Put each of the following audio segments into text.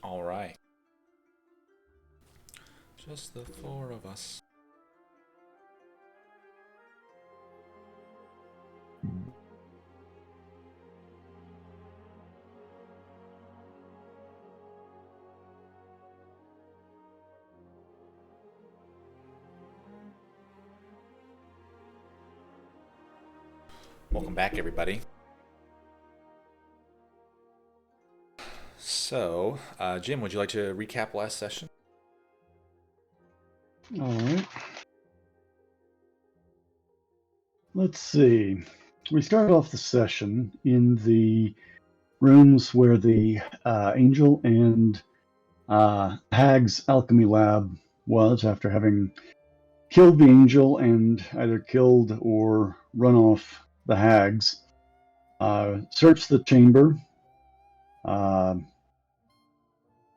All right. Just the four of us. Welcome back, everybody. So, Jim, would you like to recap last session? All right. Let's see. We started off the session in the rooms where the Angel and Hag's alchemy lab was after having killed the Angel and either killed or run off the Hags. Searched the chamber.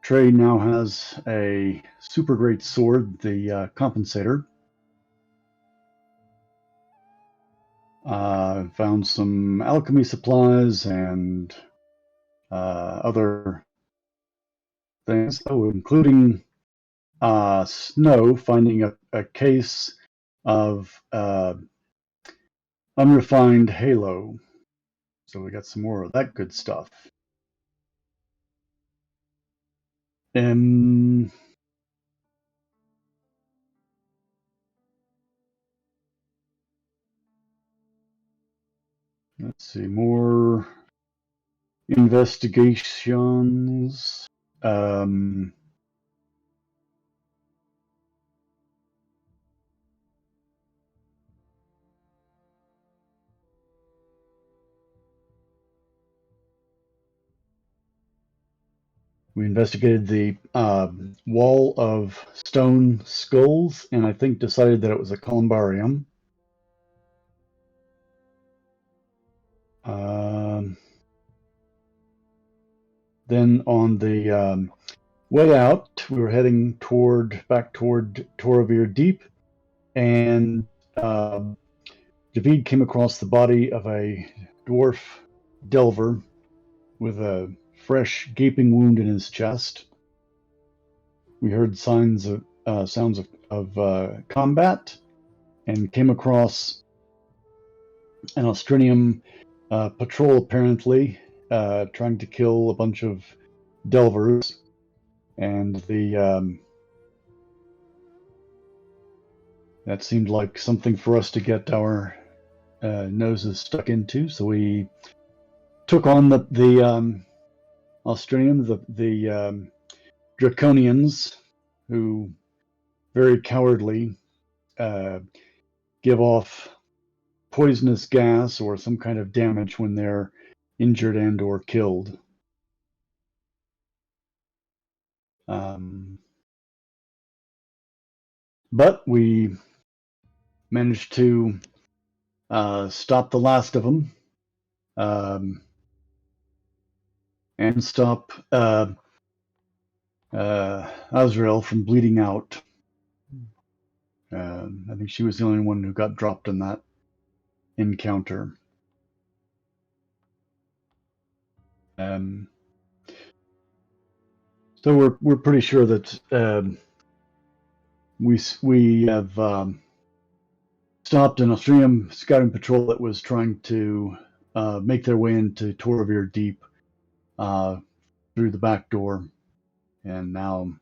Trey now has a super great sword, the Compensator. Found some alchemy supplies and other things, including Snow finding a case of unrefined halo. So we got some more of that good stuff. And let's see, more investigations. We investigated the wall of stone skulls, and I think decided that it was a columbarium. Then on the way out, we were heading back toward Toravir Deep, and David came across the body of a dwarf delver with a fresh gaping wound in his chest. we heard sounds of combat and came across an Austrinium patrol, apparently trying to kill a bunch of Delvers, and that seemed like something for us to get our noses stuck into. So we took on the Australian, the Draconians, who very cowardly give off poisonous gas or some kind of damage when they're injured and or killed. But we managed to stop the last of them, and stop Azrael from bleeding out. I think she was the only one who got dropped in that encounter. So we're pretty sure that we have stopped an Australian scouting patrol that was trying to make their way into Toravir Deep through the back door, and now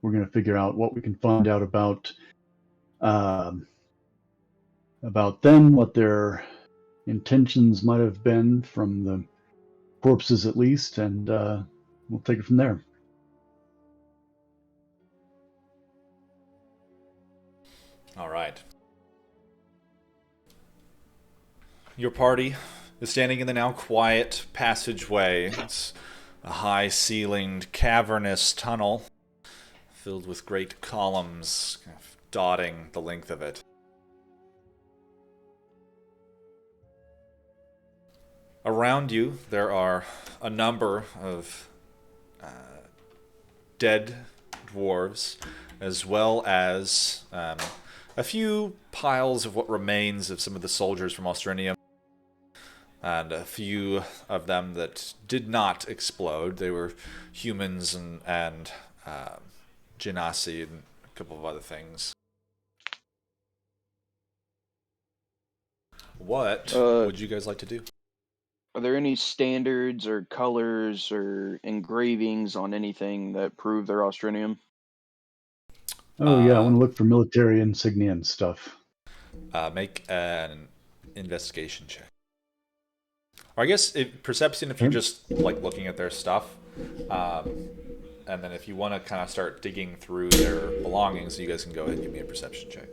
we're going to figure out what we can find out about them, what their intentions might have been from the corpses at least, and we'll take it from there. All right. Your party is standing in the now quiet passageway. It's a high-ceilinged, cavernous tunnel filled with great columns kind of dotting the length of it. Around you, there are a number of dead dwarves, as well as a few piles of what remains of some of the soldiers from Austranium, and a few of them that did not explode. They were humans and genasi and a couple of other things. What would you guys like to do? Are there any standards or colors or engravings on anything that prove they're Austranium? Oh yeah, I want to look for military insignia and stuff. Make an investigation check. Or I guess perception if you're just like looking at their stuff, and then if you want to kind of start digging through their belongings, you guys can go ahead and give me a perception check.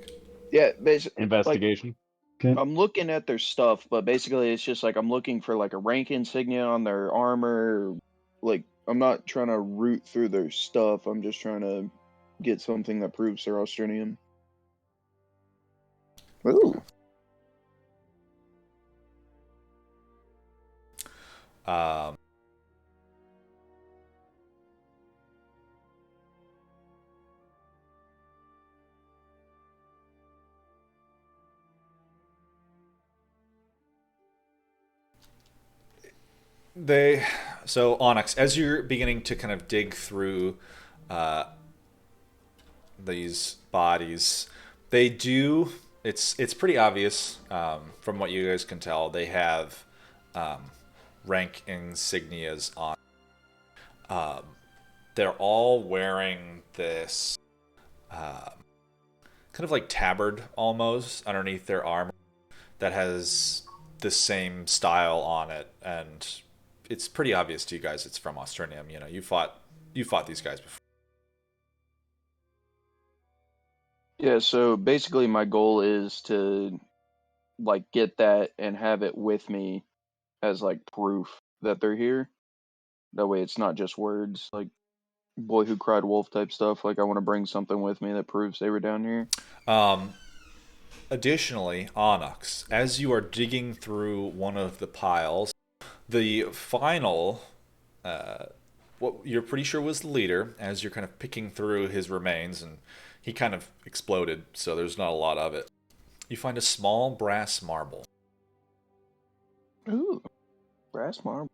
Yeah, basically. Investigation. Okay. I'm looking at their stuff, but basically it's just like I'm looking for like a rank insignia on their armor. Like I'm not trying to root through their stuff. I'm just trying to get something that proves they're Austranium. Ooh. So Onyx, as you're beginning to kind of dig through these bodies, they do. It's pretty obvious from what you guys can tell. They have rank insignias on. They're all wearing this kind of like tabard almost underneath their armor that has the same style on it, and it's pretty obvious to you guys it's from Austranium. You know, you fought these guys before. Yeah, so basically my goal is to like get that and have it with me as like proof that they're here. That way it's not just words, like boy who cried wolf type stuff. Like I want to bring something with me that proves they were down here. Additionally, Onyx, as you are digging through one of the piles, the final, what you're pretty sure was the leader, as you're kind of picking through his remains, and he kind of exploded, so there's not a lot of it. You find a small brass marble. Ooh, brass marble.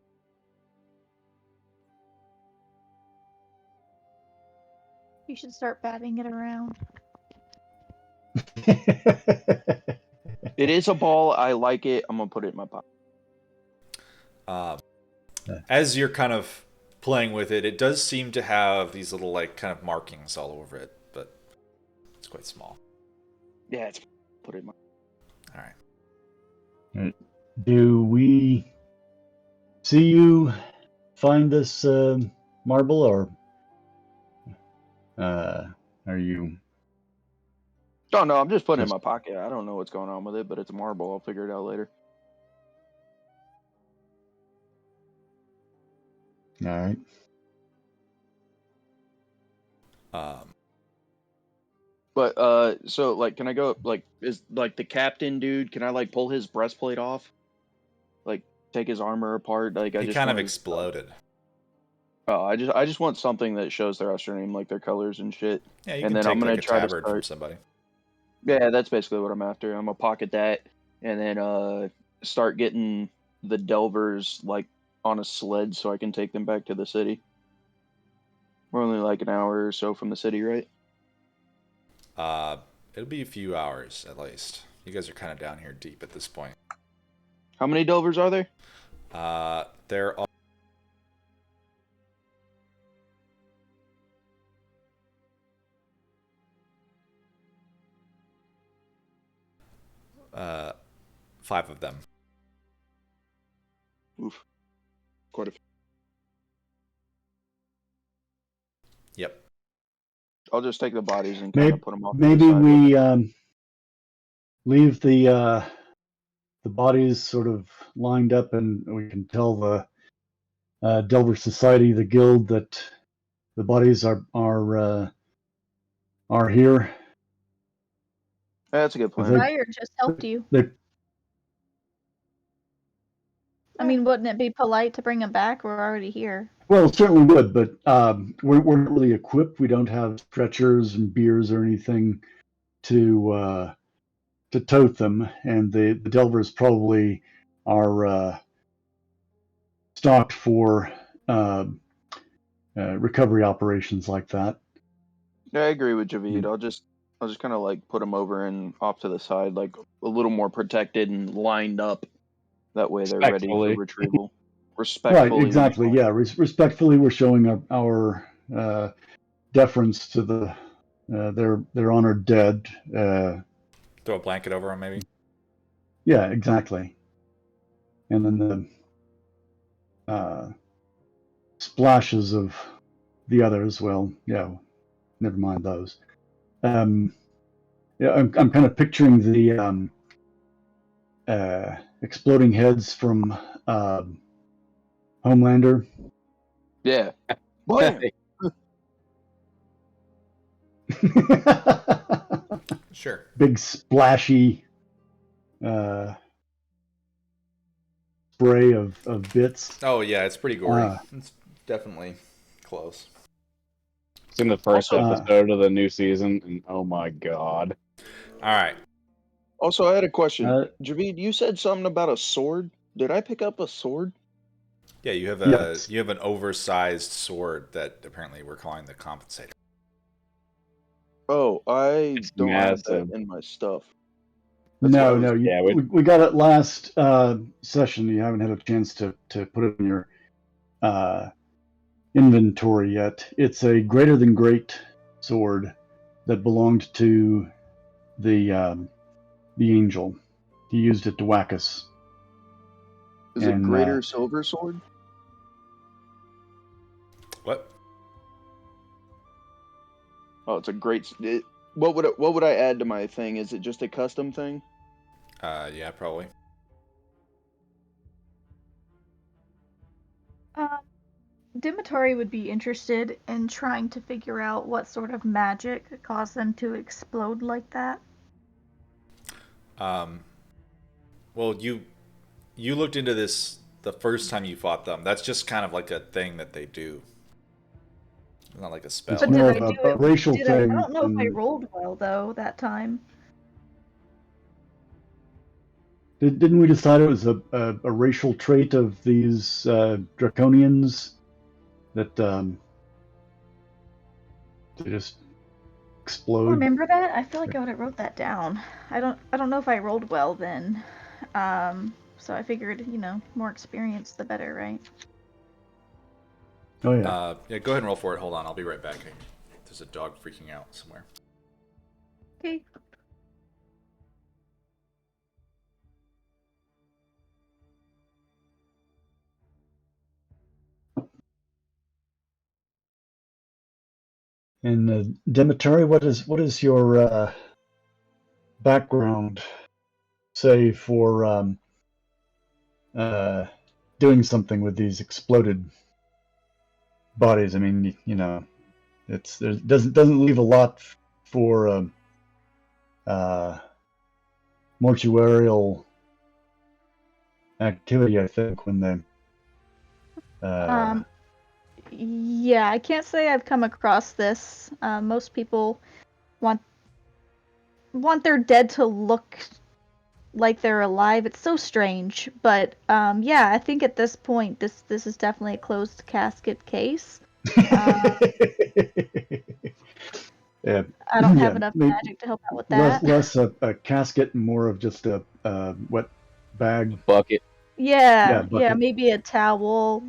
You should start batting it around. It is a ball. I like it. I'm gonna put it in my pocket. As you're kind of playing with it, it does seem to have these little like kind of markings all over it, but it's quite small. Yeah, it's put it in my. All right. Do we see you find this marble, or are you? Oh no, I'm just putting it in my pocket. I don't know what's going on with it, but it's a marble. I'll figure it out later. All right. But so like, can I go? Like, is like the captain dude? Can I like pull his breastplate off? Like, take his armor apart? Like, I He just kind of want his- exploded. Oh, I just want something that shows their Australian, like their colors and shit. Yeah, you And can then I'm take gonna like a try to tabard from start. somebody. Yeah, that's basically what I'm after. I'm gonna pocket that, and then start getting the Delvers like on a sled so I can take them back to the city. We're only like an hour or so from the city, right? It'll be a few hours at least. You guys are kind of down here deep at this point. How many Delvers are there? There are 5 of them. Oof, quite a few. Yep. I'll just take the bodies and kind Maybe, of put them off. maybe to the side. we leave the bodies sort of lined up, and we can tell the Delver Society, the guild, that the bodies are here. That's a good plan. Ryder just helped you. They, I mean, wouldn't it be polite to bring him back? We're already here. well, it certainly would, but we're not really equipped. We don't have stretchers and beers or anything to tote them, and the Delvers probably are stocked for recovery operations like that. Yeah, I agree with Javid. I'll just kind of like put them over and off to the side, like a little more protected and lined up. That way they're ready for Respectfully. retrieval. Respectfully. Right, exactly. Yeah, respectfully, we're showing our deference to their honored dead. Throw a blanket over them, maybe. Yeah, exactly. And then the splashes of the others. Well, yeah, never mind those. Yeah, I'm kind of picturing the exploding heads from Homelander. Yeah. Blam! Sure. Big splashy spray of bits. Oh yeah, it's pretty gory. It's definitely close. It's in the first Also- episode of the new season, and oh my god. All right. Also, I had a question. Uh, Javid, you said something about a sword. Did I pick up a sword? Yeah, you have Yes. you have an oversized sword that apparently we're calling the compensator. Oh, I It's don't have massive. that in my stuff. That's why I No, was- no, yeah, we got it last session. You haven't had a chance to put it in your inventory yet. It's a greater than great sword that belonged to the angel. He used it to whack us. Is it and, greater silver sword? What? Oh, it's a great. What would I add to my thing? Is it just a custom thing? Yeah, probably. Dimatory would be interested in trying to figure out what sort of magic caused them to explode like that. Well, you looked into this the first time you fought them. That's just kind of like a thing that they do. It's not like a spell. It's But did more I of do a it? racial Did I thing. don't know if I than- rolled well though that time. Didn't we decide it was a racial trait of these draconians that They just I explode. remember that? I feel like I would have wrote that down. I don't know if I rolled well then. So I figured, more experience the better, right? Oh yeah. Yeah, go ahead and roll for it. Hold on, I'll be right back. There's a dog freaking out somewhere. Okay. And Demetri, what is your background say for doing something with these exploded bodies? I mean, it doesn't leave a lot for mortuarial activity. I think when they. Yeah, I can't say I've come across this. Most people want their dead to look like they're alive. It's so strange, but yeah, I think at this point, this is definitely a closed casket case. Yeah, I don't have yeah, enough magic to help out with that. less a casket and more of just a wet bag. Bucket. Yeah, bucket. maybe a towel.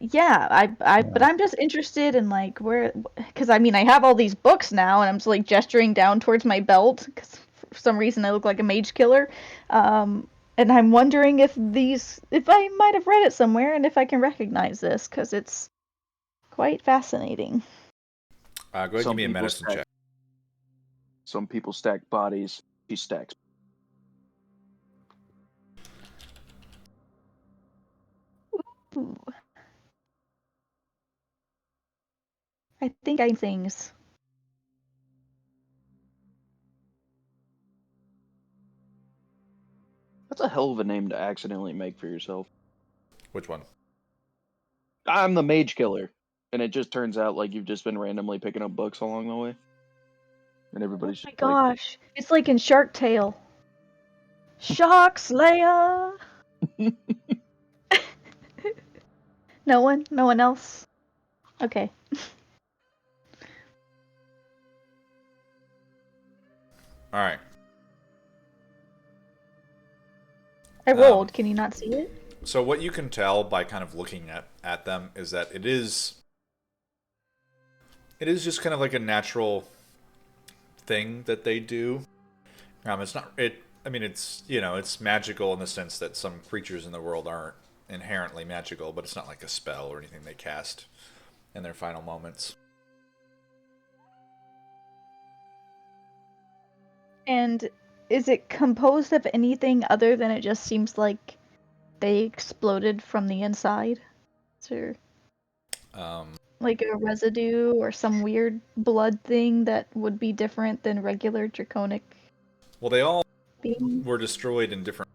Yeah, but I'm just interested in like where, because I mean I have all these books now, and I'm just like gesturing down towards my belt because for some reason I look like a mage killer, and I'm wondering if I might have read it somewhere, and if I can recognize this because it's quite fascinating. Go ahead and give me a medicine check. Some people stack bodies. She stacks. Ooh. I think I things. That's a hell of a name to accidentally make for yourself. Which one? I'm the mage killer. And it just turns out like you've just been randomly picking up books along the way. And everybody's Oh my just like, gosh, it's like in Shark Tale. Shark Slayer. No one else. Okay. All right. I rolled. Can you not see it? So what you can tell by kind of looking at them is that it is just kind of like a natural thing that they do. It's not it. I mean, it's magical in the sense that some creatures in the world aren't inherently magical, but it's not like a spell or anything they cast in their final moments. And is it composed of anything other than it just seems like they exploded from the inside? Or like a residue or some weird blood thing that would be different than regular draconic Well, they all beings? were destroyed in different.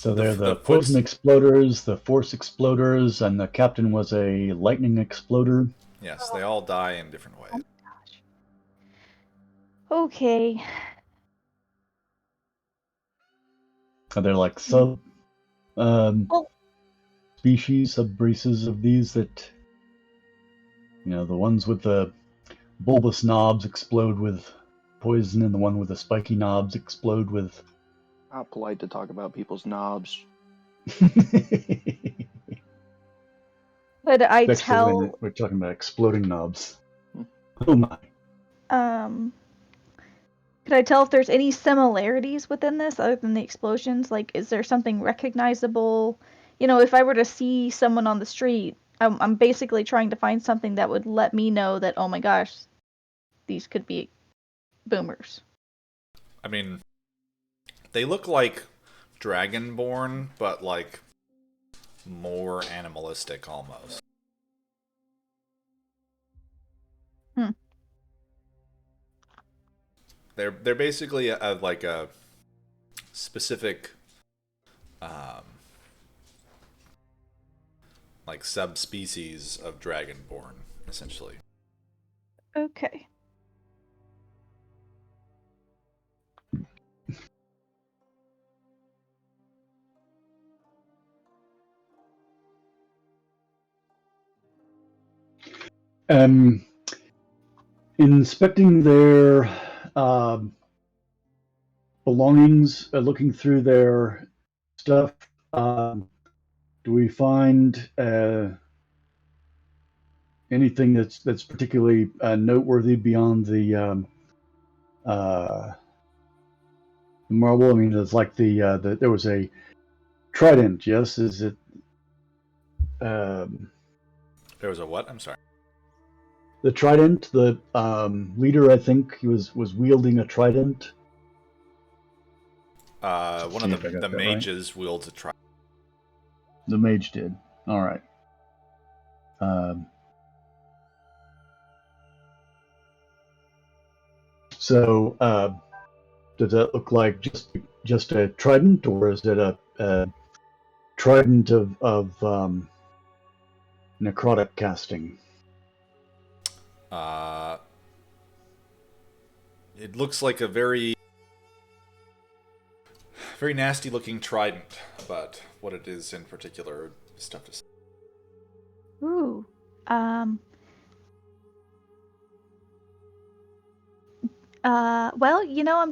So they're the foots. poison exploders, the force exploders, and the captain was a lightning exploder. Yes, they all die in different ways. Oh my gosh. Okay. They're like sub Well, species, sub-races of these that, the ones with the bulbous knobs explode with poison, and the one with the spiky knobs explode with. not polite to talk about people's knobs. could I Especially when tell we're talking about exploding knobs. Oh my. um could I tell if there's any similarities within this other than the explosions? Like, is there something recognizable? If I were to see someone on the street, I'm basically trying to find something that would let me know that, oh my gosh, these could be boomers. I mean, they look like dragonborn, but like more animalistic almost. Hmm. They're basically like a specific like subspecies of dragonborn, essentially. Okay. Inspecting their belongings, looking through their stuff, do we find anything that's particularly noteworthy beyond the marble? I mean, it's like there was a trident. Yes, is it? There was a what? I'm sorry. The trident. The leader, I think, he was wielding a trident. One of the mages wields a trident. The mage did. All right. So, does that look like just a trident, or is it a trident of necrotic casting? It looks like a very nasty looking trident, but what it is in particular is tough to say. Ooh. Well, I'm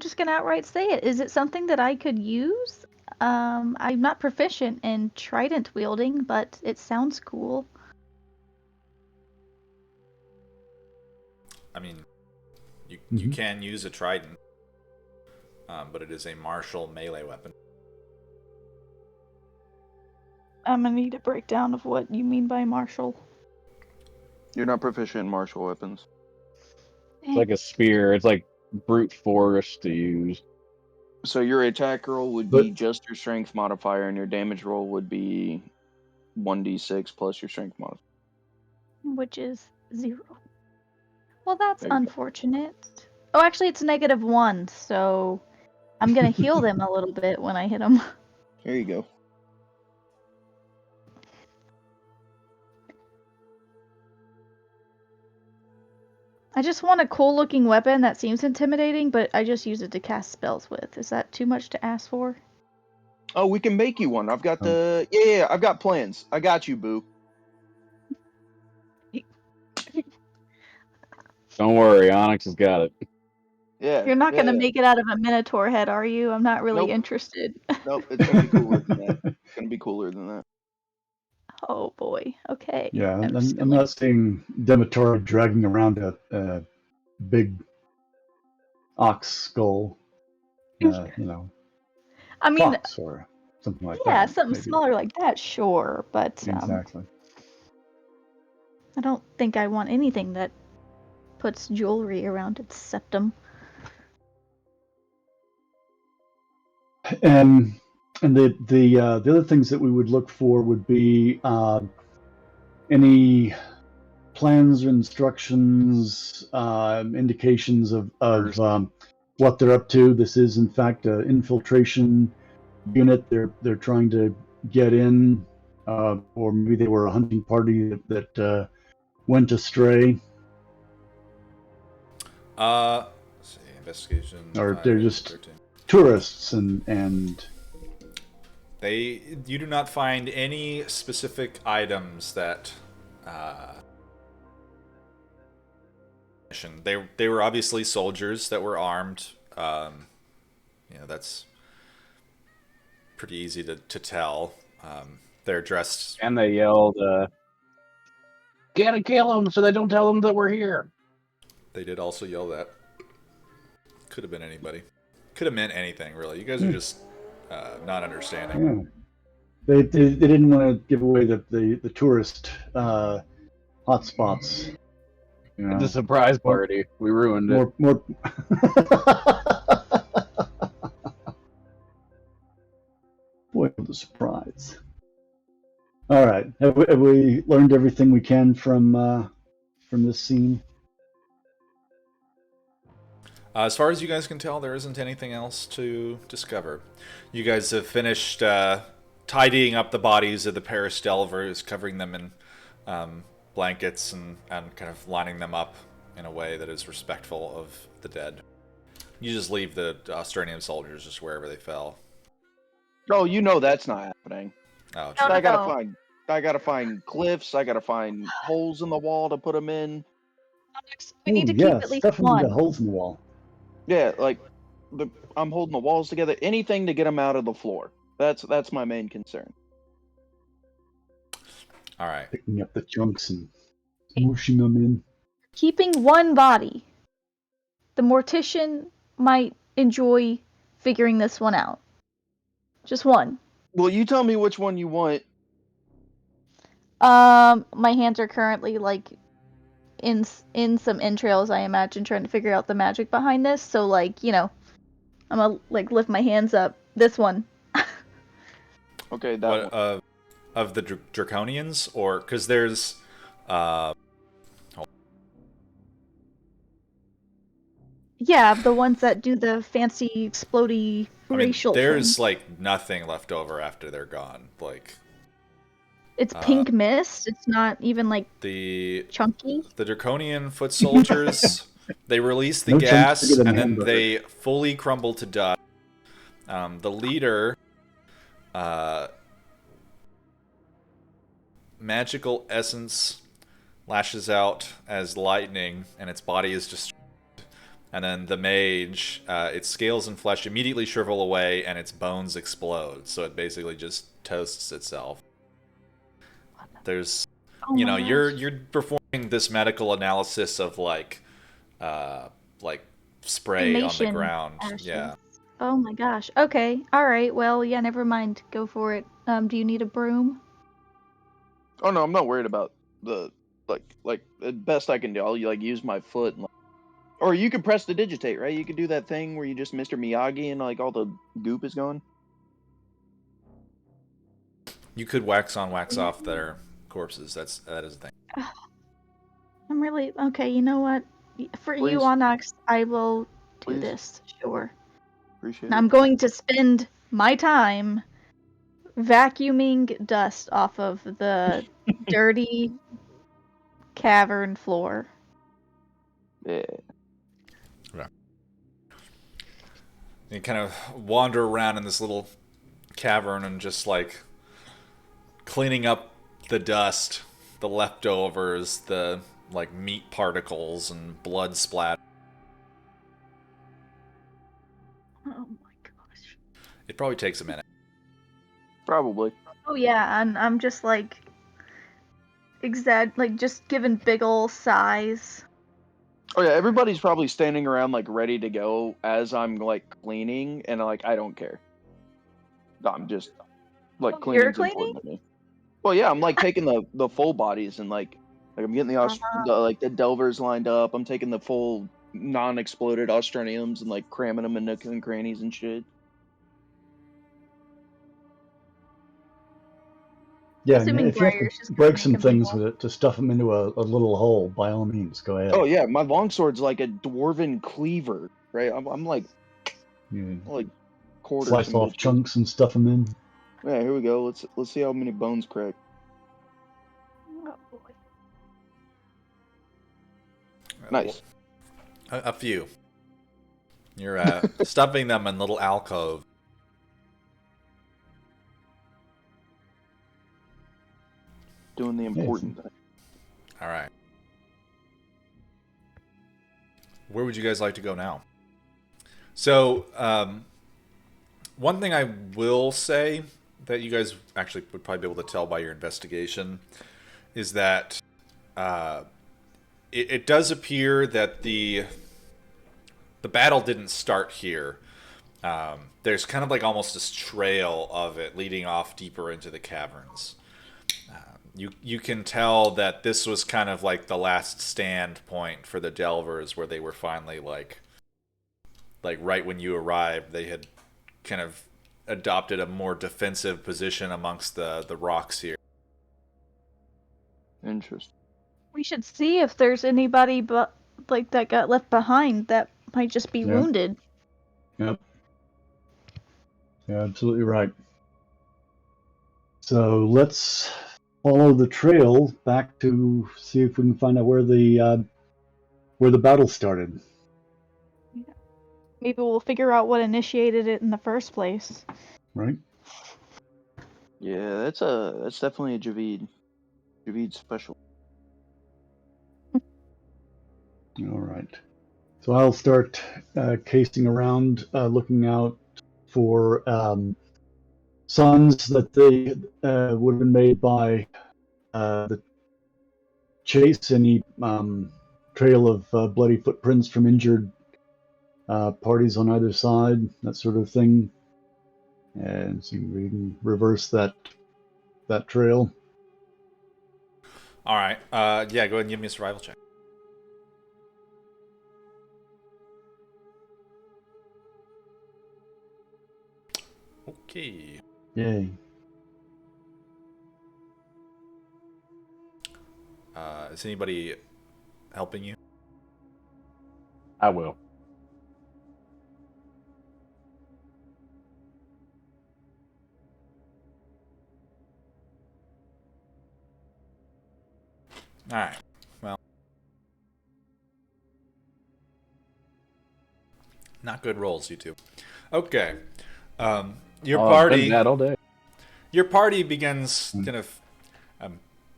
just gonna outright say it. Is it something that I could use? I'm not proficient in trident wielding, but it sounds cool. I mean, you can use a trident, but it is a martial melee weapon. I'm gonna need a breakdown of what you mean by martial. You're not proficient in martial weapons. It's like a spear. It's like brute force to use. So your attack roll would be just your strength modifier, and your damage roll would be 1d6 plus your strength modifier. Which is 0. Well, that's There you go. unfortunate. Oh, actually, it's -1, so I'm gonna heal them a little bit when I hit them. There you go. I just want a cool-looking weapon that seems intimidating, but I just use it to cast spells with. Is that too much to ask for? Oh, we can make you one. I've got the... Yeah, I've got plans. I got you, boo. Don't worry, Onyx has got it. Yeah. You're not gonna make it out of a minotaur head, are you? I'm not really interested. Nope, it's gonna be cooler than that. It's gonna be cooler than that. Oh boy. Okay. Yeah, I'm not seeing Demetor dragging around a big ox skull. I mean, fox or something like that. Yeah, something maybe. smaller like that, sure, but Exactly. I don't think I want anything that puts jewelry around its septum. And the other things that we would look for would be any plans or instructions, indications of what they're up to. This is in fact an infiltration unit. They're trying to get in, or maybe they were a hunting party that went astray. Let's see, investigation. Or they're just 13. Tourists and you do not find any specific items that they were obviously soldiers that were armed. That's pretty easy to tell. They're dressed, and they yelled, "Gotta kill them so they don't tell them that we're here." They did also yell that. Could have been anybody. Could have meant anything, really. You guys are just not understanding. Yeah. They didn't want to give away the tourist hotspots. It's a surprise party. We ruined it. More. Boy, the surprise! All right, have we learned everything we can from this scene? As far as you guys can tell, there isn't anything else to discover. You guys have finished tidying up the bodies of the Paris Delvers, covering them in blankets and kind of lining them up in a way that is respectful of the dead. You just leave the Australian soldiers just wherever they fell. Oh, that's not happening. Oh, I gotta find I gotta find cliffs. I gotta find holes in the wall to put them in. We need Oh, to keep yes, at least definitely got one. holes in the wall. Yeah, like I'm holding the walls together. Anything to get them out of the floor. That's my main concern. All right. Picking up the chunks and smooshing them in. Keeping one body. The mortician might enjoy figuring this one out. Just one. Well, you tell me which one you want. My hands are currently like in some entrails, I imagine, trying to figure out the magic behind this. So like, I'm gonna like lift my hands up. This one. Okay, that What one. of the draconians, or because there's Yeah, the ones that do the fancy explodey I mean, racial thing. there's like nothing left over after they're gone. Like It's pink mist. It's not even like the chunky. draconian foot soldiers, they release the No chunks bigger gas than a and then hamburger. they fully crumble to dust. The leader, magical essence lashes out as lightning, and its body is destroyed. And then the mage, its scales and flesh immediately shrivel away, and its bones explode. So it basically just toasts itself. There's, Oh my gosh. you're performing this medical analysis of like spray on the Cremation ground. ashes. Yeah. Oh my gosh. Okay. All right. Well, yeah. Never mind. Go for it. Do you need a broom? Oh no, I'm not worried about the like the best I can do. I'll like use my foot and or you can press the digitate, right? You can do that thing where you just Mr. Miyagi and like all the goop is gone. You could wax on, wax off their corpses. That is a thing. I'm really okay. You know what? For you, Please, Onyx, I will do please, this. Sure. appreciate And it. I'm going to spend my time vacuuming dust off of the dirty cavern floor. Yeah. You kind of wander around in this little cavern and just like cleaning up the dust, the leftovers, the like meat particles and blood splatter. Oh my gosh. It probably takes a minute. Probably. Oh yeah, and I'm just like just giving big ol' sighs. Oh yeah, everybody's probably standing around like ready to go as I'm like cleaning, and like I don't care. I'm just like Oh, you're cleaning's cleaning? important to me. Well, yeah, I'm like taking the full bodies and like I'm getting the delvers lined up. I'm taking the full non-exploded Australiums and like cramming them in nooks and crannies and shit. Yeah, and Assuming if you have to Briar's just break kind of some making me things roll. with it to stuff them into a little hole, by all means, go ahead. Oh yeah, my longsword's like a dwarven cleaver, right? I'm like You like quarter slice some off bitches. chunks and stuff them in. Yeah, here we go. Let's see how many bones crack. Oh boy. Nice. A few. You're stuffing them in little alcoves. Doing the important thing. All right. Where would you guys like to go now? So, one thing I will say that you guys actually would probably be able to tell by your investigation is that it does appear that the battle didn't start here. There's kind of like almost this trail of it leading off deeper into the caverns. You can tell that this was kind of like the last stand point for the Delvers, where they were finally like right when you arrived, they had kind of adopted a more defensive position amongst the rocks here. Interesting. We should see if there's anybody but like that got left behind that might just be wounded. Yep. Yeah, absolutely right. So let's follow the trail back to see if we can find out where the battle started. Maybe we'll figure out what initiated it in the first place. Right. Yeah, that's definitely a Javid special. All right. So I'll start casing around, looking out for signs that they would have been made by the chase, any trail of bloody footprints from injured parties on either side, that sort of thing, and see if we can reverse that trail. All right. Yeah, go ahead and give me a survival check. Okay. Yay. Is anybody helping you? I will. All right. Well, not good rolls, you two. Okay. Your It's party. been bad all day. Your party begins kind of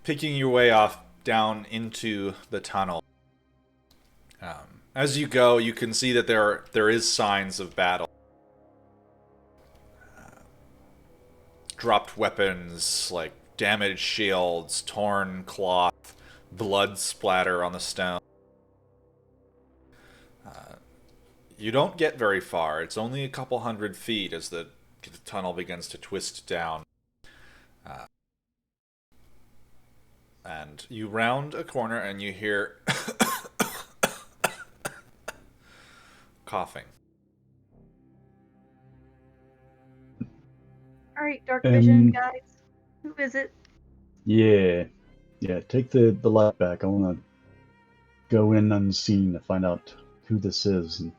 picking your way off down into the tunnel. As you go, you can see that there is signs of battle. Dropped weapons, like damaged shields, torn cloth, blood splatter on the stone. You don't get very far. It's only a couple 100 feet as the tunnel begins to twist down. And you round a corner and you hear coughing. All right, dark vision, And guys. Who is it? yeah, take the light back. I want to go in unseen to find out who this is. And,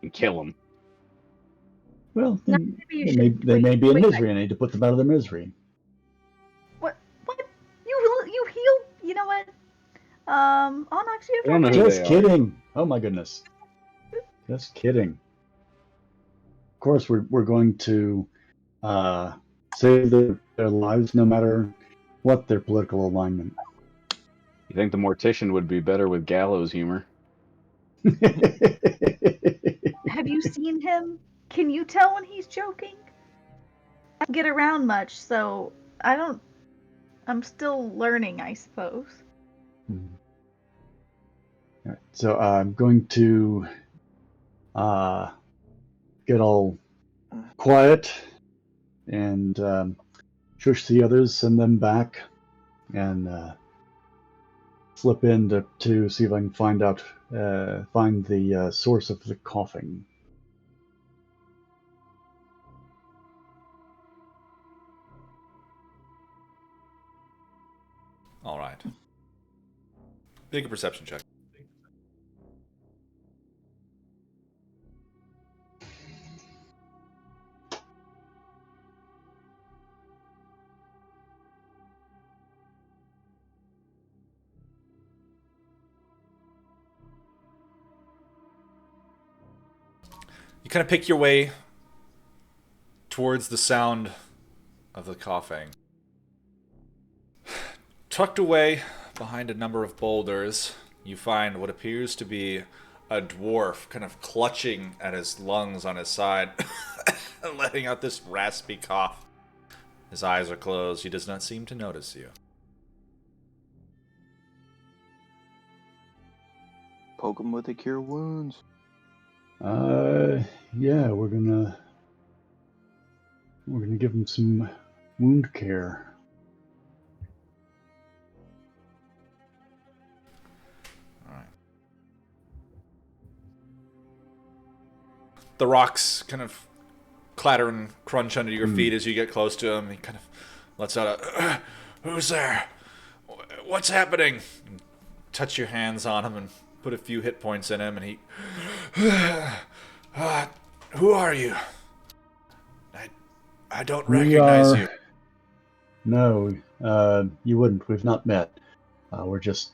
And kill him. well, No, then, maybe you they, should. they may be in wait, misery. I need to put them out of their misery. What? You heal? You know what? Onyx, you I don't know have who Just they are. kidding. Oh my goodness. Just kidding. Of course, we're going to save their lives, no matter what their political alignment. You think the mortician would be better with gallows humor? Have you seen him? Can you tell when he's joking? I don't get around much, so I don't. I'm still learning, I suppose. All right, so I'm going to get all quiet and shush the others, send them back, and slip in to see if I can find the source of the coughing. All right. Make a perception check. You kind of pick your way towards the sound of the coughing. Tucked away behind a number of boulders, you find what appears to be a dwarf kind of clutching at his lungs on his side, letting out this raspy cough. His eyes are closed. He does not seem to notice you. Poke him with a cure wounds. Yeah, we're gonna give him some wound care. The rocks kind of clatter and crunch under your feet as you get close to him. He kind of lets out a, "Who's there? What's happening?" And touch your hands on him and put a few hit points in him, and he, "Who are you? I don't recognize you." No, you wouldn't. We've not met. We're just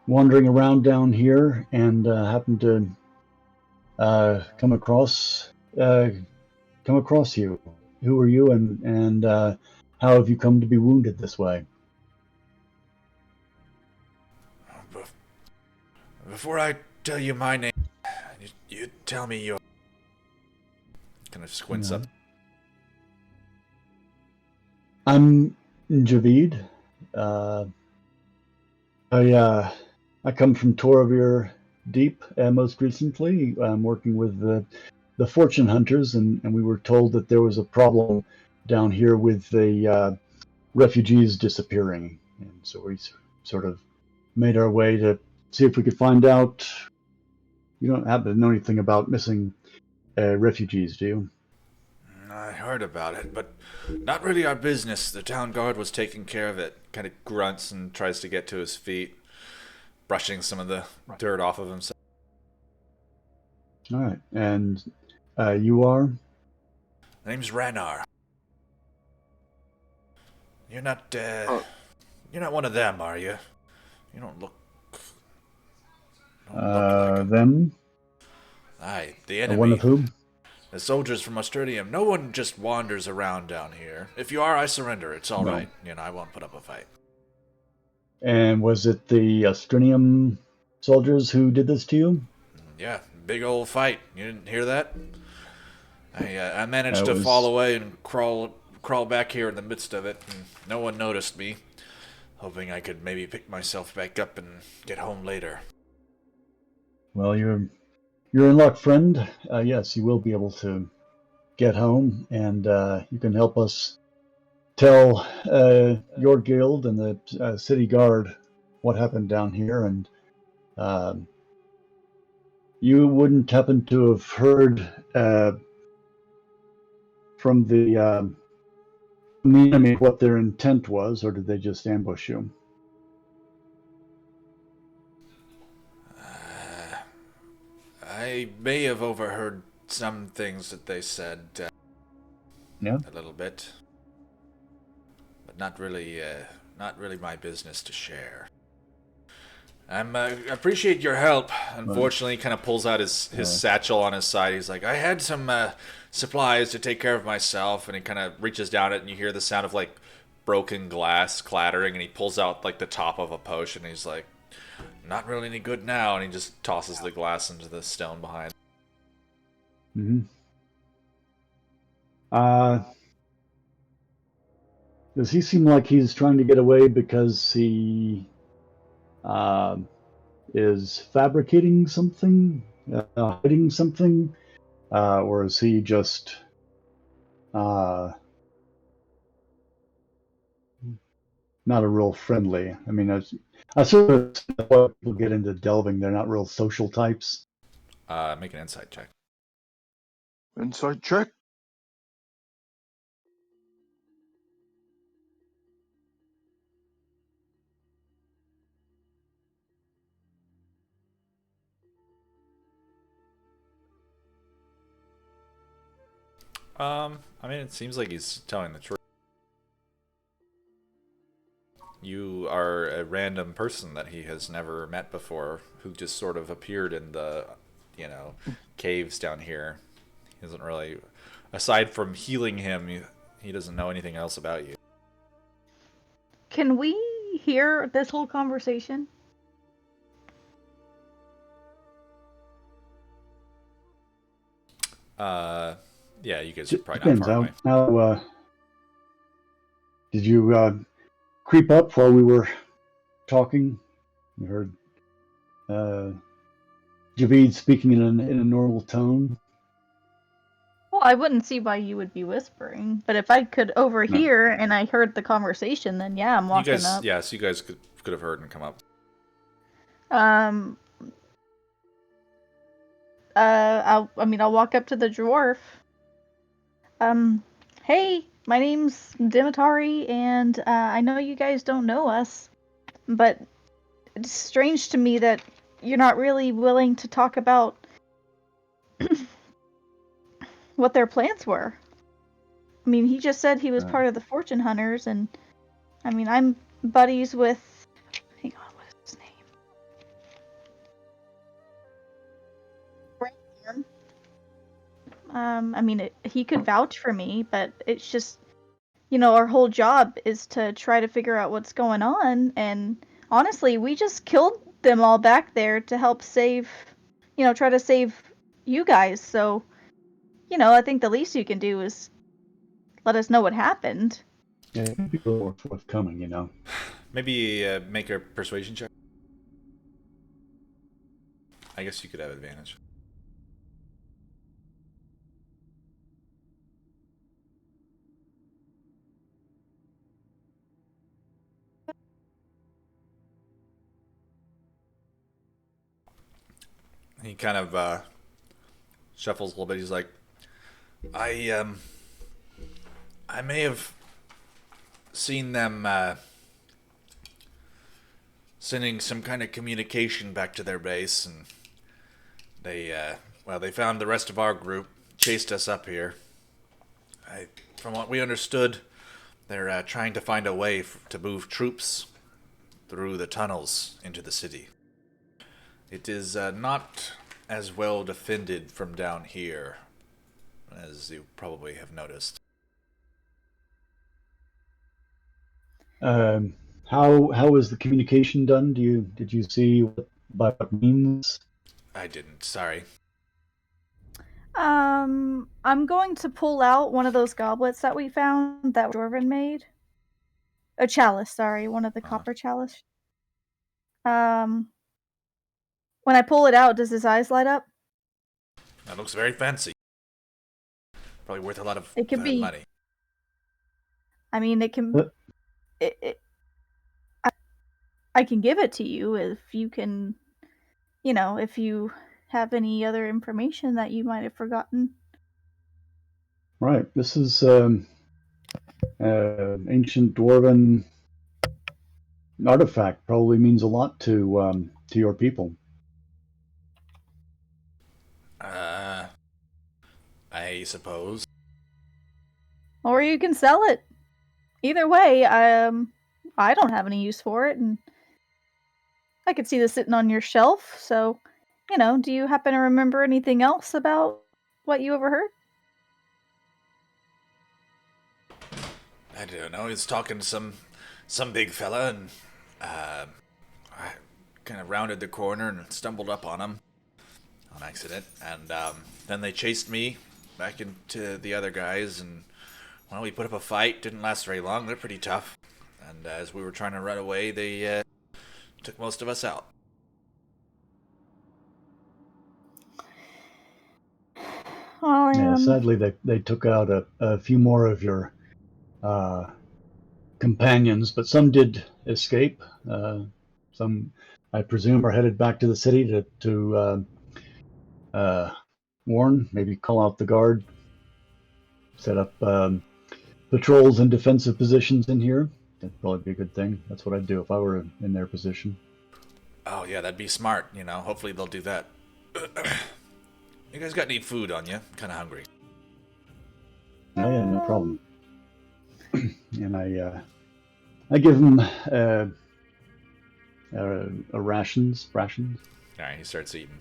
wandering around down here and happened to come across you. who are you, and how have you come to be wounded this way? Before I tell you my name, you tell me your... Kind of squints up. I'm Javid. I come from Toravir Deep. Most recently, I'm working with the fortune hunters, and we were told that there was a problem down here with the refugees disappearing, and so we sort of made our way to see if we could find out. You don't happen to know anything about missing refugees, do you? I heard about it, but not really our business. The town guard was taking care of it. Kind of grunts and tries to get to his feet, brushing some of the dirt off of himself. All right, and you are? My name's Ranar. You're not, you're not one of them, are you? You don't look like them. Them? Aye, the enemy. One of whom? The soldiers from Australium. No one just wanders around down here. If you are, I surrender. It's all right. You know, I won't put up a fight. And was it the Australium soldiers who did this to you? Yeah, big old fight. You didn't hear that? I managed to fall away and crawl back here in the midst of it, and no one noticed me. Hoping I could maybe pick myself back up and get home later. Well, you're in luck, friend. Yes, you will be able to get home, and you can help us tell your guild and the city guard what happened down here. And you wouldn't happen to have heard from the enemy what their intent was, or did they just ambush you? I may have overheard some things that they said. Yeah. A little bit, but not really my business to share. I appreciate your help. Unfortunately, he kind of pulls out his satchel on his side. He's like, I had some supplies to take care of myself, and he kind of reaches down it, and you hear the sound of like broken glass clattering, and he pulls out like the top of a potion. And he's like, not really any good now, and he just tosses the glass into the stone behind. Mm-hmm. Does he seem like he's trying to get away because he is fabricating something, hiding something, or is he just not a real friendly? I mean, I sort of when people get into delving, they're not real social types. Make an insight check. Insight check. I mean, it seems like he's telling the truth. You are a random person that he has never met before, who just sort of appeared in the, caves down here. He doesn't really, aside from healing him, he doesn't know anything else about you. Can we hear this whole conversation? Yeah, you guys are probably not far away. How did you creep up while we were talking? You heard Javid speaking in a normal tone. Well, I wouldn't see why you would be whispering, but if I could overhear and I heard the conversation, then yeah, I'm walking up. Yeah, so you guys could have heard and come up. I'll walk up to the dwarf. Hey, my name's Dimitari, and I know you guys don't know us, but it's strange to me that you're not really willing to talk about what their plans were. I mean, he just said he was part of the fortune hunters, and I mean, I'm buddies with... Hang on, what is his name? I mean, he could vouch for me, but it's just, our whole job is to try to figure out what's going on. And honestly, we just killed them all back there to help save, try to save you guys. So, I think the least you can do is let us know what happened. Yeah, it'd be a little more forthcoming, Maybe make a persuasion check. I guess you could have advantage. He kind of shuffles a little bit. He's like, I may have seen them sending some kind of communication back to their base, and they found the rest of our group, chased us up here. From what we understood, they're trying to find a way to move troops through the tunnels into the city. It is not as well defended from down here, as you probably have noticed. How was the communication done? Did you see by what means? I didn't, sorry. I'm going to pull out one of those goblets that we found that Jorvin made. A chalice, sorry, one of the copper chalice. When I pull it out, does his eyes light up? That looks very fancy. Probably worth a lot of It could be money. I mean, it can. I can give it to you if you can. If you have any other information that you might have forgotten. Right. This is ancient dwarven artifact. Probably means a lot to your people. I suppose. Or you can sell it. Either way, I don't have any use for it, and I could see this sitting on your shelf. So, do you happen to remember anything else about what you overheard? I don't know. He's talking to some big fella, and I kind of rounded the corner and stumbled up on him on accident. And then they chased me back into the other guys, and well, we put up a fight. Didn't last very long. They're pretty tough. And as we were trying to run away, they took most of us out. Yeah, sadly, they took out a few more of your companions, but some did escape. Some, I presume, are headed back to the city to warn, maybe call out the guard, set up patrols and defensive positions in here. That'd probably be a good thing. That's what I'd do if I were in their position. Oh yeah, that'd be smart. Hopefully they'll do that. You guys got any food on you? I'm kind of hungry. Oh yeah, no problem. And I give him rations. All right, he starts eating.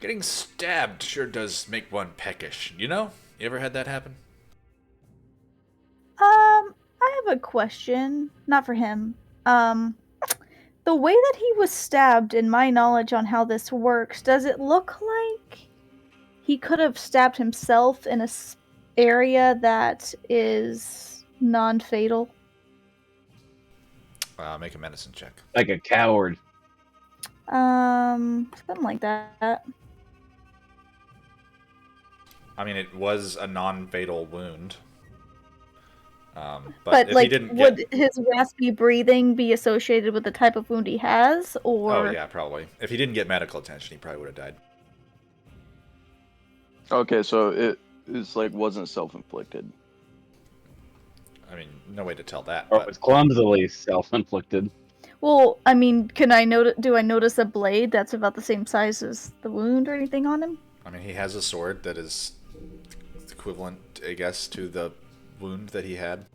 Getting stabbed sure does make one peckish. You ever had that happen? I have a question, not for him. The way that he was stabbed, in my knowledge on how this works, does it look like he could have stabbed himself in a area that is non-fatal? Make a medicine check. Like a coward. Something like that. I mean, it was a non-fatal wound. But if like, he didn't would his raspy breathing be associated with the type of wound he has, or? Oh yeah, probably. If he didn't get medical attention, he probably would have died. Okay, so it's like wasn't self-inflicted. I mean, no way to tell that. Or it was clumsily self-inflicted. Well, I mean, do I notice a blade that's about the same size as the wound or anything on him? I mean, he has a sword that is equivalent, I guess, to the wound that he had.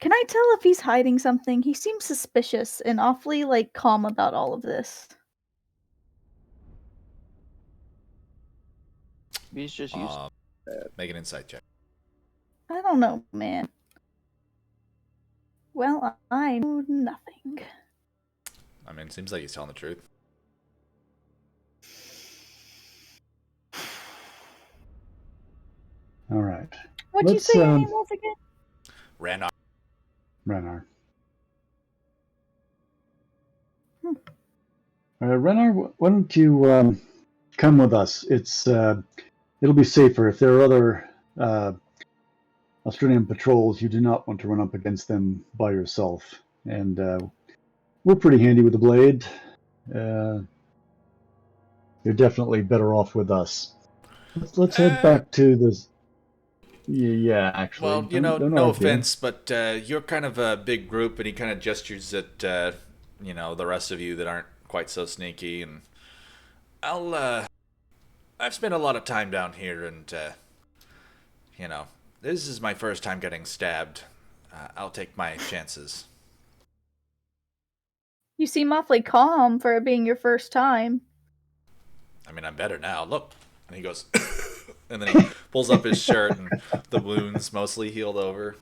Can I tell if he's hiding something? He seems suspicious and awfully, calm about all of this. He's just used to that. Make an insight check. I don't know, man. Well, I know nothing. I mean, seems like he's telling the truth. All right. What'd you say your name was again? Ranar. Renar. Renar, why don't you come with us? It'll be safer. If there are other Australian patrols, you do not want to run up against them by yourself. And we're pretty handy with the blade. You're definitely better off with us. Let's head back to this. Yeah, actually. Well, Don't no argue. offense, but you're kind of a big group, and he kind of gestures at, the rest of you that aren't quite so sneaky. And I've spent a lot of time down here, and, this is my first time getting stabbed. I'll take my chances. You seem awfully calm for it being your first time. I mean, I'm better now. Look. And he goes, and then he pulls up his shirt, and the wound's mostly healed over.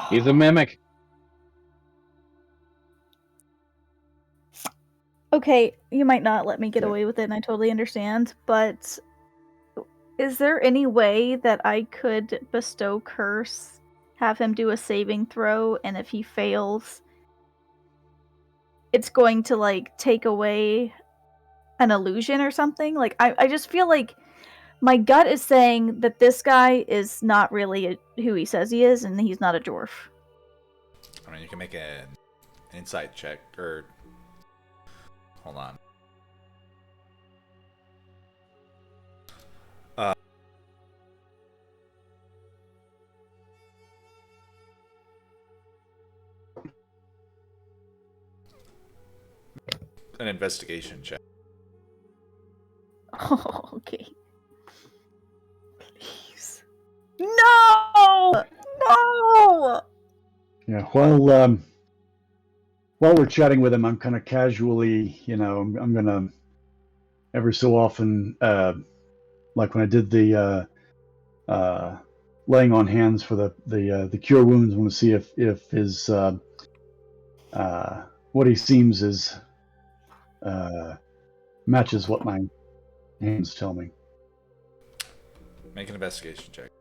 He's a mimic. Okay, you might not let me get away with it, and I totally understand, but is there any way that I could bestow curse, have him do a saving throw, and if he fails, it's going to, take away an illusion or something? I just feel like my gut is saying that this guy is not really who he says he is, and he's not a dwarf. I mean, you can make an insight check, or... Hold on. An investigation check. Oh, okay. Please. No! No! Yeah, while we're chatting with him, I'm kind of casually, I'm gonna every so often, like when I did the laying on hands for the cure wounds, I want to see if his what he seems is matches what my hands tell me. Make an investigation check.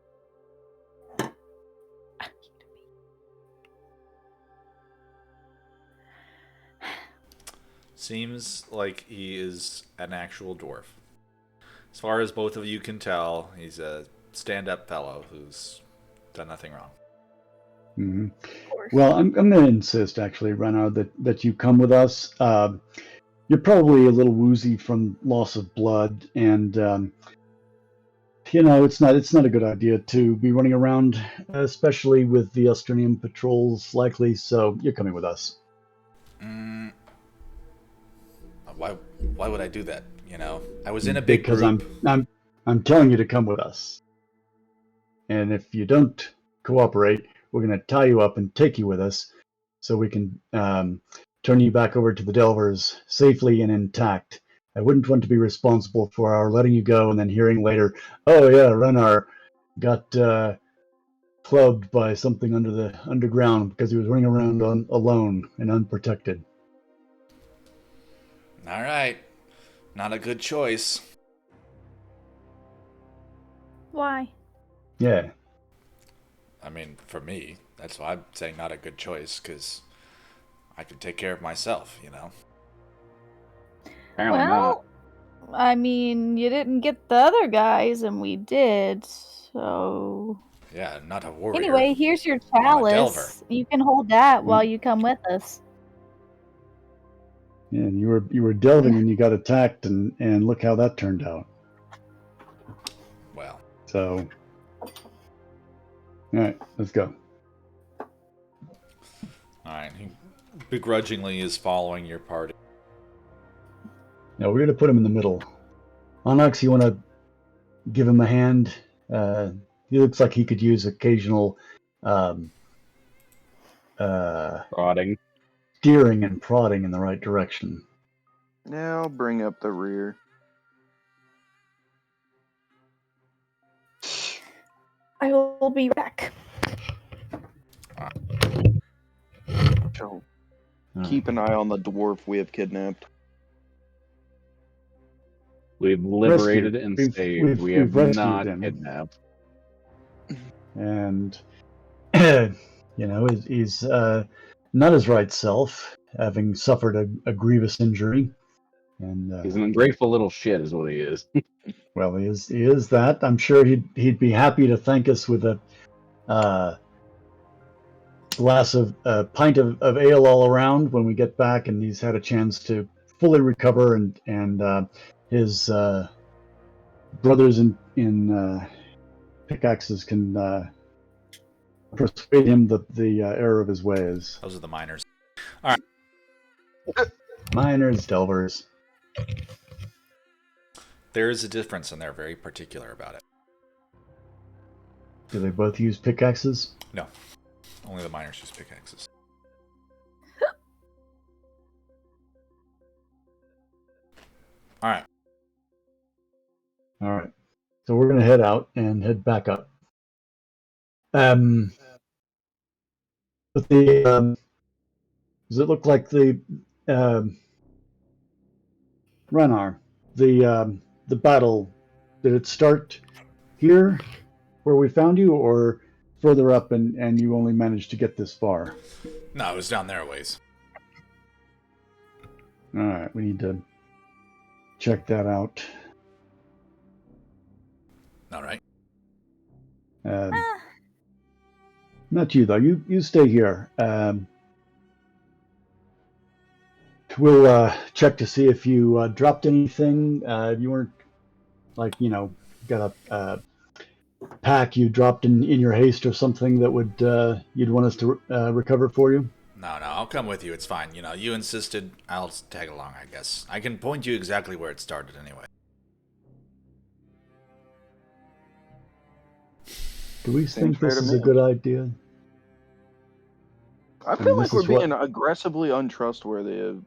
Seems like he is an actual dwarf. As far as both of you can tell, he's a stand-up fellow who's done nothing wrong. Mm-hmm. Well, I'm going to insist, actually, Renar, that you come with us. You're probably a little woozy from loss of blood, and it's not a good idea to be running around, especially with the Australian patrols likely. So you're coming with us. Why would I do that? I was in a big because group. I'm telling you to come with us. And if you don't cooperate, we're going to tie you up and take you with us, so we can turn you back over to the Delvers safely and intact. I wouldn't want to be responsible for our letting you go and then hearing later, oh yeah, Renar got clubbed by something under the underground because he was running around alone and unprotected. All right. Not a good choice. Why? Yeah. I mean, for me, that's why I'm saying not a good choice, because I can take care of myself, Apparently Well, I mean, you didn't get the other guys, and we did, so... Yeah, not a warrior. Anyway, here's your I'm a delver. chalice. You can hold that while you come with us. Yeah, and you were delving when you got attacked, and look how that turned out. Well. So, all right, let's go. All right, he begrudgingly is following your party. Now we're gonna put him in the middle. Onyx, you want to give him a hand, he looks like he could use occasional Prodding. steering and prodding in the right direction. Now I'll bring up the rear. I will be back. So All keep an eye on the dwarf we have kidnapped. We've liberated Rescued. and We've- saved. we've- We we've have rescued not him. kidnapped. And he's not his right self, having suffered a grievous injury, and He's an ungrateful little shit, is what he is. well, he is that. I'm sure he'd be happy to thank us with a pint of ale all around when we get back, and he's had a chance to fully recover, and his brothers in pickaxes can persuade him the error of his ways. Those are the miners. Miners, delvers. There's a difference, and they're very particular about it. Do they both use pickaxes? No, only the miners use pickaxes. All right. All right. So we're going to head out and head back up. But does it look like the Renar, the battle, did it start here where we found you, or further up and you only managed to get this far? No, it was down there a ways. All right, we need to check that out. All right. Not you though. You stay here. We'll check to see if you dropped anything. If you weren't got a pack you dropped in your haste or something that would you'd want us to recover for you. No, I'll come with you. It's fine. You insisted. I'll tag along, I guess. I can point you exactly where it started anyway. Do we Seems think fair this to is me. a good idea? I feel like this we're is what- being aggressively untrustworthy of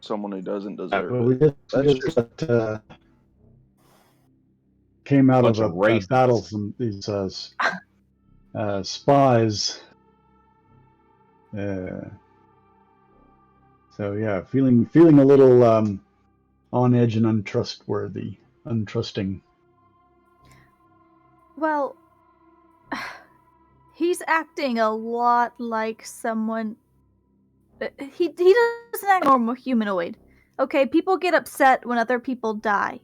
someone who doesn't deserve Well, we it. just came out Bunch of of a racists. battle. These spies. So yeah, feeling a little on edge and untrusting. Well, he's acting a lot like someone. He doesn't act normal humanoid. Okay, people get upset when other people die.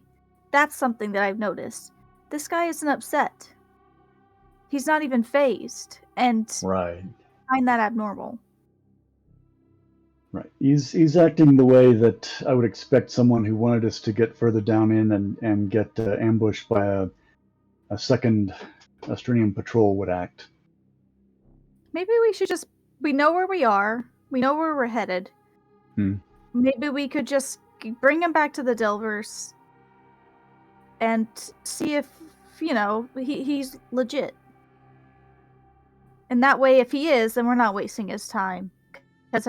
That's something that I've noticed. This guy isn't upset. He's not even phased, and Right. I find that abnormal. Right. He's acting the way that I would expect someone who wanted us to get further down in and get ambushed by a second Australian patrol would act. Maybe we should just. We know where we are. We know where we're headed. Maybe we could just bring him back to the Delvers and see if, he's legit. And that way, if he is, then we're not wasting his time. Because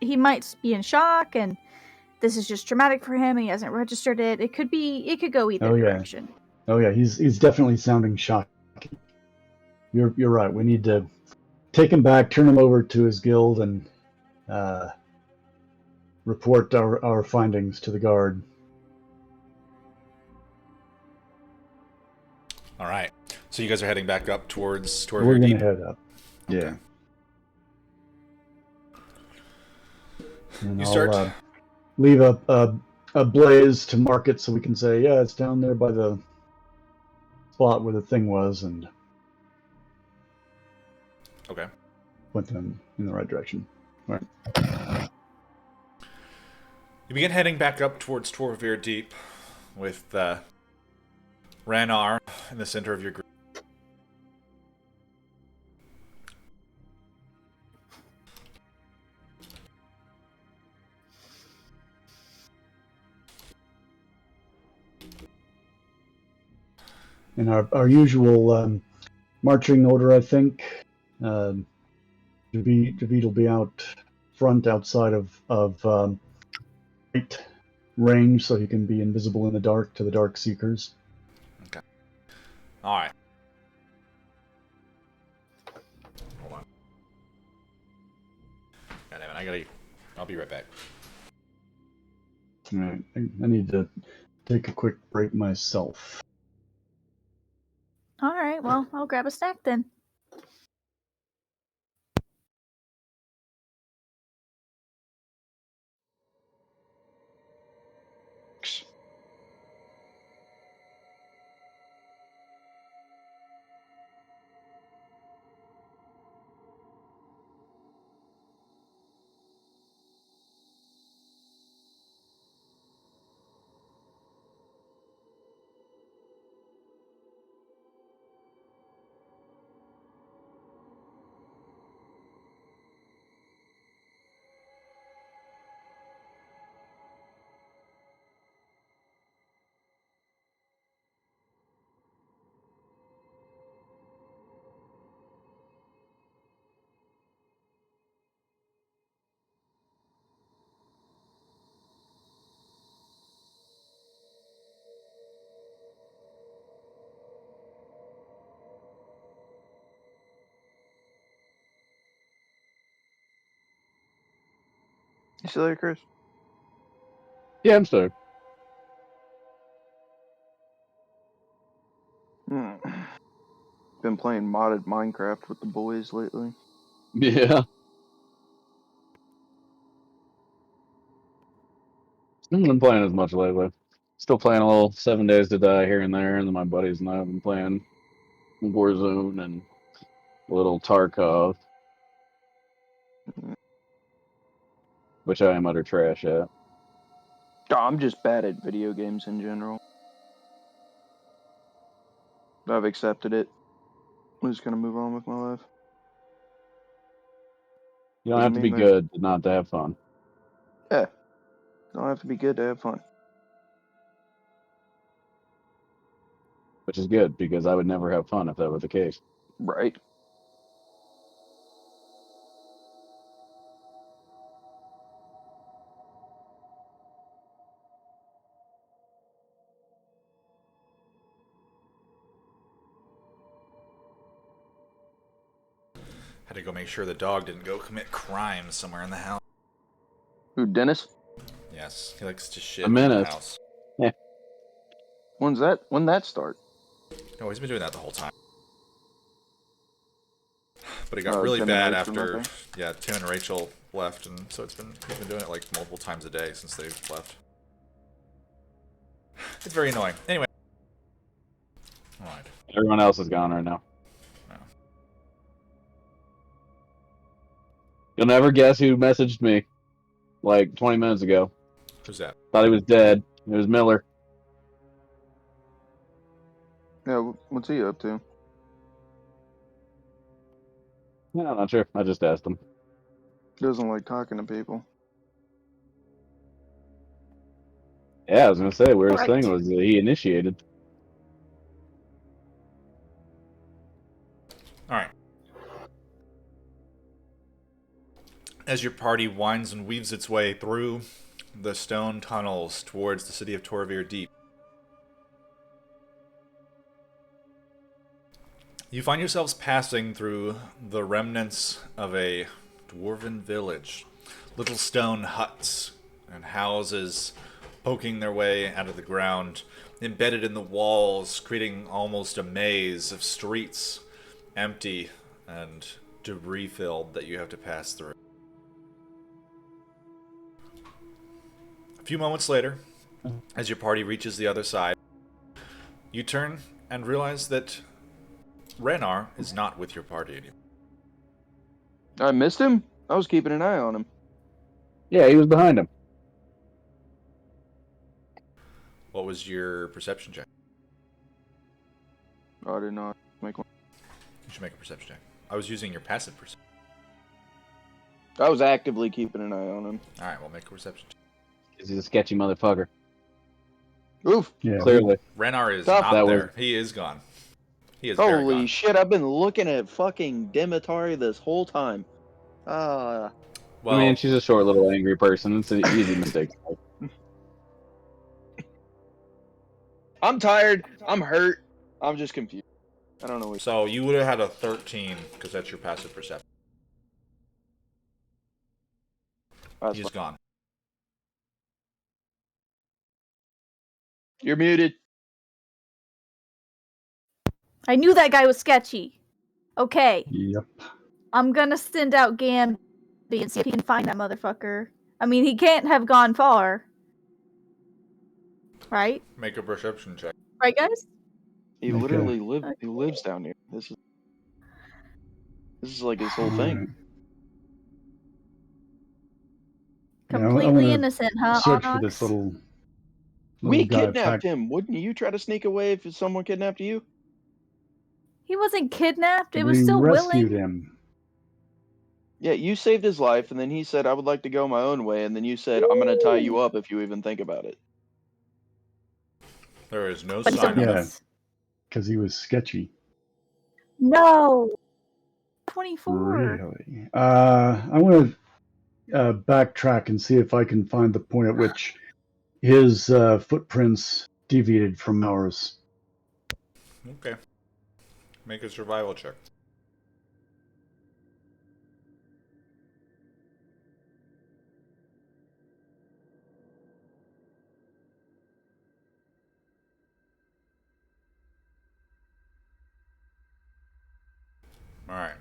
he might be in shock, and this is just traumatic for him, and he hasn't registered it. It could go either direction. Oh yeah, he's definitely sounding shocked. You're right. We need to take him back, turn him over to his guild, and report our findings to the guard. All right. So you guys are heading back up towards We're your gonna deep. head up. Yeah. Okay. And You I'll start. leave a blaze to mark it so we can say, yeah, it's down there by the spot where the thing was, and Okay. point them in the right direction. Right. You begin heading back up towards Torvir Deep with Ranar in the center of your group. And our usual marching order, I think. David will be out front outside of light range, so he can be invisible in the dark to the dark seekers. Okay. All right. Hold on. God damn it, I'll be right back. All right, I need to take a quick break myself. All right, well, I'll grab a snack then. You still there, Chris? Yeah, I'm sorry. Been playing modded Minecraft with the boys lately. Yeah. I haven't been playing as much lately. Still playing a little 7 Days to Die here and there, and then my buddies and I have been playing Warzone and a little Tarkov, which I am utter trash at. I'm just bad at video games in general. I've accepted it. I'm just gonna move on with my life. You don't Doesn't have to be mean that. good to not to have fun, Yeah, don't have to be good to have fun. which is good because I would never have fun if that were the case. Right. Had to go make sure the dog didn't go commit crimes somewhere in the house. Who, Dennis? Yes, he likes to shit A in the minute. house. Yeah. When that start? Oh, he's been doing that the whole time. But it got Oh, really Tim and bad Rachel after, nothing? yeah, Tim and Rachel left, and so he's been doing it like multiple times a day since they've left. It's very annoying. Anyway. Alright. Everyone else is gone right now. No. You'll never guess who messaged me like 20 minutes ago. Who's that? Thought he was dead. It was Miller. Yeah, what's he up to? Yeah, I'm not sure. I just asked him. Doesn't like talking to people. Yeah, I was gonna say weirdest Right. thing was that he initiated. Alright. As your party winds and weaves its way through the stone tunnels towards the city of Torvir Deep, you find yourselves passing through the remnants of a dwarven village. Little stone huts and houses poking their way out of the ground, embedded in the walls, creating almost a maze of streets, empty and debris-filled, that you have to pass through. A few moments later, as your party reaches the other side, you turn and realize that Renar is not with your party anymore. I missed him? I was keeping an eye on him. Yeah, he was behind him. What was your perception check? I did not make one. You should make a perception check. I was using your passive perception. I was actively keeping an eye on him. Alright, we'll make a perception check. He's a sketchy motherfucker. Oof. Yeah, Clearly. Renar is Tough. not That there. was- He is gone. He is very Holy gone. shit, I've been looking at fucking Demetari this whole time. I Well, mean, she's a short little angry person. It's an easy mistake. I'm tired. I'm hurt. I'm just confused. I don't know what. so you would have had a 13 because that's your passive perception. That's He's fine. gone. You're muted. I knew that guy was sketchy. Okay, Yep. I'm gonna send out Gamby and see if he can find that motherfucker. I mean, he can't have gone far. Right? Make a perception check. Right, guys? He Okay. literally He Okay. lives down here. This is like his whole All thing. right. Yeah, I Completely want innocent, to huh, search for this Onyx? little We guy. kidnapped him. Wouldn't you try to sneak away if someone kidnapped you? He wasn't kidnapped. It was We still rescued willing. him. Yeah, you saved his life, and then he said, "I would like to go my own way," and then you said, "I'm gonna tie you up if you even think about it." There is no But sign of Yeah. him. Because he was sketchy. No. 24. Really? I want to backtrack and see if I can find the point at which his footprints deviated from ours. Okay. Make a survival check. Alright.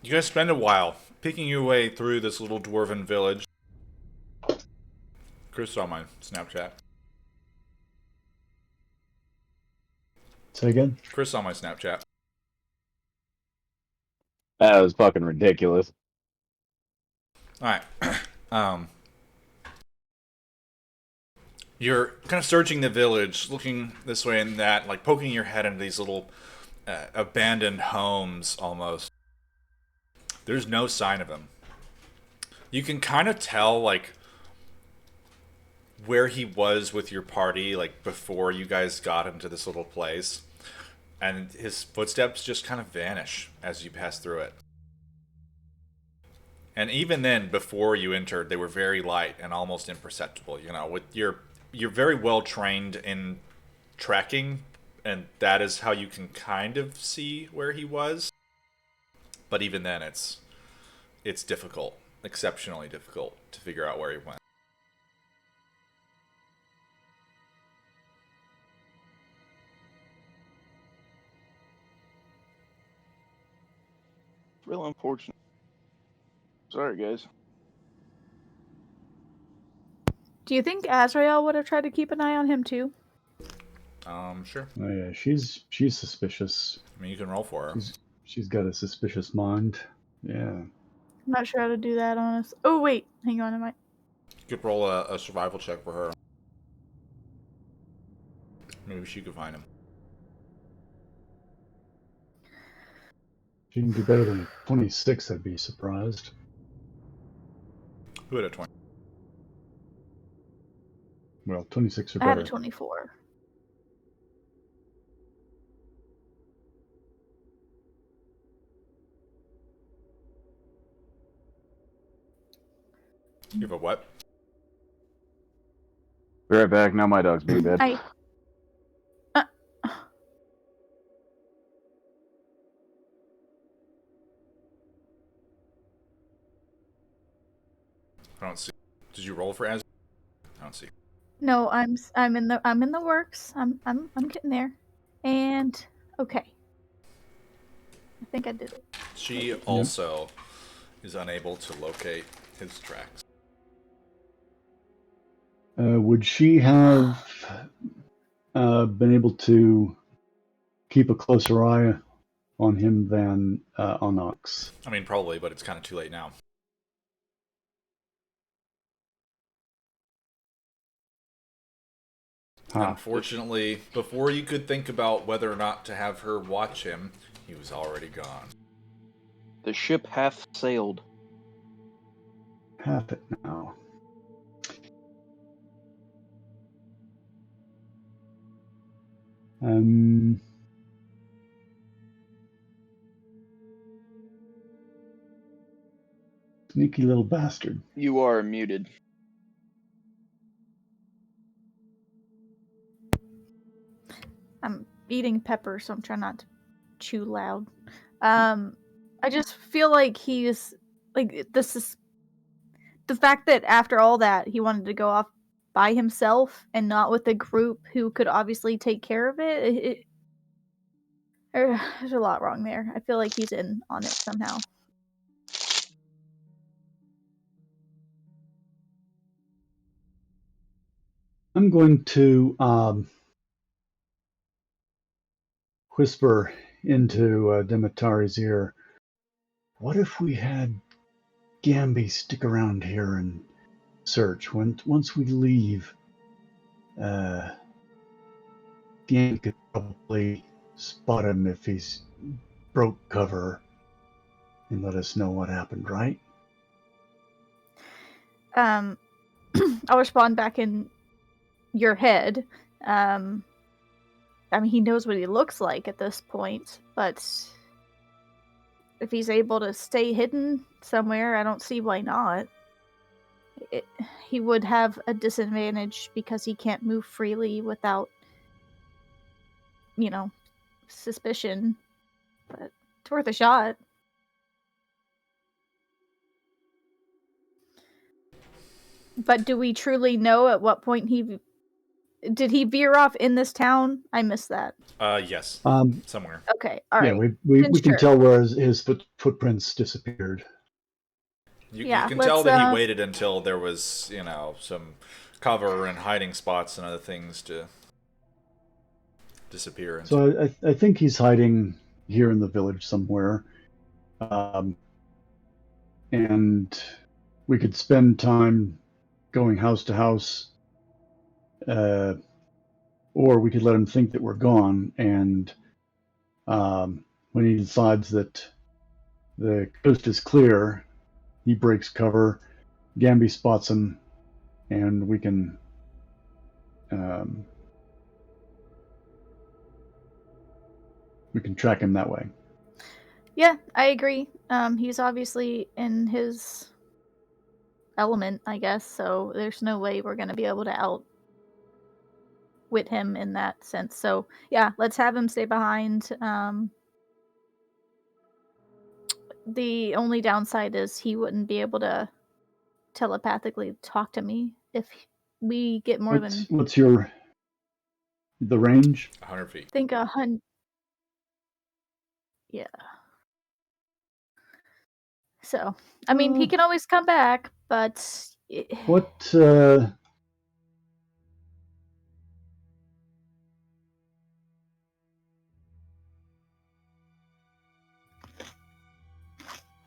You guys spend a while picking your way through this little dwarven village. Chris saw my Snapchat. Say again? Chris saw my Snapchat. That was fucking ridiculous. Alright. You're kind of searching the village, looking this way and that, like poking your head into these little abandoned homes almost. There's no sign of him. You can kind of tell, like, where he was with your party, like, before you guys got into this little place. And his footsteps just kind of vanish as you pass through it. And even then, before you entered, they were very light and almost imperceptible. You know, with you're very well trained in tracking, and that is how you can kind of see where he was. But even then, it's difficult, exceptionally difficult to figure out where he went. It's real unfortunate. Sorry, guys. Do you think Azrael would have tried to keep an eye on him too? Sure. Oh yeah, she's suspicious. I mean, you can roll for her. She's got a suspicious mind. Yeah. I'm not sure how to do that, honest. Oh wait, hang on, I might. You could roll a survival check for her. Maybe she could find him. She can do better than a 26, I'd be surprised. Who had a 20? Well, 26 or I had a better. 24. You have a what? Be right back. Now my dog's being bad. I. I don't see. Did you roll for Az? I don't see. No, I'm in the works. I'm getting there. And okay. I think I did it. She also is unable to locate his tracks. Would she have been able to keep a closer eye on him than Onyx? I mean, probably, but it's kind of too late now. Unfortunately, before you could think about whether or not to have her watch him, he was already gone. The ship hath sailed. Hath it now. Um, Sneaky little bastard. You are muted. I'm eating pepper, so I'm trying not to chew loud. I just feel like he's like this is the fact that after all that he wanted to go off by himself and not with a group who could obviously take care of it. There's a lot wrong there. I feel like he's in on it somehow. I'm going to whisper into Demetari's ear. What if we had Gamby stick around here and search? Once we leave, Gamby could probably spot him if he's broke cover and let us know what happened, right? I'll respond back in your head. I mean, he knows what he looks like at this point, but if he's able to stay hidden somewhere, I don't see why not. He would have a disadvantage because he can't move freely without, suspicion. But it's worth a shot. But do we truly know at what point did he veer off in this town? I missed that. Yes. Somewhere. Okay, all right. Yeah, we can tell where his footprints disappeared. You can tell that he waited until there was, some cover and hiding spots and other things to disappear into. So I think he's hiding here in the village somewhere. And we could spend time going house to house, or we could let him think that we're gone, and when he decides that the coast is clear, he breaks cover, Gamby spots him, and we can track him that way. Yeah, I agree. He's obviously in his element, I guess, so there's no way we're going to be able to outwit him in that sense. So, yeah, let's have him stay behind. The only downside is he wouldn't be able to telepathically talk to me if we get more than... What's the range? 100 feet. I think 100... Yeah. So, I mean, he can always come back, but... What...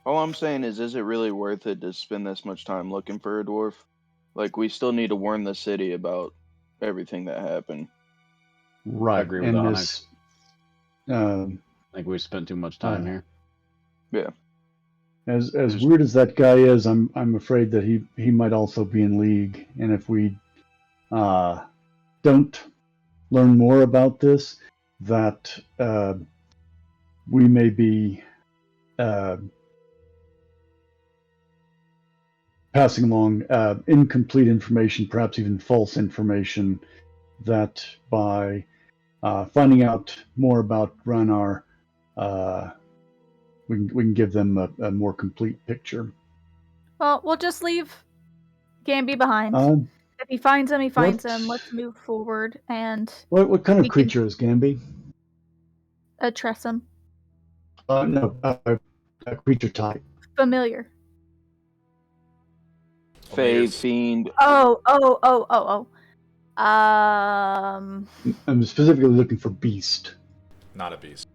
All I'm saying is it really worth it to spend this much time looking for a dwarf? Like, we still need to warn the city about everything that happened. Right. I agree with Onyx. I think we spent too much time here. Yeah. As weird as that guy is, I'm afraid that he might also be in league, and if we don't learn more about this, that we may be passing along incomplete information, perhaps even false information, that by finding out more about Ranar, we can give them a more complete picture. Well, we'll just leave Gamby behind. If he finds him, he finds him. Let's move forward. And what kind of creature is Gamby? A Tressum. No, a creature type. Familiar. Fey, fiend. Oh. I'm specifically looking for beast. Not a beast.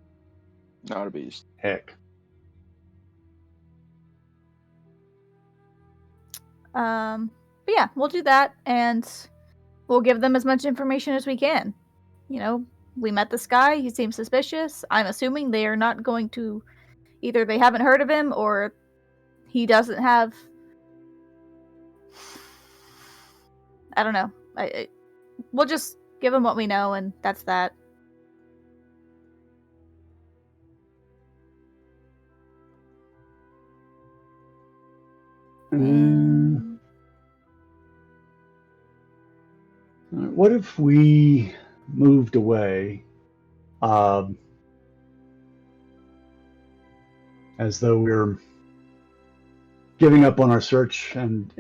Not a beast. Heck. But yeah, we'll do that, and we'll give them as much information as we can. We met this guy. He seems suspicious. I'm assuming they are not going to... Either they haven't heard of him, or he doesn't have... I don't know. We'll just give him what we know, and that's that. Mm. What if we moved away, as though we're giving up on our search and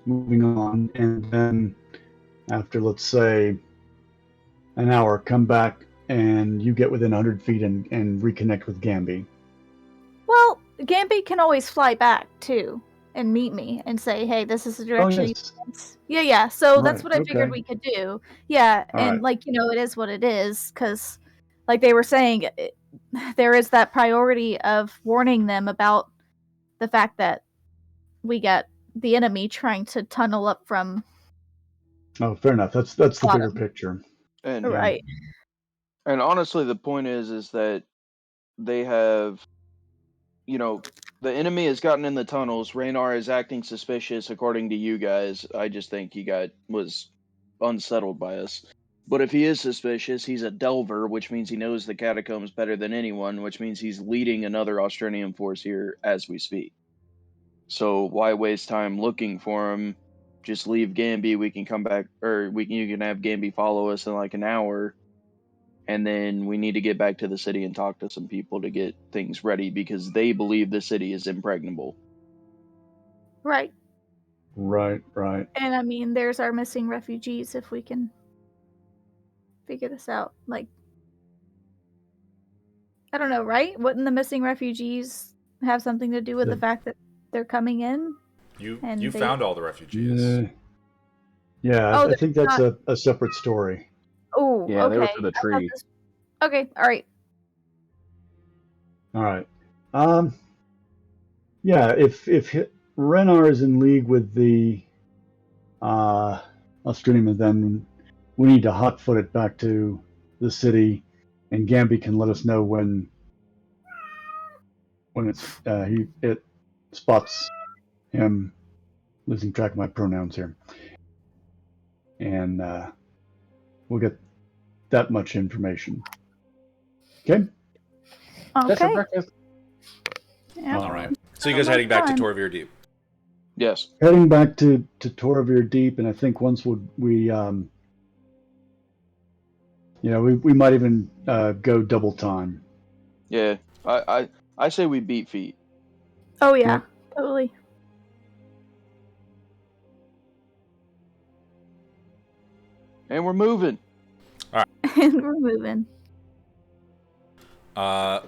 moving on, and then after, let's say, an hour, come back and you get within 100 feet and reconnect with Gamby? Well, Gamby can always fly back too and meet me and say, "Hey, this is the direction." yes. Yeah. So that's Right, what I figured okay. we could do. Yeah, All and right. it is what it is, because like they were saying, there is that priority of warning them about the fact that we got the enemy trying to tunnel up from Oh, fair enough. That's the bigger bottom. picture. And Yeah. Right. honestly, the point is that they have, the enemy has gotten in the tunnels. Raynar is acting suspicious, according to you guys. I just think he was unsettled by us. But if he is suspicious, he's a Delver, which means he knows the catacombs better than anyone, which means he's leading another Australian force here as we speak. So why waste time looking for him? Just leave Gamby. We can come back, or you can have Gamby follow us in like an hour, and then we need to get back to the city and talk to some people to get things ready because they believe the city is impregnable. Right. Right. And I mean, there's our missing refugees if we can figure this out. Like, I don't know, right? Wouldn't the missing refugees have something to do with the fact that they're coming in? You found all the refugees. Yeah, Oh, I think that's not... a separate story. Oh, Yeah, okay. they were to the tree. Okay, all right. All right. Yeah, if Renar is in league with the Australian, then we need to hotfoot it back to the city, and Gamby can let us know when it spots him. Losing track of my pronouns here, and we'll get that much information. Okay. That's for Okay. breakfast. Yeah. All right. So you guys heading back to Torvir Deep? Yes. Heading back to Torvir Deep, and I think once we might even go double time. Yeah. I say we beat feet. Oh yeah, totally. And we're moving. And we're moving. So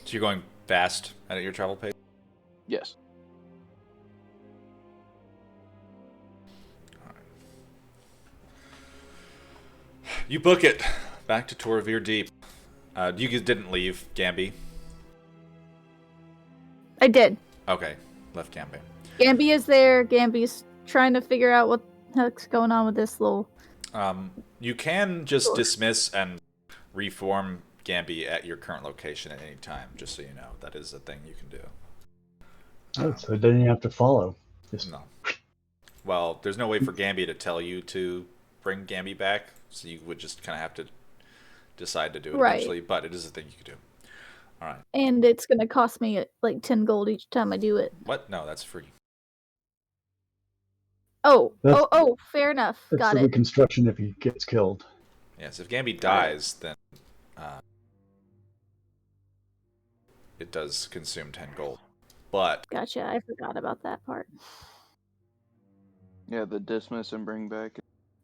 you're going fast at your travel pace? Yes. You book it. Back to Torvir Deep. You guys didn't leave Gamby. I did. Okay, left Gamby. Gamby is there. Gamby's trying to figure out what the heck's going on with this little... You can just dismiss and reform Gamby at your current location at any time, just so you know. That is a thing you can do. Oh, so then you have to follow. No. Well, there's no way for Gamby to tell you to bring Gamby back, so you would just kind of have to decide to do it eventually, but it is a thing you could do. All right. And it's going to cost me like 10 gold each time I do it. What? No, that's free. Oh, fair enough. That's Got the it. reconstruction if he gets killed. Yes, if Gamby dies, then it does consume 10 gold. But Gotcha. I forgot about that part. Yeah, the dismiss and bring back.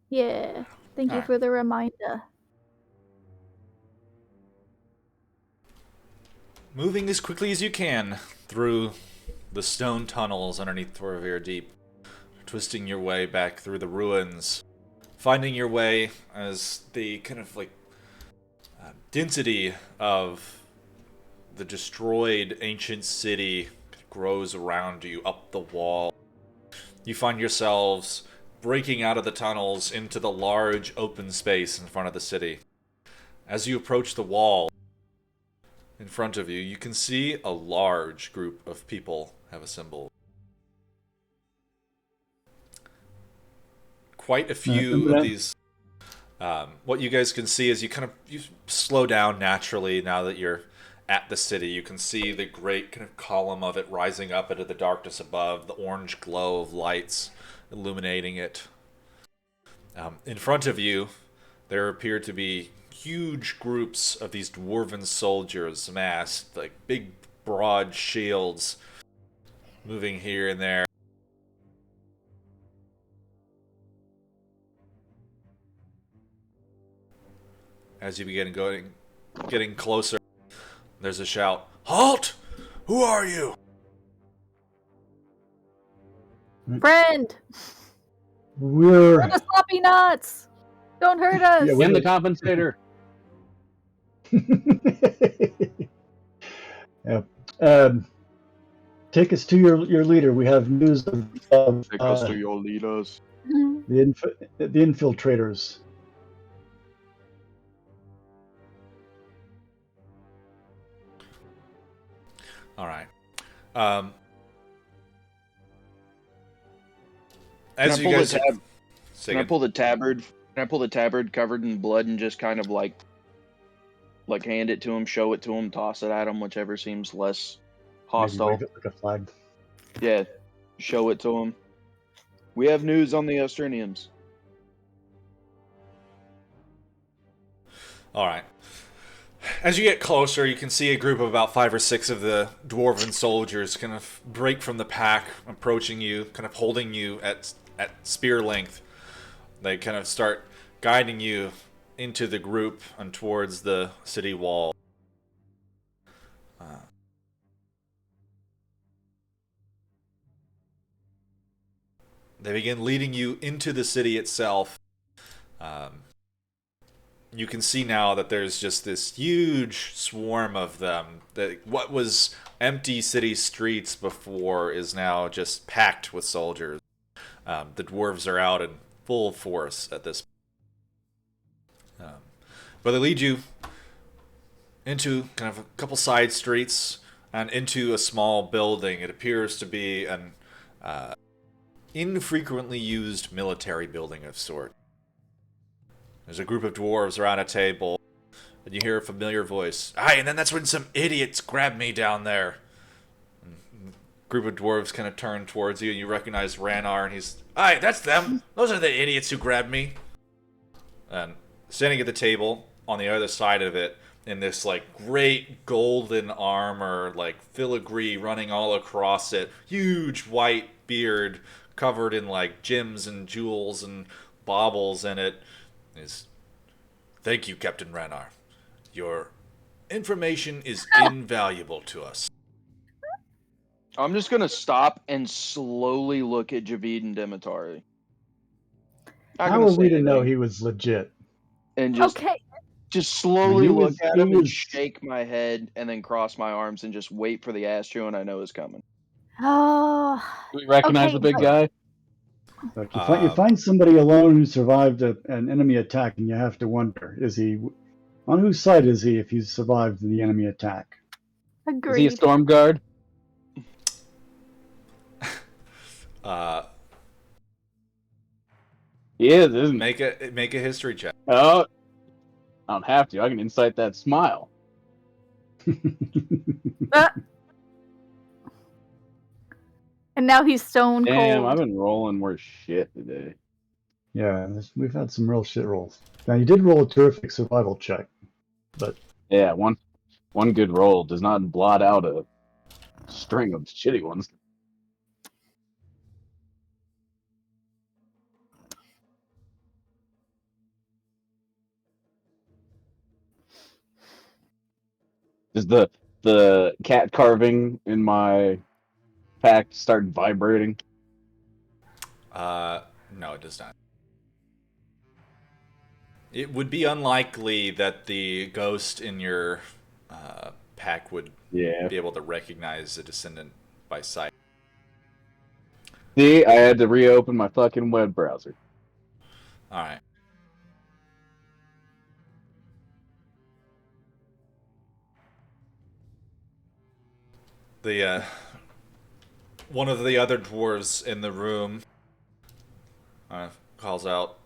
Yeah. Thank you for the reminder. moving as quickly as you can through the stone tunnels underneath Torvir Deep, twisting your way back through the ruins, finding your way as the kind of like density of the destroyed ancient city grows around you up the wall. You find yourselves breaking out of the tunnels into the large open space in front of the city. As you approach the wall in front of you, you can see a large group of people have assembled. Quite a few of these. What you guys can see is you slow down naturally now that you're at the city. You can see the great kind of column of it rising up into the darkness above, the orange glow of lights illuminating it. In front of you, there appear to be huge groups of these dwarven soldiers massed, like big, broad shields moving here and there. As you begin getting closer, there's a shout, "Halt! Who are you?" Friend! We're We're the sloppy nuts! Don't hurt us! Yeah, In the compensator. yeah. Take us to your leader. We have news of Take us to your leaders. the infiltrators. All right. Can As I you pull guys the tab? Can I again. pull the tabard? Can I pull the tabard covered in blood and just kind of like hand it to him, show it to him, toss it at him, whichever seems less Maybe hostile. wave it like a flag. Yeah, show it to him. We have news on the Austrinians. All right. As you get closer, you can see a group of about 5 or 6 of the dwarven soldiers kind of break from the pack, approaching you, kind of holding you at spear length. They kind of start guiding you into the group and towards the city wall. They begin leading you into the city itself. You can see now that there's just this huge swarm of them. What was empty city streets before is now just packed with soldiers. The dwarves are out in full force at this point. But they lead you into kind of a couple side streets and into a small building. It appears to be an infrequently used military building of sort. There's a group of dwarves around a table, and you hear a familiar voice. Aye, and then that's when some idiots grabbed me down there. And a group of dwarves kind of turn towards you, and you recognize Ranar, and he's, aye, that's them. Those are the idiots who grabbed me. And standing at the table, on the other side of it, in this, like, great golden armor, like, filigree running all across it, huge white beard covered in, like, gems and jewels and baubles in it, is, thank you, Captain Ranar. Your information is invaluable to us. I'm just gonna stop and slowly look at Javid and Demetari. Not How gonna are say we to know anything, he was legit? and just Okay. slowly he look was- at he him and was- shake my head, and then cross my arms and just wait for the ass chewing I know is coming. Oh. Do we recognize Okay, the big but- guy? Like you find somebody alone who survived an enemy attack, and you have to wonder: is he on whose side is he if he's survived the enemy attack? Is he a Agreed. storm guard? He is, isn't he? Make a history check. Oh, I don't have to. I can incite that smile. Uh, and now he's stone Damn, cold. I've been rolling worse shit today. Yeah, we've had some real shit rolls. Now you did roll a terrific survival check, but Yeah, one good roll does not blot out a string of shitty ones. Does the cat carving in my pack start vibrating? No, it does not. It would be unlikely that the ghost in your pack would Yeah. be able to recognize a descendant by sight. See, I had to reopen my fucking web browser. All right. The one of the other dwarves in the room calls out,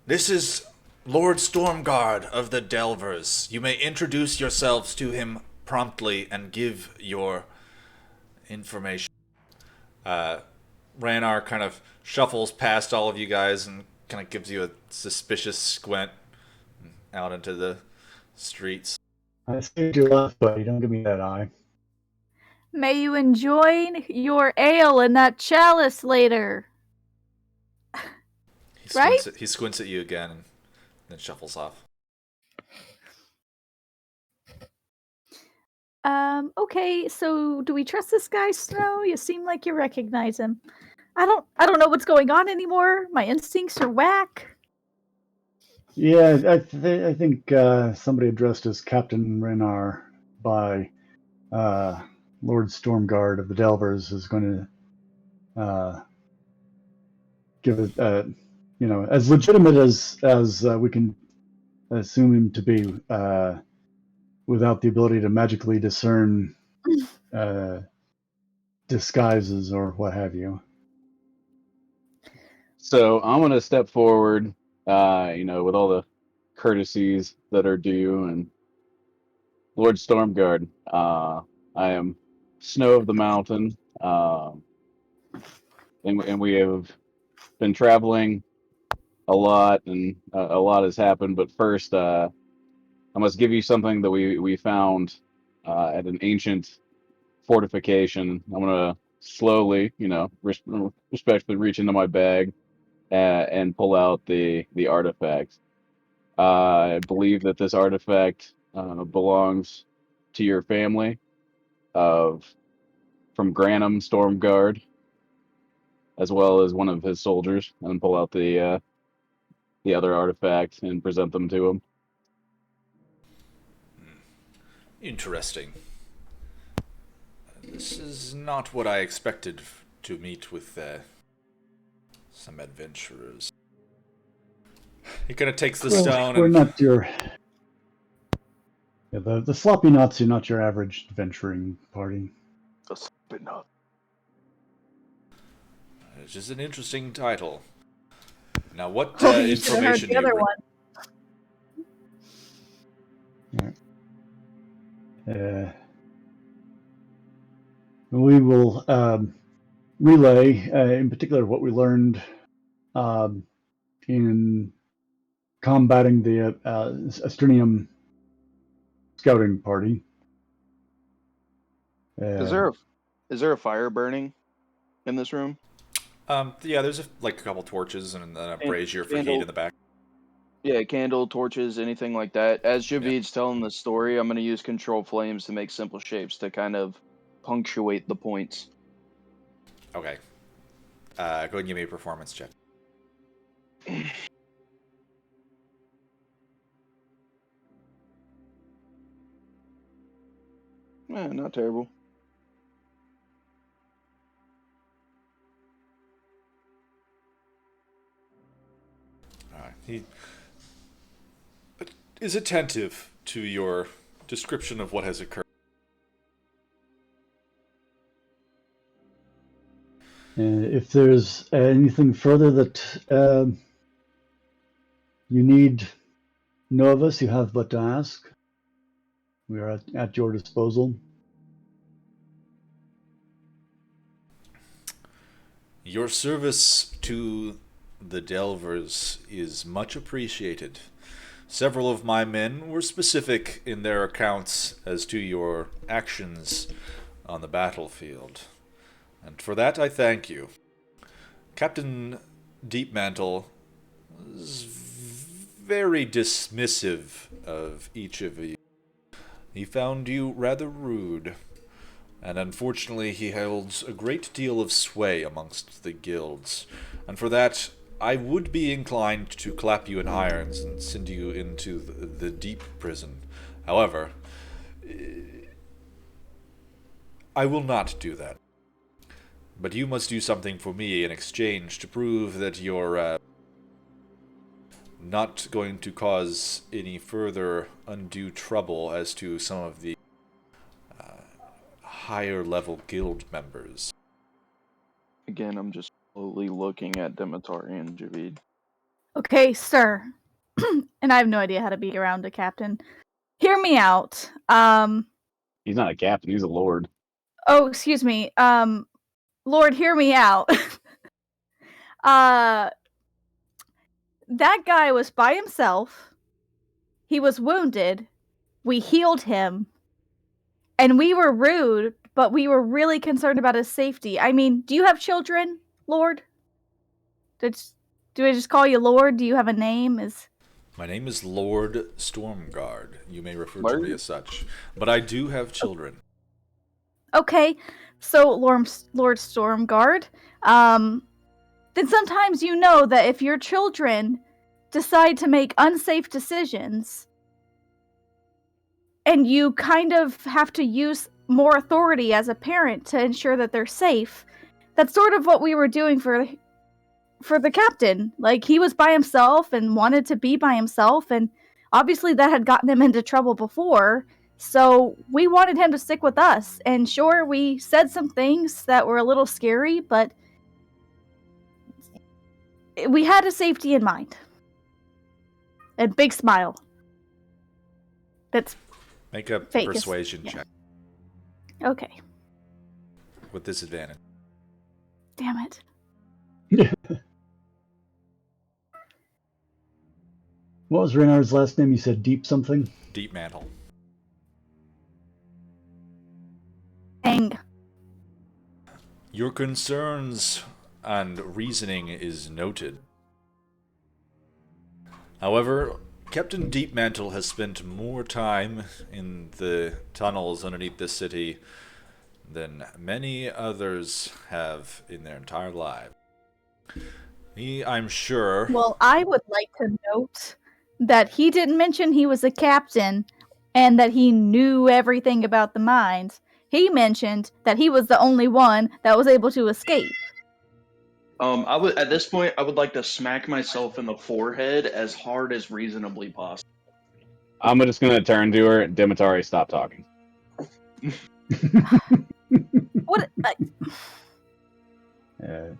"This is Lord Stormguard of the Delvers, you may introduce yourselves to him promptly and give your information. Ranar kind of shuffles past all of you guys and kind of gives you a suspicious squint out into the streets. I saved your life, buddy. Don't give me that eye. May you enjoy your ale in that chalice later. He squints at you again and then shuffles off. Okay, so do we trust this guy, Snow? You seem like you recognize him. I don't know what's going on anymore. My instincts are whack. Yeah, I think somebody addressed as Captain Renar by Lord Stormguard of the Delvers is going to give it, as legitimate as we can assume him to be, without the ability to magically discern disguises or what have you. So I'm gonna step forward, with all the courtesies that are due, and Lord Stormguard, I am Snow of the Mountain, and we have been traveling a lot, and a lot has happened. But first, I must give you something that we found at an ancient fortification. I'm gonna slowly, respectfully reach into my bag and pull out the artifact. I believe that this artifact belongs to your family of from Granum Stormguard, as well as one of his soldiers, and pull out the other artifact and present them to him. Interesting. This is not what I expected to meet with some adventurers. He kind of takes the stone We're and... not your... Yeah, the sloppy knots are not your average adventuring party. But not. It's just an interesting title. Now, what Oh, you should have heard information the do you other bring? one. We will relay, in particular, what we learned in combating the Astrinium scouting party. Is there a fire burning in this room? Yeah, there's a couple torches and then a brazier for heat in the back. Yeah, candle, torches, anything like that. As Javid's telling the story, I'm going to use control flames to make simple shapes to kind of punctuate the points. Okay. Go ahead and give me a performance check. Not terrible. Alright. He is attentive to your description of what has occurred. If there's anything further that you need know of us, you have but to ask. We are at your disposal. Your service to the Delvers is much appreciated. Several of my men were specific in their accounts as to your actions on the battlefield, and for that I thank you. Captain Deepmantle is very dismissive of each of you. He found you rather rude, and unfortunately he holds a great deal of sway amongst the guilds, and for that I would be inclined to clap you in irons and send you into the deep prison. However, I will not do that. But you must do something for me in exchange to prove that you're not going to cause any further undue trouble as to some of the higher level guild members. Again, I'm just slowly looking at Demetari and Javid. Okay, sir. and I have no idea how to be around a captain. Hear me out. He's not a captain, he's a lord. Oh, excuse me. Lord, hear me out. That guy was by himself. He was wounded. We healed him. And we were rude, but we were really concerned about his safety. I mean, do you have children, Lord? Do I just call you Lord? Do you have a name? My name is Lord Stormguard. You may refer to Word? me as such. But I do have children. Okay, so Lord Stormguard, then sometimes you know that if your children decide to make unsafe decisions, and you kind of have to use more authority as a parent to ensure that they're safe, that's sort of what we were doing for the captain. Like, he was by himself and wanted to be by himself, and obviously that had gotten him into trouble before, so we wanted him to stick with us. And sure, we said some things that were a little scary, but we had his safety in mind. A big smile. That's Make a fake. persuasion check Okay. with disadvantage. Damn it. What was Reynard's last name? You said Deep something? Deep Mantle. Dang. Your concerns and reasoning is noted. However, Captain Deepmantle has spent more time in the tunnels underneath this city than many others have in their entire lives. I'm sure... Well, I would like to note that he didn't mention he was a captain and that he knew everything about the mines. He mentioned that he was the only one that was able to escape. At this point, I would like to smack myself in the forehead as hard as reasonably possible. I'm just gonna turn to her. Demetari, stop talking. What? Yeah,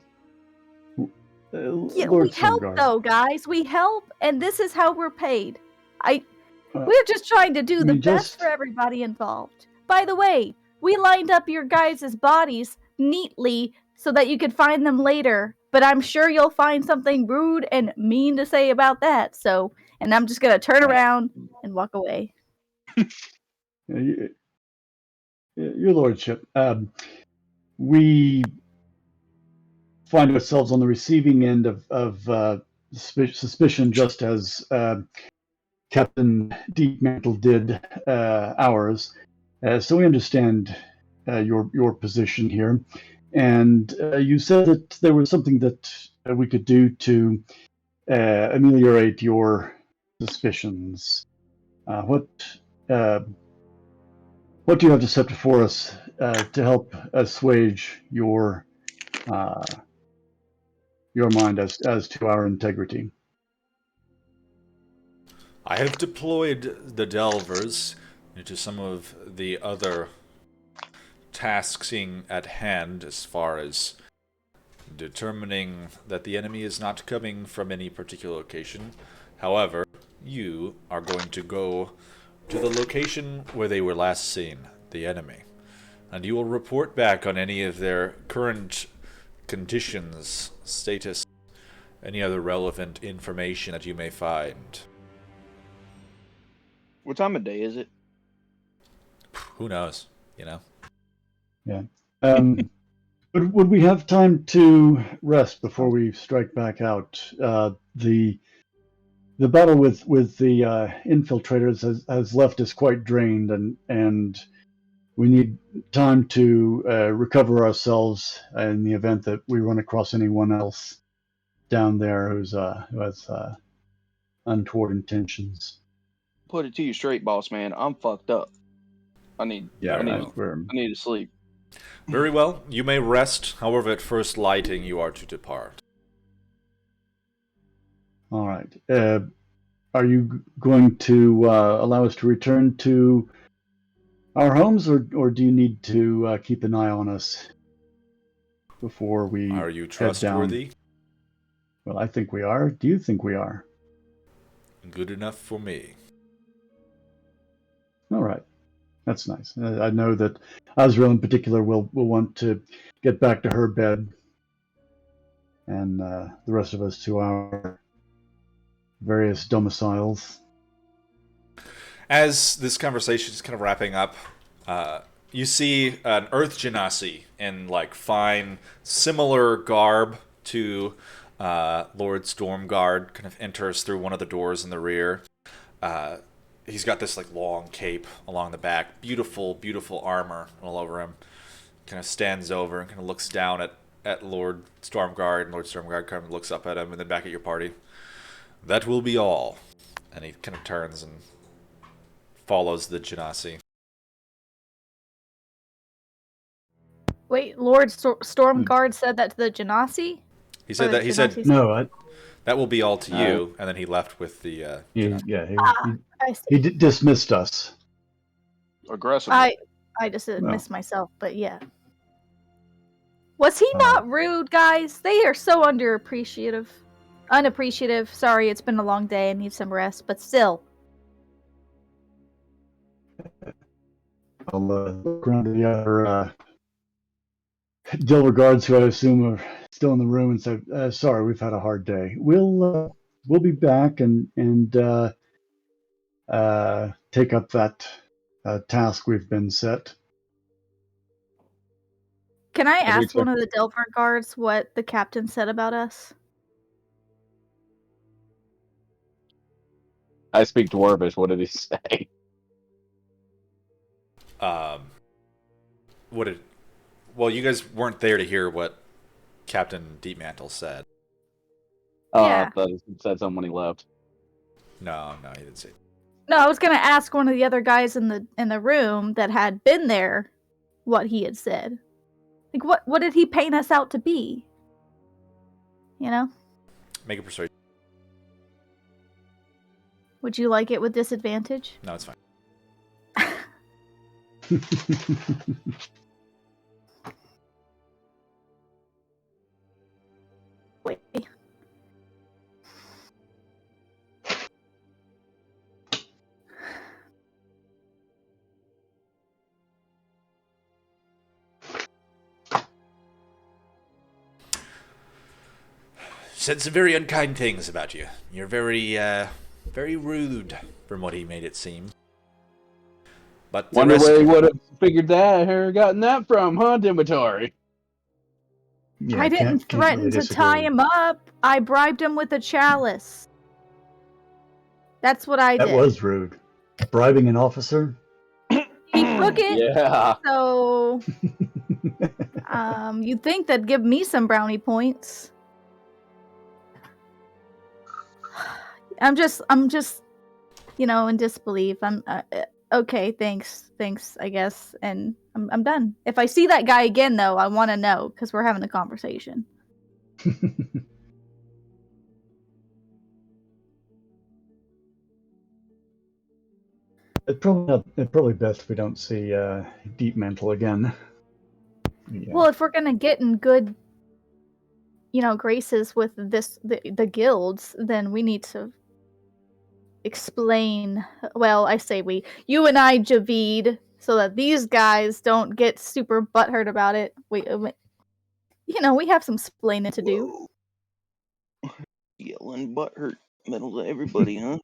Lord we help Stormguard. though, guys. We help, and this is how we're paid. Uh, We're just trying to do I the mean, best just- for everybody involved. By the way, we lined up your guys' bodies neatly so that you could find them later, but I'm sure you'll find something rude and mean to say about that. So, and I'm just gonna turn around and walk away. Your Lordship, we find ourselves on the receiving end of suspicion, just as Captain Deepmantle did ours. So we understand your position here. And you said that there was something that we could do to ameliorate your suspicions. What do you have to set before us to help assuage your mind as to our integrity? I have deployed the Delvers into some of the other tasks at hand as far as determining that the enemy is not coming from any particular location. However, you are going to go to the location where they were last seen, the enemy, and you will report back on any of their current conditions, status, any other relevant information that you may find. What time of day is it? Who knows, you know? Yeah. Would we have time to rest before we strike back out? The battle with the infiltrators has left us quite drained, and we need time to recover ourselves in the event that we run across anyone else down there who has untoward intentions. Put it to you straight, boss man. I'm fucked up. I need to sleep. Very well, you may rest. However, at first lighting, you are to depart. All right. Are you going to allow us to return to our homes, or do you need to keep an eye on us before we Are you head trustworthy? down? Well, I think we are. Do you think we are? Good enough for me. All right. That's nice. I know that Azrael in particular will want to get back to her bed, and the rest of us to our various domiciles. As this conversation is kind of wrapping up, you see an Earth Genasi in like fine, similar garb to Lord Stormguard kind of enters through one of the doors in the rear. He's got this like long cape along the back, beautiful, beautiful armor all over him. Kind of stands over and kind of looks down at Lord Stormguard, and Lord Stormguard kind of looks up at him and then back at your party. That will be all. And he kind of turns and follows the Genasi. Wait, Lord Stormguard said that to the Genasi? He said that. He said No, that will be all to you, and then he left with the. he dismissed us. Aggressively. I just missed myself, but yeah. Was he not rude, guys? They are so unappreciative. Sorry, it's been a long day. I need some rest, but still. I'll look around to the other Dilregards, who I assume are still in the room, and say, "Sorry, we've had a hard day. We'll be back and take up that task we've been set." Can I ask one of the Delver guards what the captain said about us? I speak Dwarvish. What did he say? Well, you guys weren't there to hear what Captain Deepmantle said. Oh, Yeah. I thought he said something when he left. No, he didn't say. No, I was gonna ask one of the other guys in the room that had been there what he had said. Like, what did he paint us out to be? You know? Make a persuasion. Would you like it with disadvantage? No, it's fine. Wait. Said some very unkind things about you. You're very, very rude, from what he made it seem. But wonder where he would have figured that or gotten that from, huh, Dimitori? Yeah, I didn't threaten to tie him up. I bribed him with a chalice. That's what I did. That was rude. Bribing an officer? He took it. Yeah. So, you'd think that'd give me some brownie points. I'm just, in disbelief. I'm okay. Thanks, I guess, and I'm done. If I see that guy again, though, I want to know because we're having a conversation. It's probably best if we don't see Deepmantle again. Yeah. Well, if we're gonna get in good, graces with the guilds, then we need to explain. Well, I say you and I, Javid, so that these guys don't get super butthurt about it. We have some splaining to do. Yelling butthurt middle to everybody, huh?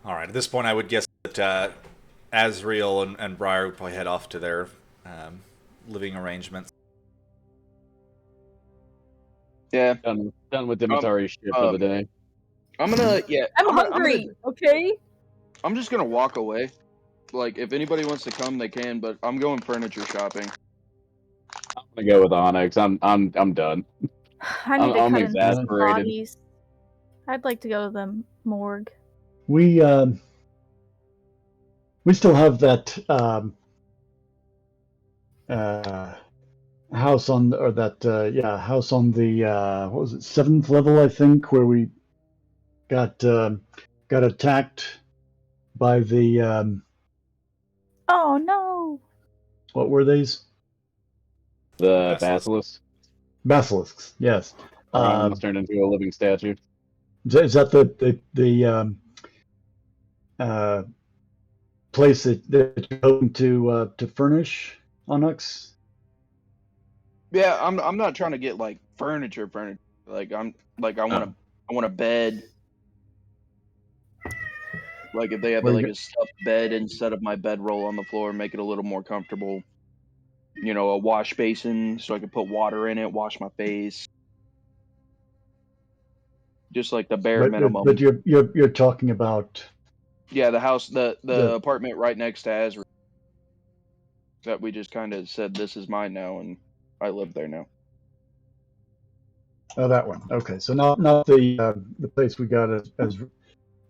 All right. At this point, I would guess that Azrael and Briar would probably head off to their living arrangements. Yeah. Done with Dimitori's shit for the day. I'm hungry. Okay. I'm just gonna walk away. Like, if anybody wants to come, they can. But I'm going furniture shopping. I'm gonna go with Onyx. I'm done. I need to I'm cut exasperated. in bodies. I'd like to go to the morgue. We still have that house on house on the what was it, 7th level, I think, where we got attacked by the Oh no! what were these? The basilisk. Basilisks, yes. Almost turned into a living statue. Is that the place that you're hoping to furnish, Onyx? Yeah, I'm not trying to get like furniture. Like I Oh. want a bed. Like if they have Where like you a stuffed bed instead of my bedroll on the floor, make it a little more comfortable. You know, a wash basin so I can put water in it, wash my face. Just like the bare but minimum. you're talking about Yeah, the house, the the apartment right next to Azra that we just kind of said this is mine now, and I live there now. that one. Okay, so not the place we got as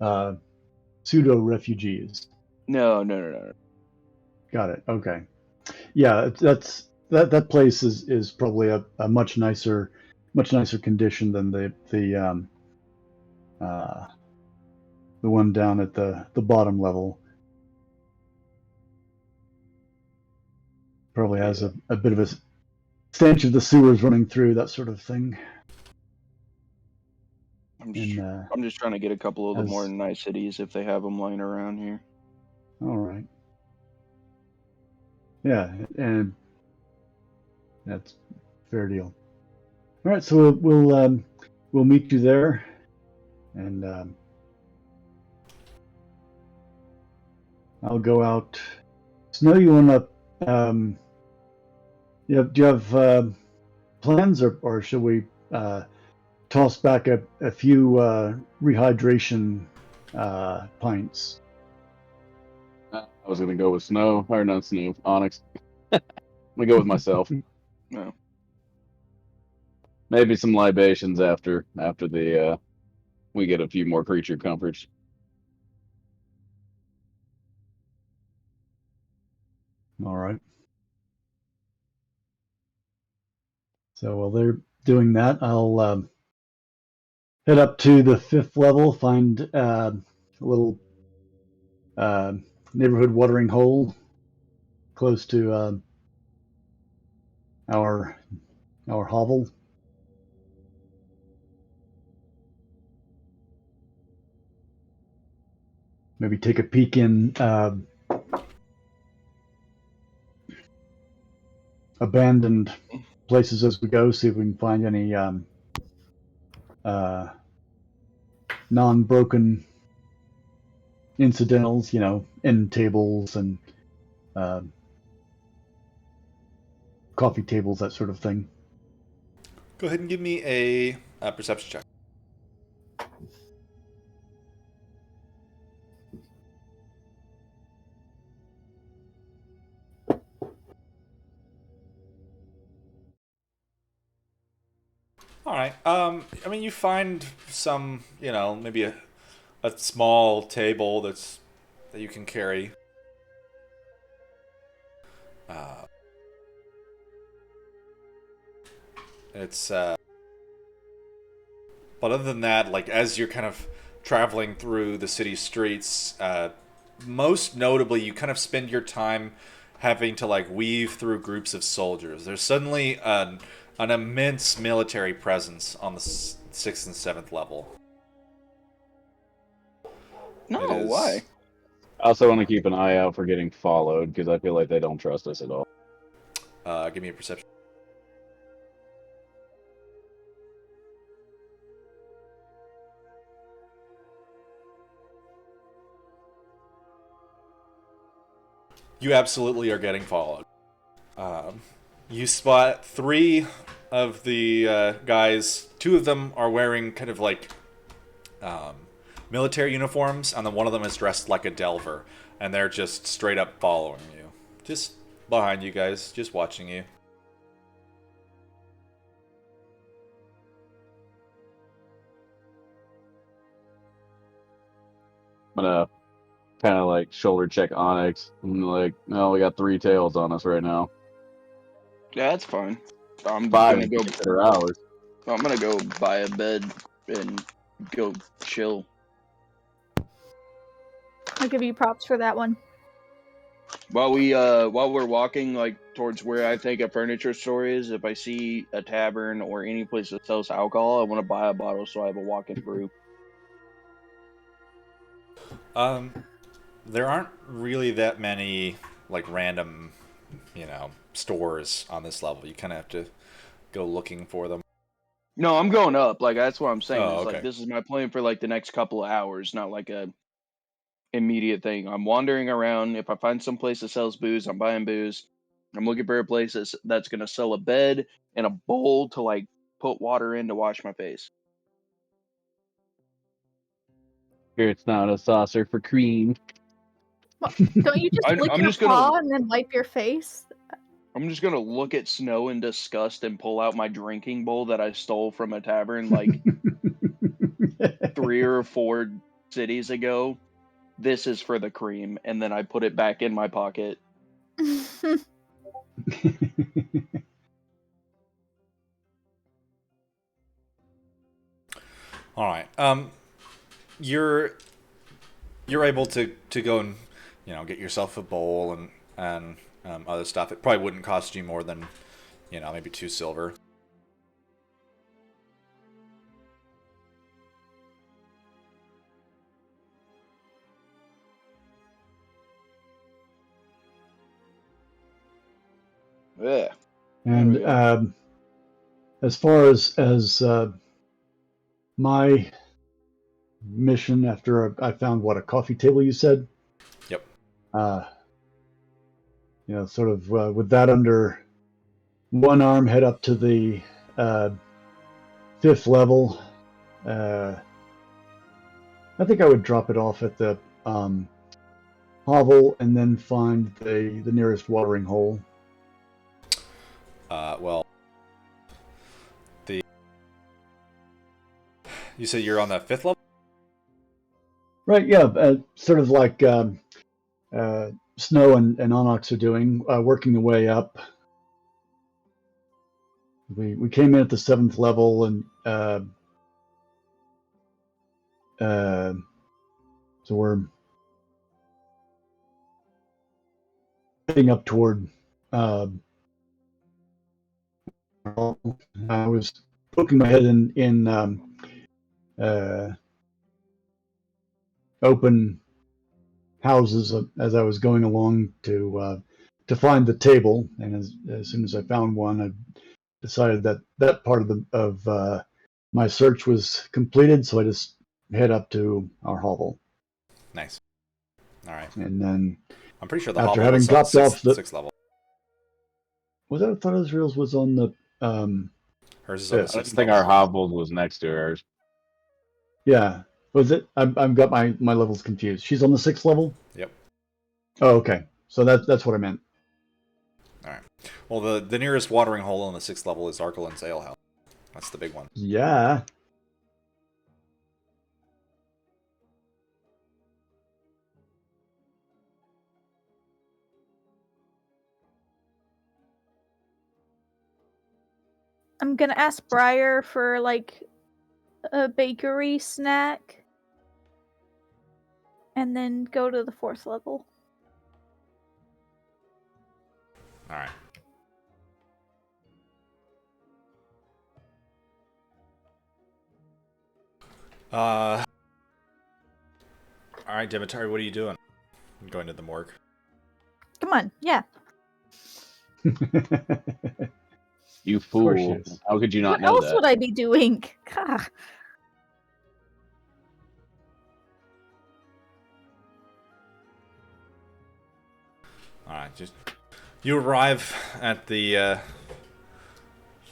uh, pseudo refugees. No. Got it. Okay. Yeah, that place is probably a much nicer condition than uh, the one down at the bottom level. Probably has Yeah. a bit of a stench of the sewers running through, that sort of thing. And I'm just trying to get a couple of the more as niceties if they have them lying around here. all right, yeah, and that's fair deal. All right, so we'll meet you there, and I'll go out. Snow, you wanna do you have plans, or should we toss back a few rehydration pints? I was gonna go with Snow, or not Snow, Onyx. I'm gonna go with myself. No. Maybe some libations after the we get a few more creature comforts. All right. So while they're doing that, I'll head up to the 5th level, find a little uh, neighborhood watering hole close to our hovel. Maybe take a peek in abandoned places as we go, see if we can find any non-broken incidentals, end tables and uh, coffee tables, that sort of thing. Go ahead and give me a perception check. All right. I mean, you find some, maybe a small table that you can carry. Uh, it's but other than that, like as you're kind of traveling through the city streets, most notably, you kind of spend your time having to like weave through groups of soldiers. There's suddenly an immense military presence on the 6th and 7th level. No, It is. why? I also want to keep an eye out for getting followed because I feel like they don't trust us at all. Give me a perception. You absolutely are getting followed. You spot 3 of the guys. 2 of them are wearing kind of like um, military uniforms, and then one of them is dressed like a delver, and they're just straight up following you, just behind you guys, just watching you. I'm gonna kind of like shoulder check Onyx. I'm like, no, we got 3 tails on us right now. Yeah, that's fine. I'm 5 gonna if go. you consider ours. I'm gonna go buy a bed and go chill. I'll give you props for that one. While we're walking like towards where I think a furniture store is, if I see a tavern or any place that sells alcohol, I want to buy a bottle so I have a walk-in brew. There aren't really that many like random, stores on this level. You kind of have to go looking for them. No, I'm going up. Like that's what I'm saying. Oh, Is like okay. this is my plan for like the next couple of hours, not like a immediate thing. I'm wandering around. If I find some place that sells booze, I'm buying booze. I'm looking for a place that's gonna sell a bed and a bowl to like put water in to wash my face. Here it's not a saucer for cream. Well, don't you just lick I'm your just gonna paw and then wipe your face? I'm just gonna look at snow in disgust and pull out my drinking bowl that I stole from a tavern like 3 or 4 cities ago. This is for the cream, and then I put it back in my pocket. All right. You're able to go and get yourself a bowl and other stuff. It probably wouldn't cost you more than maybe 2 silver. Yeah. And There we go. as far as my mission after I found a coffee table you said. Yep. Sort of with that under one arm, head up to the 5th level. I think I would drop it off at the hovel and then find the nearest watering hole. Well, you said you're on the 5th level? Right, yeah, sort of like Snow and Onyx are doing, working the way up. We came in at the 7th level, and so we're heading up toward. I was poking my head in open houses as I was going along to find the table, and as soon as I found one, I decided that part of my search was completed. So I just head up to our hovel. Nice. All right. And then I'm pretty sure the after hovel having was on dropped off the 6th level. Was that I thought Israel's was on the Hers is on the I 6th don't think level. our hovel was next to ours. Yeah. Was it? I've got my levels confused. She's on the 6th level? Yep. Oh, okay. So that's what I meant. All right. Well, the nearest watering hole on the 6th level is Arkelin's Ale House. That's the big one. Yeah. I'm gonna ask Briar for like a bakery snack, and then go to the 4th level. All right. All right, Dimitar, what are you doing? I'm going to the morgue. Come on, yeah. You Of course she fool. is. How could you not What know else that? would I be doing? God. All right, just you arrive at the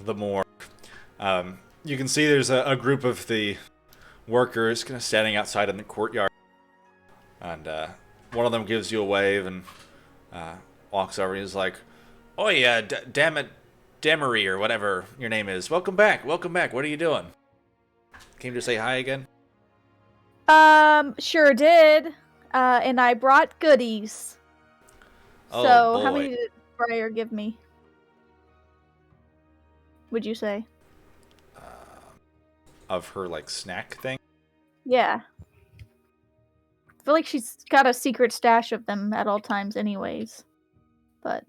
morgue. You can see there's a group of the workers kind of standing outside in the courtyard, and one of them gives you a wave and walks over. He's like, "Oh yeah, damn it, Demery or whatever your name is. Welcome back. Welcome back. What are you doing? Came to say hi again?" Sure did. And I brought goodies. Oh, So, how boy. many did Briar give me? Would you say? Of her like snack thing. Yeah. I feel like she's got a secret stash of them at all times, anyways. But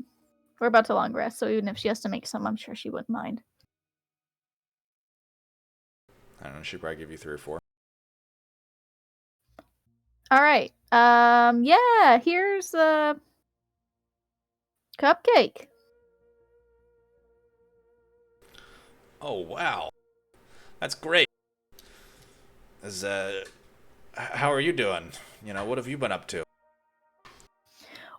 we're about to long rest, so even if she has to make some, I'm sure she wouldn't mind. I don't know. She'd probably give you 3 or 4. All right. Yeah, here's a cupcake. Oh, wow. That's great. How are you doing? What have you been up to?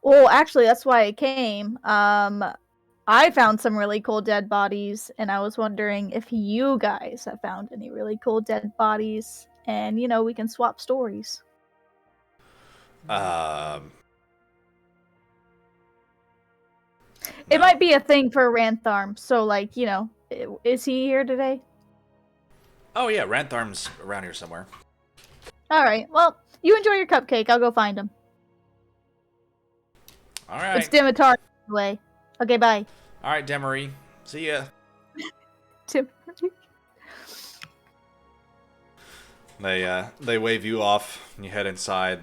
Well, actually, that's why I came. I found some really cool dead bodies, and I was wondering if you guys have found any really cool dead bodies, and we can swap stories. Um, It no. might be a thing for Rantharm, so is he here today? Oh, yeah, Rantharm's around here somewhere. All right. Well, you enjoy your cupcake. I'll go find him. All right. It's Dimitar way. Okay, bye. All right, Demery. See ya. They wave you off, and you head inside.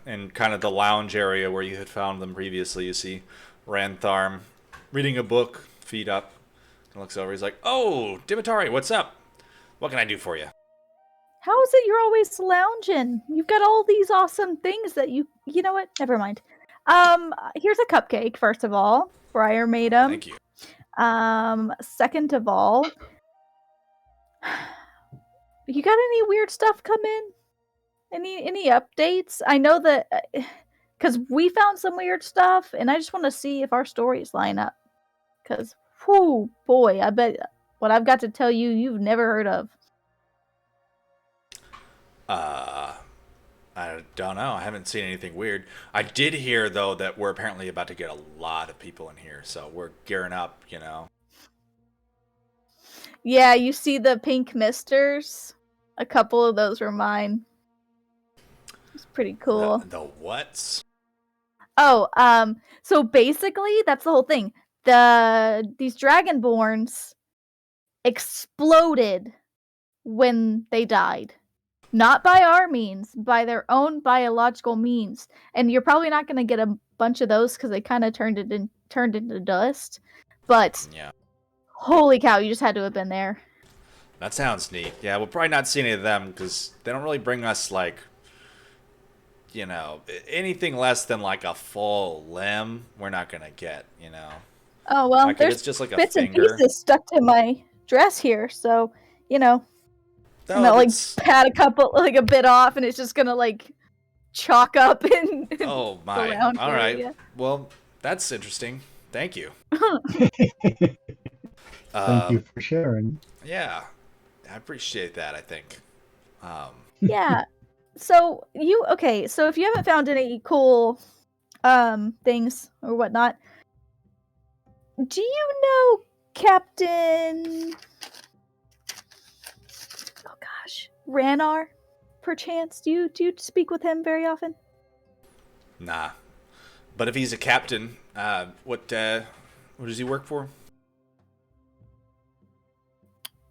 In kind of the lounge area where you had found them previously, you see Rantharm reading a book, feet up, and looks over. He's like, "Oh, Dimitari, what's up? What can I do for you?" How is it you're always lounging? You've got all these awesome things that you know what? Never mind. Here's a cupcake, first of all. Briar made them. Thank you. Second of all, you got any weird stuff come in? Any updates? I know that because we found some weird stuff, and I just want to see if our stories line up. Because, whoo, boy, I bet what I've got to tell you, you've never heard of. I don't know. I haven't seen anything weird. I did hear, though, that we're apparently about to get a lot of people in here, so we're gearing up, Yeah, you see the pink misters? A couple of those were mine. It's pretty cool. The what's? Oh, so basically, that's the whole thing. These Dragonborns exploded when they died. Not by our means, by their own biological means. And you're probably not going to get a bunch of those because they kind of turned into dust. But Yeah. holy cow, you just had to have been there. That sounds neat. Yeah, we'll probably not see any of them because they don't really bring us, anything less than, a full limb, we're not going to get, Oh, well, there's it's just like a bits finger. and pieces stuck to my dress here, so, I'm gonna pat a bit off, and it's just gonna chalk up and Oh my! around All right. yeah. Well, that's interesting. Thank you. Thank you for sharing. Yeah, I appreciate that. I think. Yeah. So if you haven't found any cool things or whatnot, do you know Captain? Oh gosh, Ranar, perchance? Do you speak with him very often? Nah, but if he's a captain, what does he work for?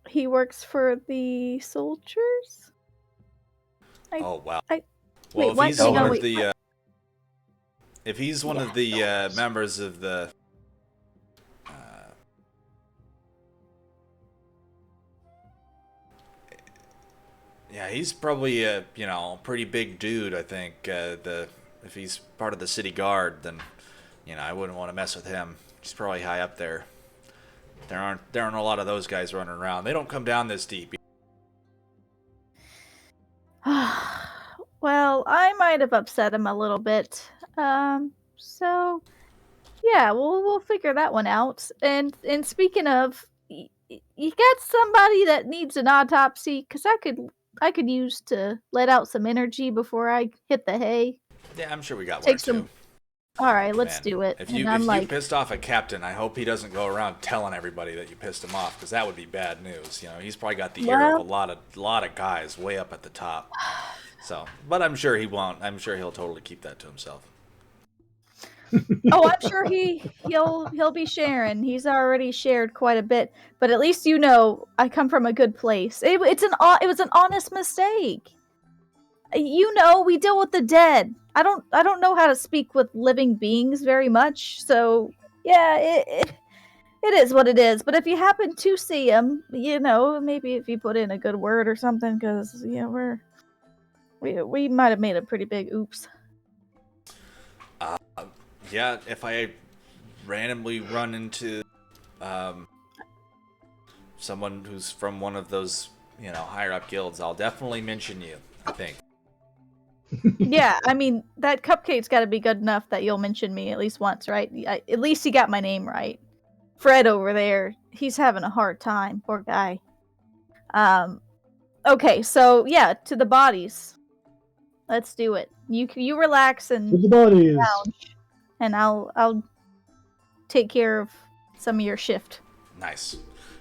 He works for the soldiers. Oh wow. Wait, if what? he's No, one of wait, the, if he's one of the members of the, yeah, he's probably a pretty big dude. I think if he's part of the city guard, then I wouldn't want to mess with him. He's probably high up there. There aren't a lot of those guys running around. They don't come down this deep. Well, I might have upset him a little bit. So yeah, we'll figure that one out. And speaking of, you got somebody that needs an autopsy? Cause I could use to let out some energy before I hit the hay. Yeah, I'm sure we got one or Take some. two. All right, let's Man, do it. If you pissed off a captain, I hope he doesn't go around telling everybody that you pissed him off, because that would be bad news. He's probably got the ear of a lot of guys way up at the top. So, but I'm sure he won't. I'm sure he'll totally keep that to himself. Oh, I'm sure he'll be sharing. He's already shared quite a bit, but at least I come from a good place. It was an honest mistake. We deal with the dead. I don't know how to speak with living beings very much, so yeah, it is what it is. But if you happen to see him, maybe if you put in a good word or something, because We might have made a pretty big oops. Yeah, if I randomly run into someone who's from one of those, higher up guilds, I'll definitely mention you, I think. Yeah, I mean, that cupcake's got to be good enough that you'll mention me at least once, right? At least you got my name right. Fred over there, he's having a hard time, poor guy. Okay, so yeah, to the bodies. Let's do it. You relax To and the bodies. lounge, and I'll take care of some of your shift. Nice.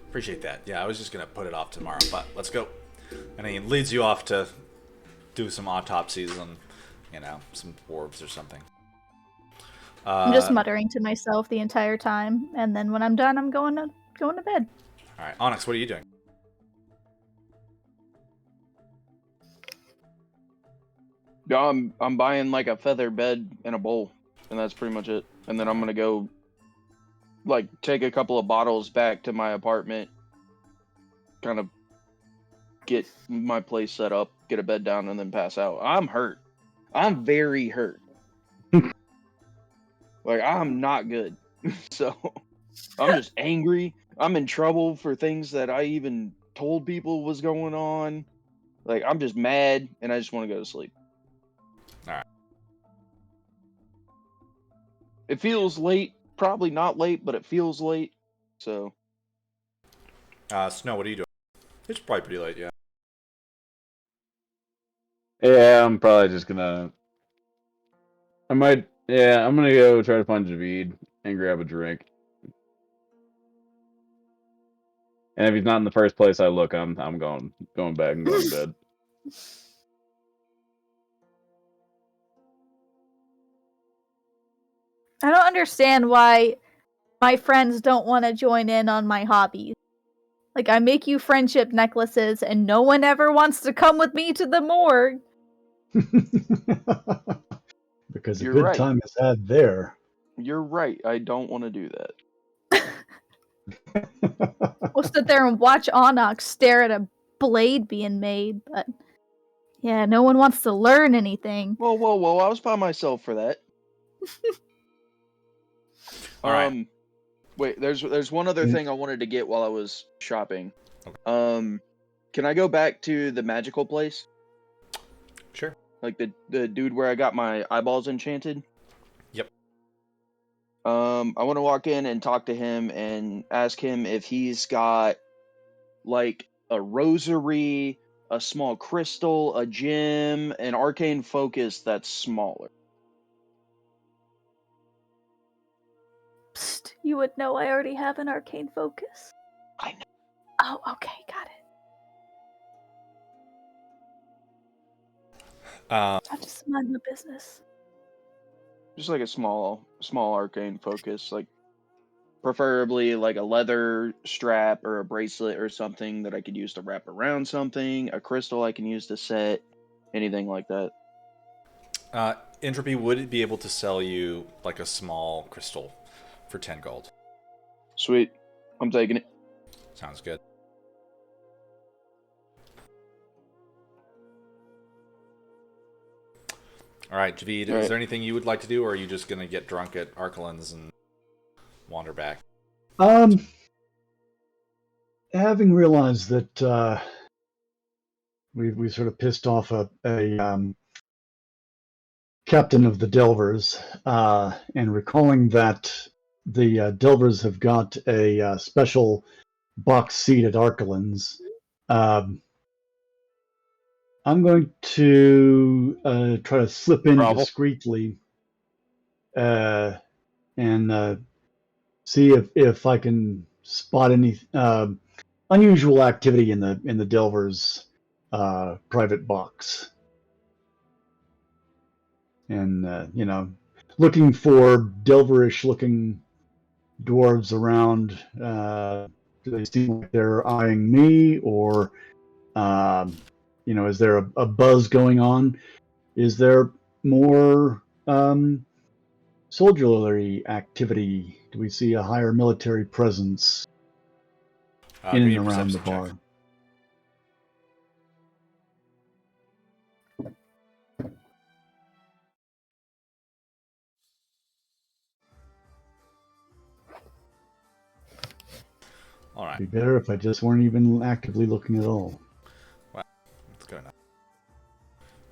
Appreciate that. Yeah, I was just going to put it off tomorrow, but let's go. And he leads you off to do some autopsies on, some dwarves or something. I'm just muttering to myself the entire time, and then when I'm done, I'm going to bed. All right, Onyx, what are you doing? Yeah, I'm buying like a feather bed and a bowl, and that's pretty much it. And then I'm gonna go, like, take a couple of bottles back to my apartment, kind of get my place set up, get a bed down, and then pass out. I'm hurt. I'm very hurt. Like, I'm not good. So I'm just angry. I'm in trouble for things that I even told people was going on. Like, I'm just mad, and I just want to go to sleep. All right. It feels late. Probably not late, but it feels late. So. Snow, what are you doing? It's probably pretty late, yeah. Yeah, I'm probably just gonna. I'm gonna go try to find Javid and grab a drink. And if he's not in the first place I look, I'm going back and going to bed. I don't understand why my friends don't want to join in on my hobbies. Like, I make you friendship necklaces, and no one ever wants to come with me to the morgue. Because You're a good right. time is had there. You're right. I don't want to do that. We'll sit there and watch Onyx stare at a blade being made, but yeah, no one wants to learn anything. Whoa! I was by myself for that. All right. Wait. There's one other thing I wanted to get while I was shopping. Okay. Can I go back to the magical place? Sure. Like the dude where I got my eyeballs enchanted? Yep. I want to walk in and talk to him and ask him if he's got, like, a rosary, a small crystal, a gem, an arcane focus that's smaller. Psst, you would know I already have an arcane focus. I know. Oh, okay, got it. I just mind my business. Just like a small arcane focus, like preferably like a leather strap or a bracelet or something that I could use to wrap around something, a crystal I can use to set, anything like that. Entropy would be able to sell you like a small crystal for 10 gold. Sweet. I'm taking it. Sounds good. All right, Javid, is there anything you would like to do, or are you just going to get drunk at Arcalen's and wander back? Having realized that we sort of pissed off a captain of the Delvers, and recalling that the Delvers have got a special box seat at Arcalen's, I'm going to try to slip in discreetly and see if I can spot any unusual activity in the Delvers private box, and looking for Delverish looking dwarves around. Do they seem like they're eyeing me, or is there a buzz going on? Is there more soldierly activity? Do we see a higher military presence in and around the bar? All right. It'd be better if I just weren't even actively looking at all. Wow, that's good enough.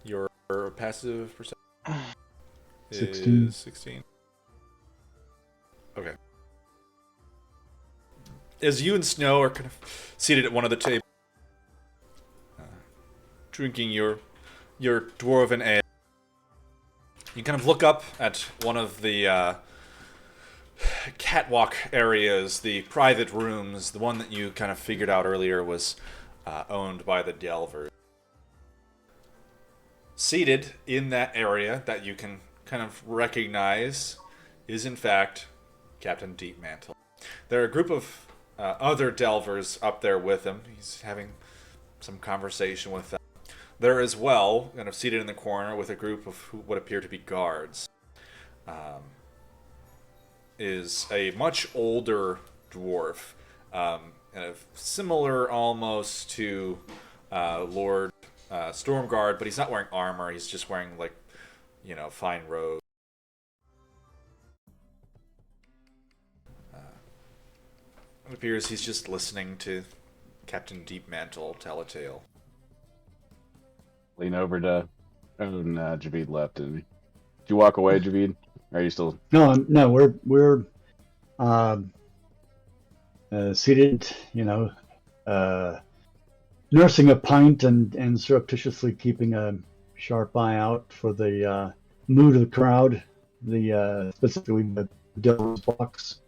Your passive perception 16. is 16. Okay. As you and Snow are kind of seated at one of the tables, drinking your dwarven ale, you kind of look up at one of the catwalk areas, the private rooms, the one that you kind of figured out earlier was owned by the Delvers. Seated in that area that you can kind of recognize is, in fact, Captain Deepmantle. There are a group of other Delvers up there with him. He's having some conversation with them. There as well, kind of seated in the corner with a group of what appear to be guards, is a much older dwarf, kind of similar almost to Lord Stormguard, but he's not wearing armor. He's just wearing, like, fine robes. It appears he's just listening to Captain Deepmantle tell a tale. Lean over to... Oh, no, Javid left, didn't he? Did you walk away, Javid? Or are you still... No, we're seated, nursing a pint and surreptitiously keeping a sharp eye out for the mood of the crowd, specifically the Devil's Box.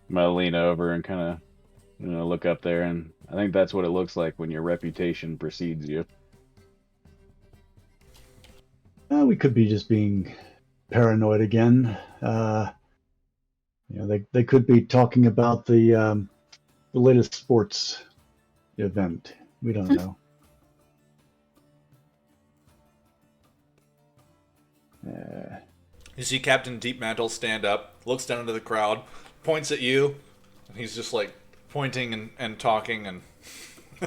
I'm gonna lean over and kind of, look up there, and I think that's what it looks like when your reputation precedes you. We could be just being paranoid again. They could be talking about the latest sports event. We don't know. You see Captain Deepmantle stand up, looks down into the crowd, points at you, and he's just like pointing and talking, and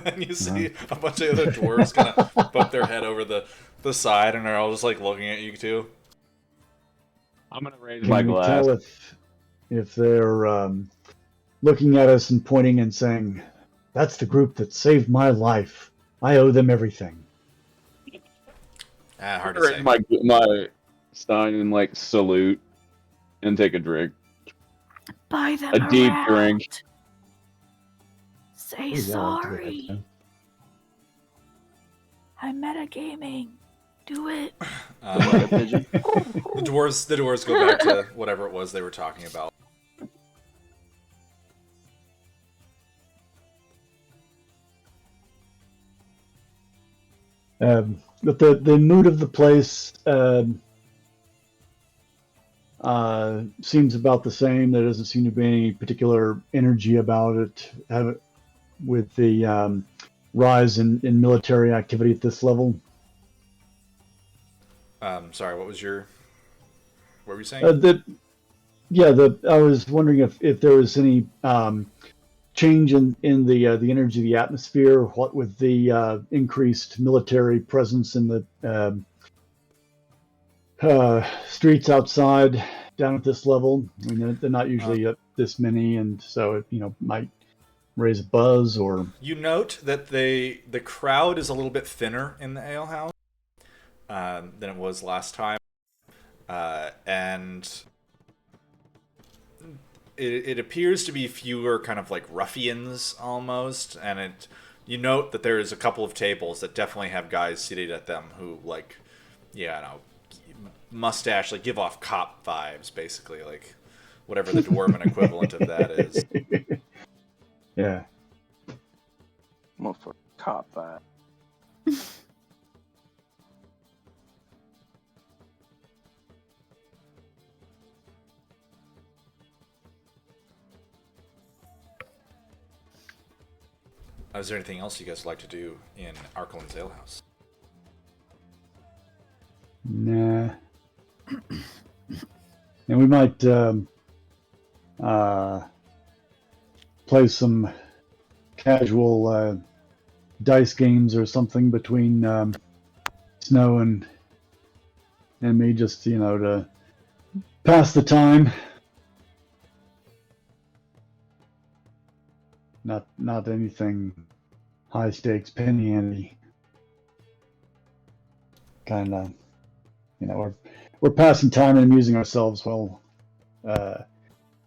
and you see a bunch of other dwarves kind of put their head over the side, and they're all just like looking at you too. I'm gonna raise Can my we glass. tell if they're looking at us and pointing and saying, "That's the group that saved my life. I owe them everything." Hard to Raise say. my stein and like salute and take a drink. Buy them A deep around. drink. Say Ooh, yeah, I'll do sorry. that. I'm metagaming. Do it. Like a pigeon. The dwarves go back to whatever it was they were talking about. But the mood of the place seems about the same. There doesn't seem to be any particular energy about it with the rise in military activity at this level. Sorry, what were you saying? I was wondering if there was any change in the energy of the atmosphere, what with the increased military presence in the streets outside down at this level. I mean, they're not usually this many, and so it might raise a buzz. Or You note that the crowd is a little bit thinner in the alehouse than it was last time, and it appears to be fewer kind of like ruffians almost, and you note that there is a couple of tables that definitely have guys seated at them who, like, mustache, like, give off cop vibes, basically, like whatever the dwarven equivalent of that is. yeah. Motherfucker, cop vibe. Is there anything else you guys would like to do in Arkelin's alehouse? Nah. And we might play some casual dice games or something between Snow and me, just to pass the time. Not anything high stakes, penny ante. Kind of, we're passing time and amusing ourselves while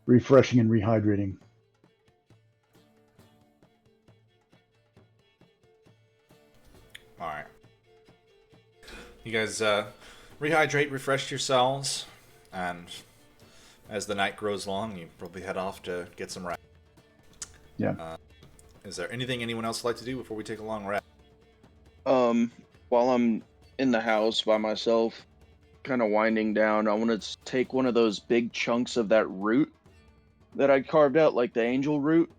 refreshing and rehydrating. All right. You guys rehydrate, refresh yourselves, and as the night grows long, you probably head off to get some rest. Yeah. Is there anything anyone else would like to do before we take a long rest? While I'm in the house by myself, kind of winding down, I want to take one of those big chunks of that root that I carved out, like the angel root,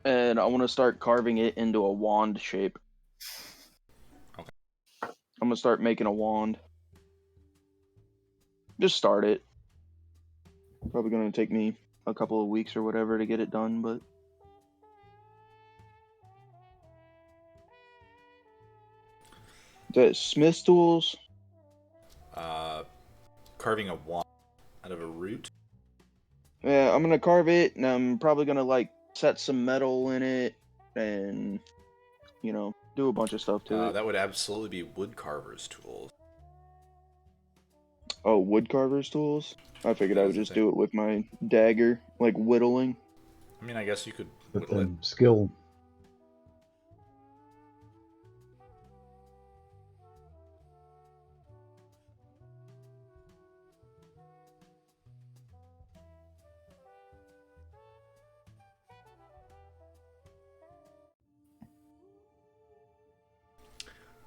and I want to start carving it into a wand shape. Okay. I'm gonna start making a wand. Just start it. Probably gonna take me a couple of weeks or whatever to get it done, but the smith's tools. Carving a wand out of a root. Yeah, I'm gonna carve it, and I'm probably gonna like set some metal in it, and do a bunch of stuff to it. That would absolutely be wood carver's tools. Oh, wood carver's tools? I figured I would just do it with my dagger, like whittling. I mean, I guess you could But whittle it. then skill.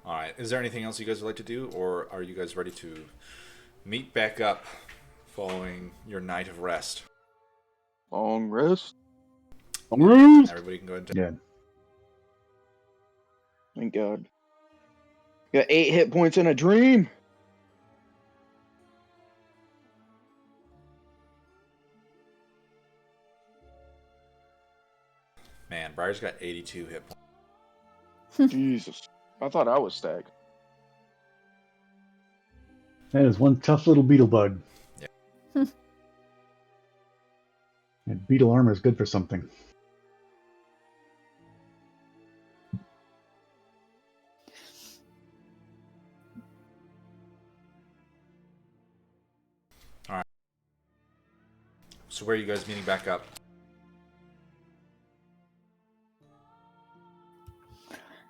All right. Is there anything else you guys would like to do, or are you guys ready to meet back up following your night of rest? Long rest? Everybody can go ahead and Yeah. Thank God. Got 8 hit points in a dream. Man, Briar's got 82 hit points. Jesus. I thought I was stacked. That is one tough little beetle bug. Yeah. And beetle armor is good for something. All right. So where are you guys meeting back up?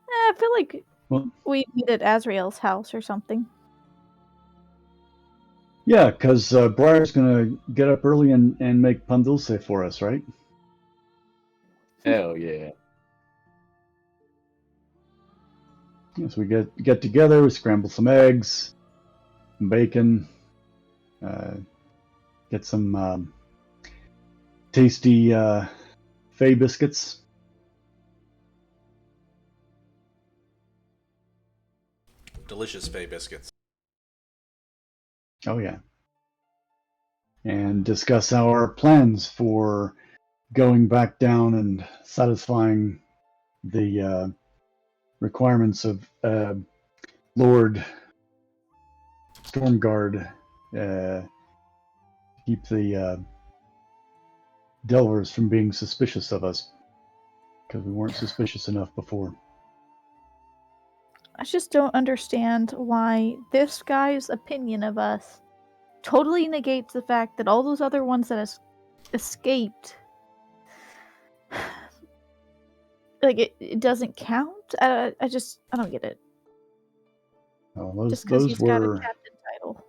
I feel like Well, we meet at Azrael's house or something. yeah, because Briar's going to get up early and make pan dulce for us, right? Hell yeah. Yes, we get together, we scramble some eggs, some bacon, get some tasty Fay biscuits. Delicious Fay biscuits. Oh, yeah. And discuss our plans for going back down and satisfying the requirements of Lord Stormguard. Keep the Delvers from being suspicious of us, because we weren't suspicious enough before. I just don't understand why this guy's opinion of us totally negates the fact that all those other ones that escaped, like it doesn't count. I don't get it. Just because Those he's got a were captain title.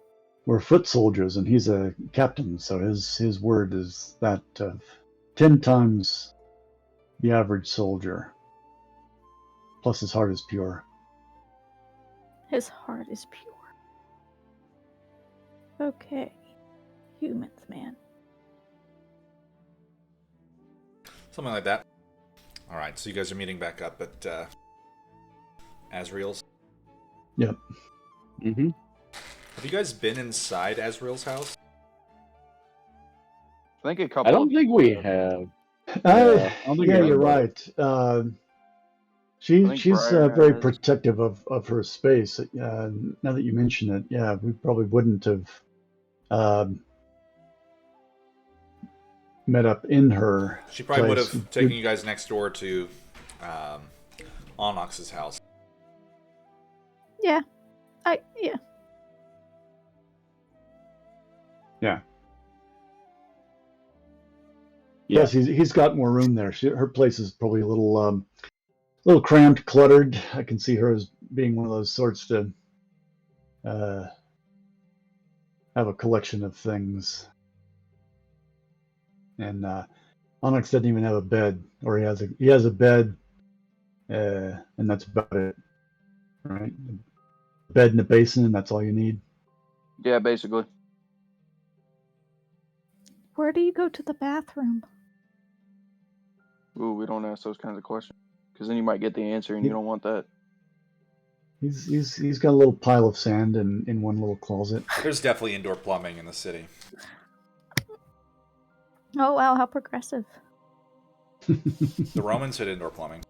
foot soldiers, and he's a captain, so his word is that of 10 times the average soldier. Plus, his heart is pure. His heart is pure. Okay. Humans, man. Something like that. All right, so you guys are meeting back up at Azrael's. Yep. Mm-hmm. Have you guys been inside Azrael's house? I think a couple. I don't think we have. Yeah, I don't think you're we have. right. She's Briar very has. protective of her space. Now that you mention it, yeah, we probably wouldn't have met up in her She probably would place. have taken you guys next door to Onyx's house. Yeah. Yeah. Yeah. Yeah. Plus, he's got more room there. Her place is probably a little cramped, cluttered. I can see her as being one of those sorts to have a collection of things. And Onyx doesn't even have a bed, or he has a bed, and that's about it. Right? A bed and a basin, and that's all you need. Yeah, basically. Where do you go to the bathroom? Ooh, we don't ask those kinds of questions, because then you might get the answer, and you don't want that. He's got a little pile of sand in one little closet. There's definitely indoor plumbing in the city. Oh wow, how progressive. The Romans had indoor plumbing.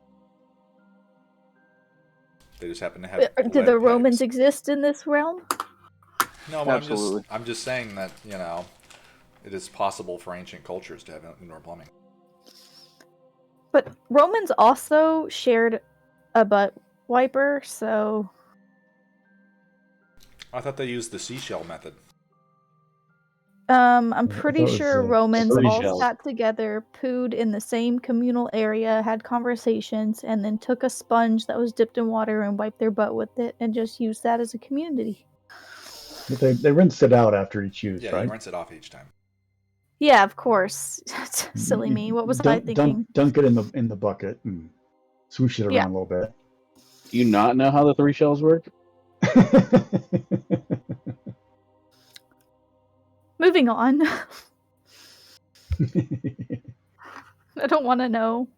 They just happen to have. Did the Romans exist in this realm? No, but Absolutely. I'm just saying that it is possible for ancient cultures to have indoor plumbing. But Romans also shared a butt wiper, so I thought they used the seashell method. I'm pretty sure Romans three all shells. sat together, pooed in the same communal area, had conversations, and then took a sponge that was dipped in water and wiped their butt with it, and just used that as a community. But they rinsed it out after each use, Yeah, right? you rinse it off each time. Yeah, of course. Silly me. What was I thinking? Dunk it in the bucket and swoosh it around a little bit. Do you not know how the 3 shells work? Moving on. I don't want to know.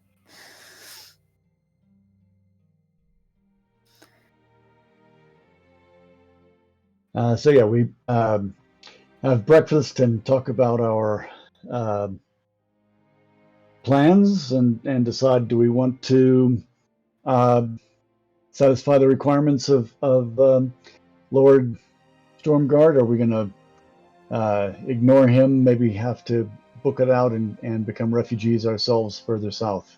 So yeah, we have breakfast and talk about our plans and decide, do we want to satisfy the requirements of Lord Stormguard? Are we going to ignore him? Maybe have to book it out and become refugees ourselves further south?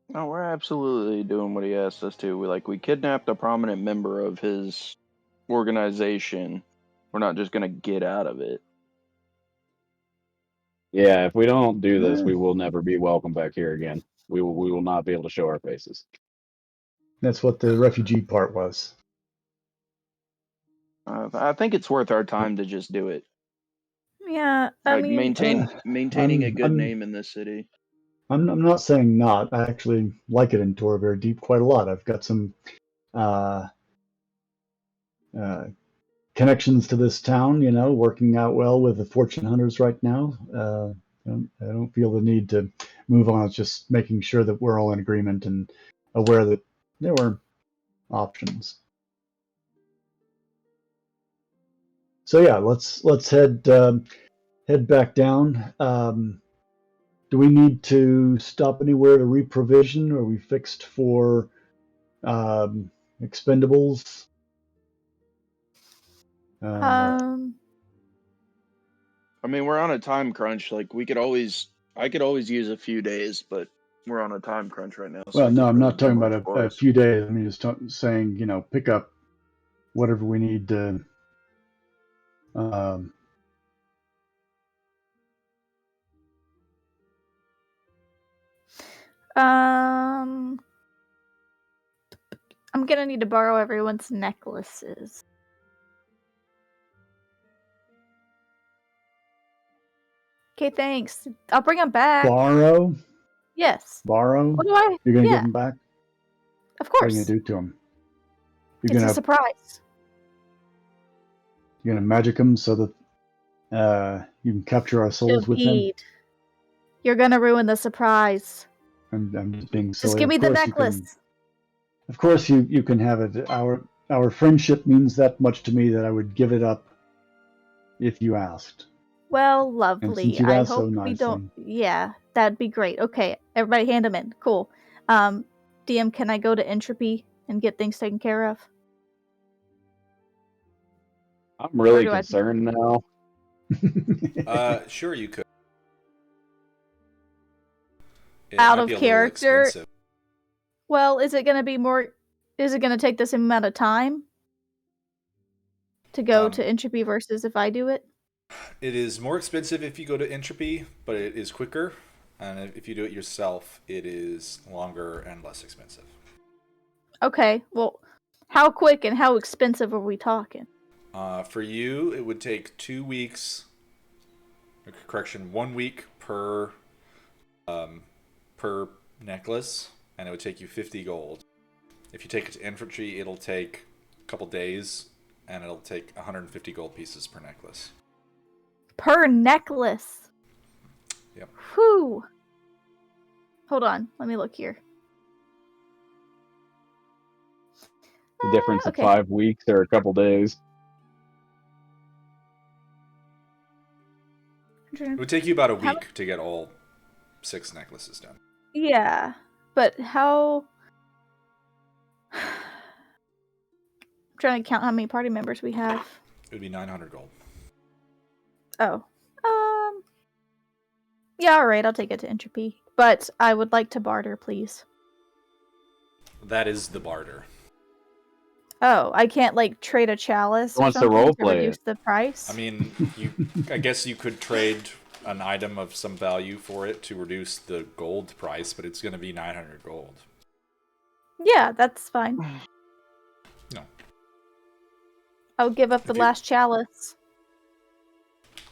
No, we're absolutely doing what he asked us to. We kidnapped a prominent member of his organization. We're not just gonna get out of it. Yeah, if we don't do this, Yeah. we will never be welcome back here again. We will not be able to show our faces. That's what the refugee part was. I think it's worth our time to just do it. Yeah, I mean, maintaining a good name in this city. I'm not saying not. I actually like it in Torbear Deep quite a lot. I've got some connections to this town, working out well with the fortune hunters right now. I don't feel the need to move on. It's just making sure that we're all in agreement and aware that there were options. So yeah, let's head back down. Do we need to stop anywhere to reprovision? Are we fixed for expendables? I mean, we're on a time crunch. I could always use a few days, but we're on a time crunch right now. So Well, no, I'm not talking much about for a us. few days. I'm just saying, pick up whatever we need to. I'm gonna need to borrow everyone's necklaces. Okay, thanks. I'll bring them back. Borrow? Yes. Borrow? What do I? You're going to Yeah, give them back? of What are course. you going to do to them? You're It's going a to surprise. You're going to magic them so that you can capture our souls with them? Shaheed, you're gonna ruin the surprise. I'm just being silly. Just give me the necklace. Of course you can have it. Our friendship means that much to me that I would give it up if you asked. Well, And lovely. since you've I asked so hope we nicely. don't. Yeah, that'd be great. Okay, everybody, hand them in. Cool. DM, can I go to Entropy and get things taken care of? I'm really do I- concerned now. Sure, you could. It out might of be a little character. expensive. Well, is it going to take the same amount of time to go to entropy versus if I do it? It is more expensive if you go to entropy, but it is quicker. And if you do it yourself, it is longer and less expensive. Okay, well, how quick and how expensive are we talking? For you, it would take 2 weeks. Correction, 1 week per necklace, and it would take you 50 gold. If you take it to infantry, it'll take a couple days, and it'll take 150 gold pieces per necklace. Per necklace? Yep. Whew. Hold on, let me look here. The difference okay. of 5 weeks or a couple days. It would take you about a week to get all 6 necklaces done. Yeah, but how... I'm trying to count how many party members we have. It would be 900 gold. Oh. Yeah, alright, I'll take it to entropy. But I would like to barter, please. That is the barter. Oh, I can't, like, trade a chalice or Wants to something to roleplay reduce it. the price? I mean, I guess you could trade an item of some value for it to reduce the gold price, but it's going to be 900 gold. Yeah, that's fine. No. I'll give up the last chalice.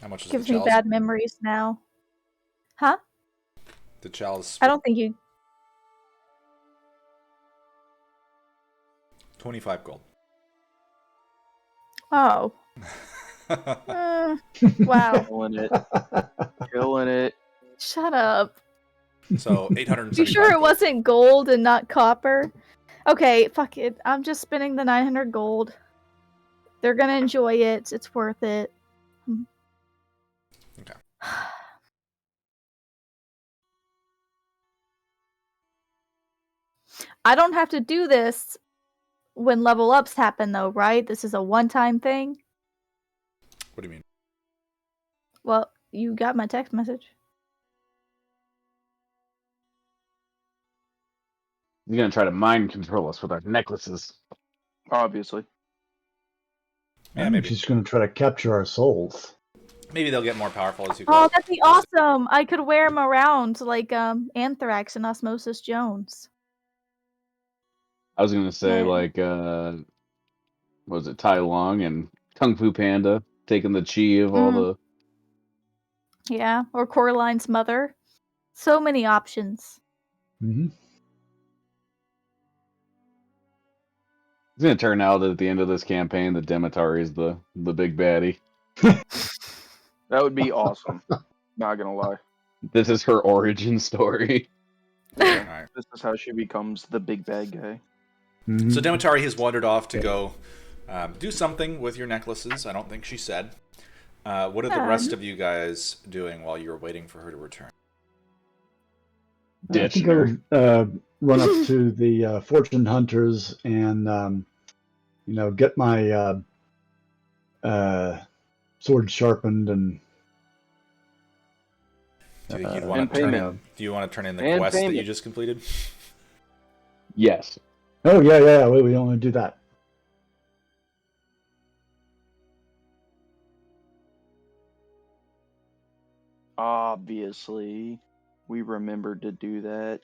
How much is Gives the me chalice? bad memories now. Huh? The chalice. I don't think you... 25 gold. Oh. Wow. Killing it. Killing it. Shut up. So 875 You sure it gold. wasn't gold and not copper? Okay, fuck it. I'm just spending the 900 gold. They're gonna enjoy it. It's worth it. Okay. I don't have to do this when level ups happen, though, right? This is a one-time thing? What do you mean? Well, you got my text message. He's gonna try to mind control us with our necklaces. Obviously. Yeah, I think maybe. she's going to try to capture our souls. Maybe they'll get more powerful as you go. Oh, that'd be awesome! I could wear them around like Anthrax and Osmosis Jones. I was gonna say, Yeah. like, what was it, Tai Long and Kung Fu Panda taking the chi of all the... Yeah, or Coraline's mother. So many options. Mm-hmm. It's gonna turn out that at the end of this campaign, that Demetari is the big baddie. That would be awesome. Not gonna lie. This is her origin story. Yeah. Alright. This is how she becomes the big bad guy. Mm-hmm. So Demetari has wandered off to go do something with your necklaces. I don't think she said. What are the rest of you guys doing while you're waiting for her to return? I think I'll run up to the fortune hunters and, get my sword sharpened and. Do you And want to turn payment. in? Do you want to turn in the And quest that you payment. just completed? Yes. Oh yeah. We don't want to do that. Obviously. We remembered to do that.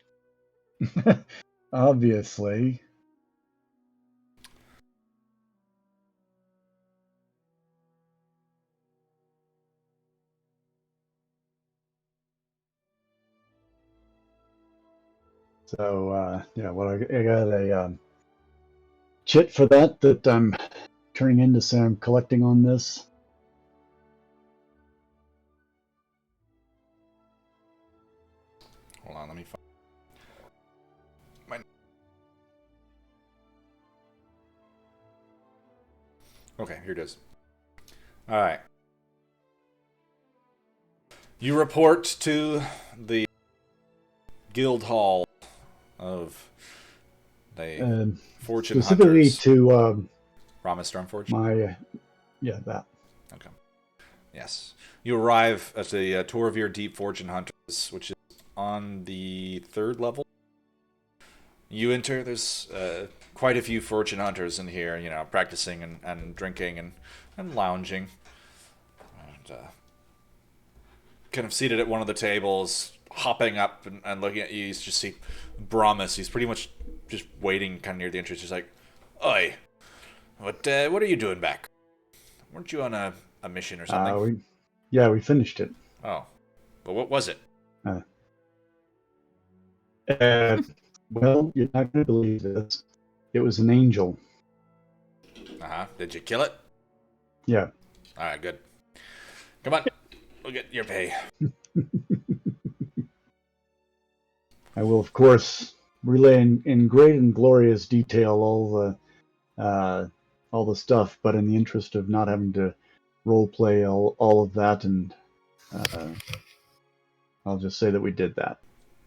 Obviously. So what I got a chit for that I'm turning in to say I'm collecting on this. Hold on, let me find my... Okay, here it is. Alright. You report to the guild hall of the Fortune Specifically Hunters. to Rama Stormforge? my that. Okay. Yes. You arrive at the tour of your Deep Fortune Hunters, which is on the 3rd level. You enter, there's quite a few fortune hunters in here, practicing and drinking and lounging. And kind of seated at one of the tables, hopping up and looking at you. You just see Brahmas. He's pretty much just waiting kind of near the entrance. He's like, "Oi, what are you doing back? Weren't you on a mission or something?" We finished it. Oh, but what was it? Well, you're not going to believe this. It was an angel. Did you kill it? Yeah. All right, good. Come on, we'll get your pay. I will, of course, relay in great and glorious detail all the stuff, but in the interest of not having to role play all of that, and I'll just say that we did that.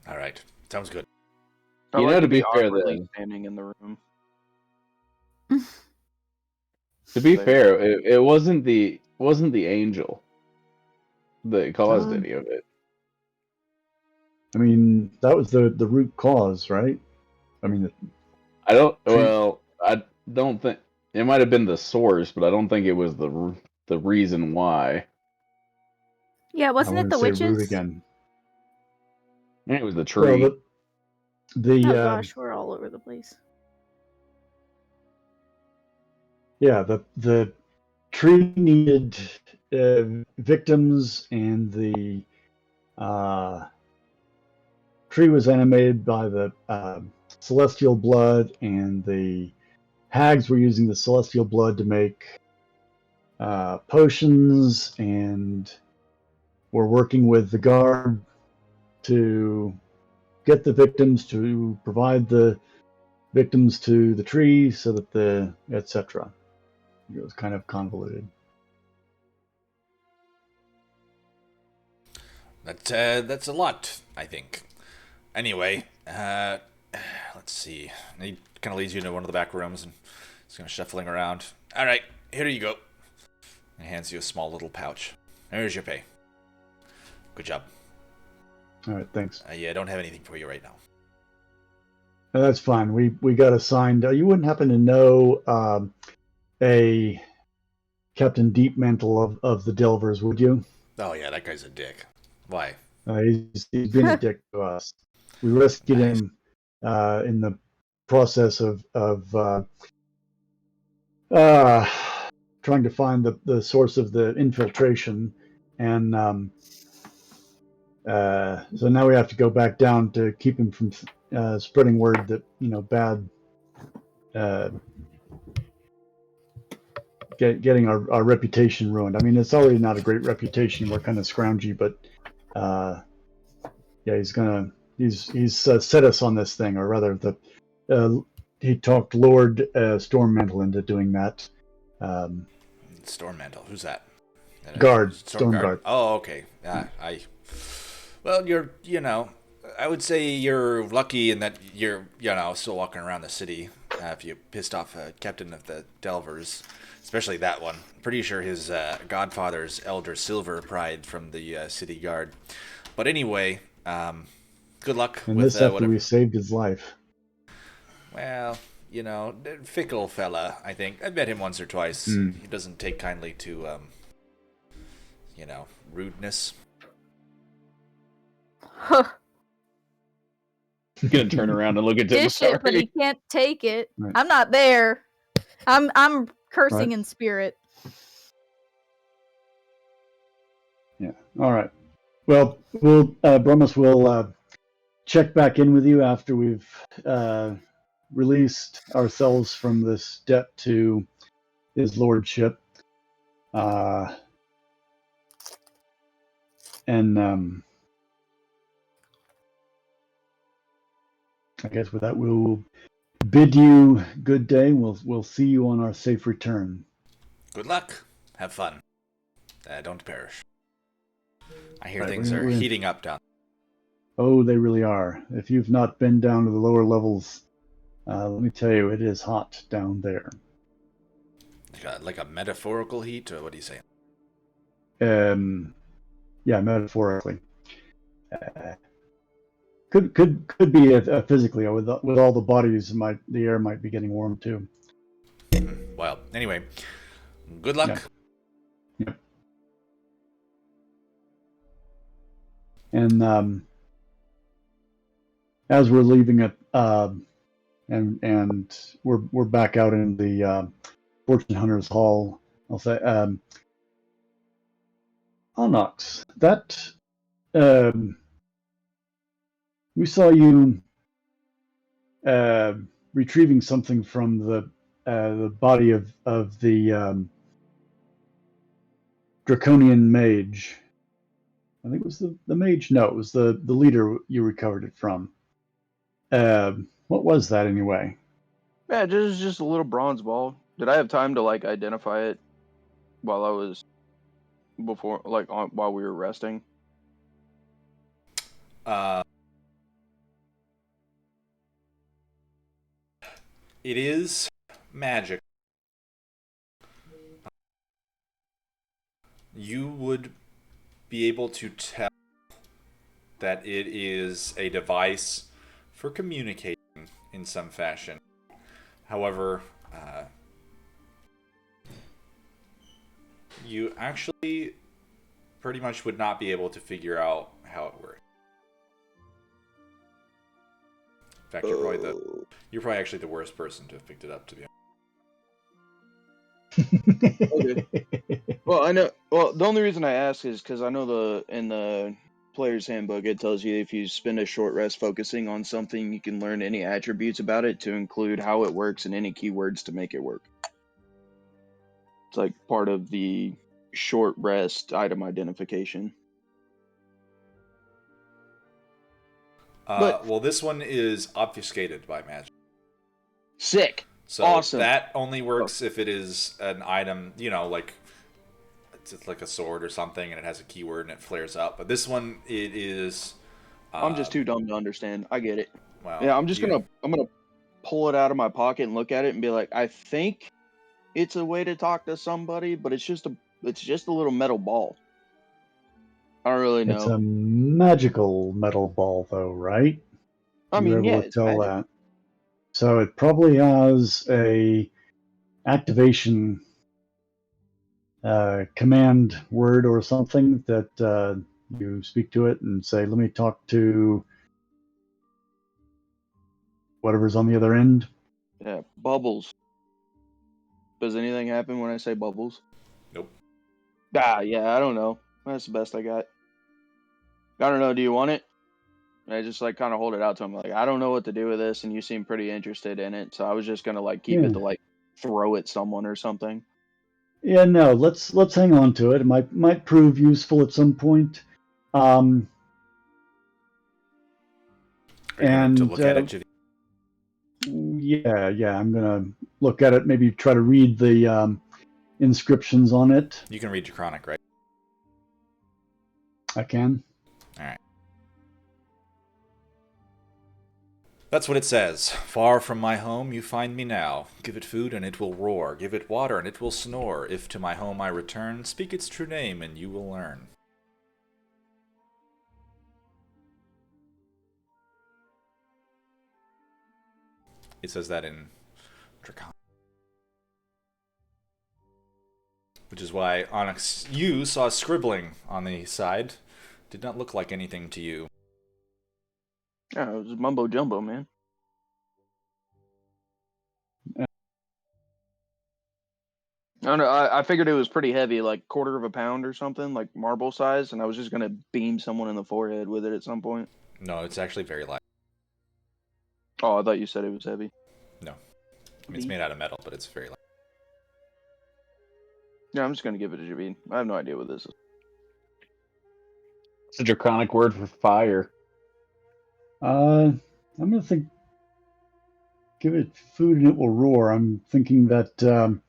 All right, sounds good. I like to be fair, awkwardly standing in the room. To be fair, it wasn't the angel that caused any of it. I mean, that was the root cause, right? I mean, I don't think it might have been the source, but I don't think it was the reason why. Yeah, wasn't it the say root witches? again. I think it was the tree. Well, Oh gosh, we're all over the place. Yeah, the tree needed victims, and the tree was animated by the celestial blood, and the hags were using the celestial blood to make potions, and were working with the guard to get the victims, to provide the victims to the tree, so that the etc. It was kind of convoluted. That's a lot, I think. Anyway, let's see. He kind of leads you into one of the back rooms and he's kind of shuffling around. All right, here you go. He hands you a small little pouch. Here's your pay. Good job. All right, thanks. Yeah, I don't have anything for you right now. That's fine. We got assigned. You wouldn't happen to know a Captain Deepmantle of the Delvers, would you? Oh yeah, that guy's a dick. Why? He's been a dick to us. We rescued him in the process of trying to find the source of the infiltration, and so now we have to go back down to keep him from spreading word that bad. Getting our reputation ruined. I mean, it's already not a great reputation. We're kind of scroungy, but yeah, he's set us on this thing, or rather, he talked Lord Stormmantle into doing that. Stormmantle, who's that? Storm guard. Oh, okay. Well, I would say you're lucky in that you're, still walking around the city. If you pissed off a captain of the Delvers, especially that one. Pretty sure his godfather's Elder Silver Pride from the city guard. But anyway, good luck and with this after whatever. we saved his life. Well, fickle fella, I think. I've met him once or twice. He doesn't take kindly to, rudeness. Huh. He's gonna turn around and look at him. Dish it, but he can't take it. Right. I'm not there. I'm cursing in spirit. Yeah. All right. Well, Brummus will check back in with you after we've released ourselves from this debt to his lordship, and I guess with that we'll bid you good day. We'll see you on our safe return. Good luck. Have fun. Don't perish. I hear Right, things are heating up down. Oh, they really are. If you've not been down to the lower levels, let me tell you, it is hot down there. Like a metaphorical heat, or what do you say? Yeah, metaphorically. Could be physically with all the bodies. The air might be getting warm too. Well, anyway, good luck. Yeah. And as we're leaving it, and we're back out in the Fortune Hunters Hall, I'll say, Onyx, that we saw you retrieving something from the body of the Draconian mage. I think it was the mage. No, it was the leader you recovered it from. What was that anyway? Yeah, just a little bronze ball. Did I have time to like identify it while I was while we were resting? It is magic. You would be able to tell that it is a device for communicating in some fashion. However, you actually pretty much would not be able to figure out how it works. In fact, you're probably actually the worst person to have picked it up, to be honest. Okay. Well, I know. Well, the only reason I ask is because I know in the player's handbook it tells you if you spend a short rest focusing on something, you can learn any attributes about it to include how it works and any keywords to make it work. It's like part of the short rest item identification. Well, this one is obfuscated by magic. Sick. So awesome. That only works if it is an item, like it's like a sword or something, and it has a keyword and it flares up. But this one, it is. I'm just too dumb to understand. I get it. Well, yeah, I'm gonna pull it out of my pocket and look at it and be like, I think it's a way to talk to somebody, but it's just a little metal ball. I don't really know. It's a magical metal ball, though, right? I mean, You're able to tell that. So it probably has a activation command word or something that you speak to it and say, "Let me talk to whatever's on the other end." Yeah, bubbles. Does anything happen when I say bubbles? Nope. Yeah, I don't know. That's the best I got. I don't know. Do you want it? I just like kind of hold it out to him, like I don't know what to do with this, and you seem pretty interested in it, so I was just gonna like keep it to like throw at someone or something. Yeah, no. Let's hang on to it. It might prove useful at some point. Are you going to look at it, Javi? Yeah. I'm gonna look at it. Maybe try to read the inscriptions on it. You can read Draconic, right? I can. All right. That's what it says. Far from my home you find me now. Give it food and it will roar. Give it water and it will snore. If to my home I return, speak its true name and you will learn. It says that in Draconic. Which is why Onyx, you saw scribbling on the side. Did not look like anything to you. Yeah, it was mumbo jumbo, man. I don't know. I figured it was pretty heavy, like quarter of a pound or something, like marble size, and I was just gonna beam someone in the forehead with it at some point. No, it's actually very light. Oh, I thought you said it was heavy. No. I mean, it's made out of metal, but it's very light. Yeah, I'm just gonna give it to Javine. I have no idea what this is. It's a draconic word for fire. I'm gonna think. Give it food and it will roar. I'm thinking that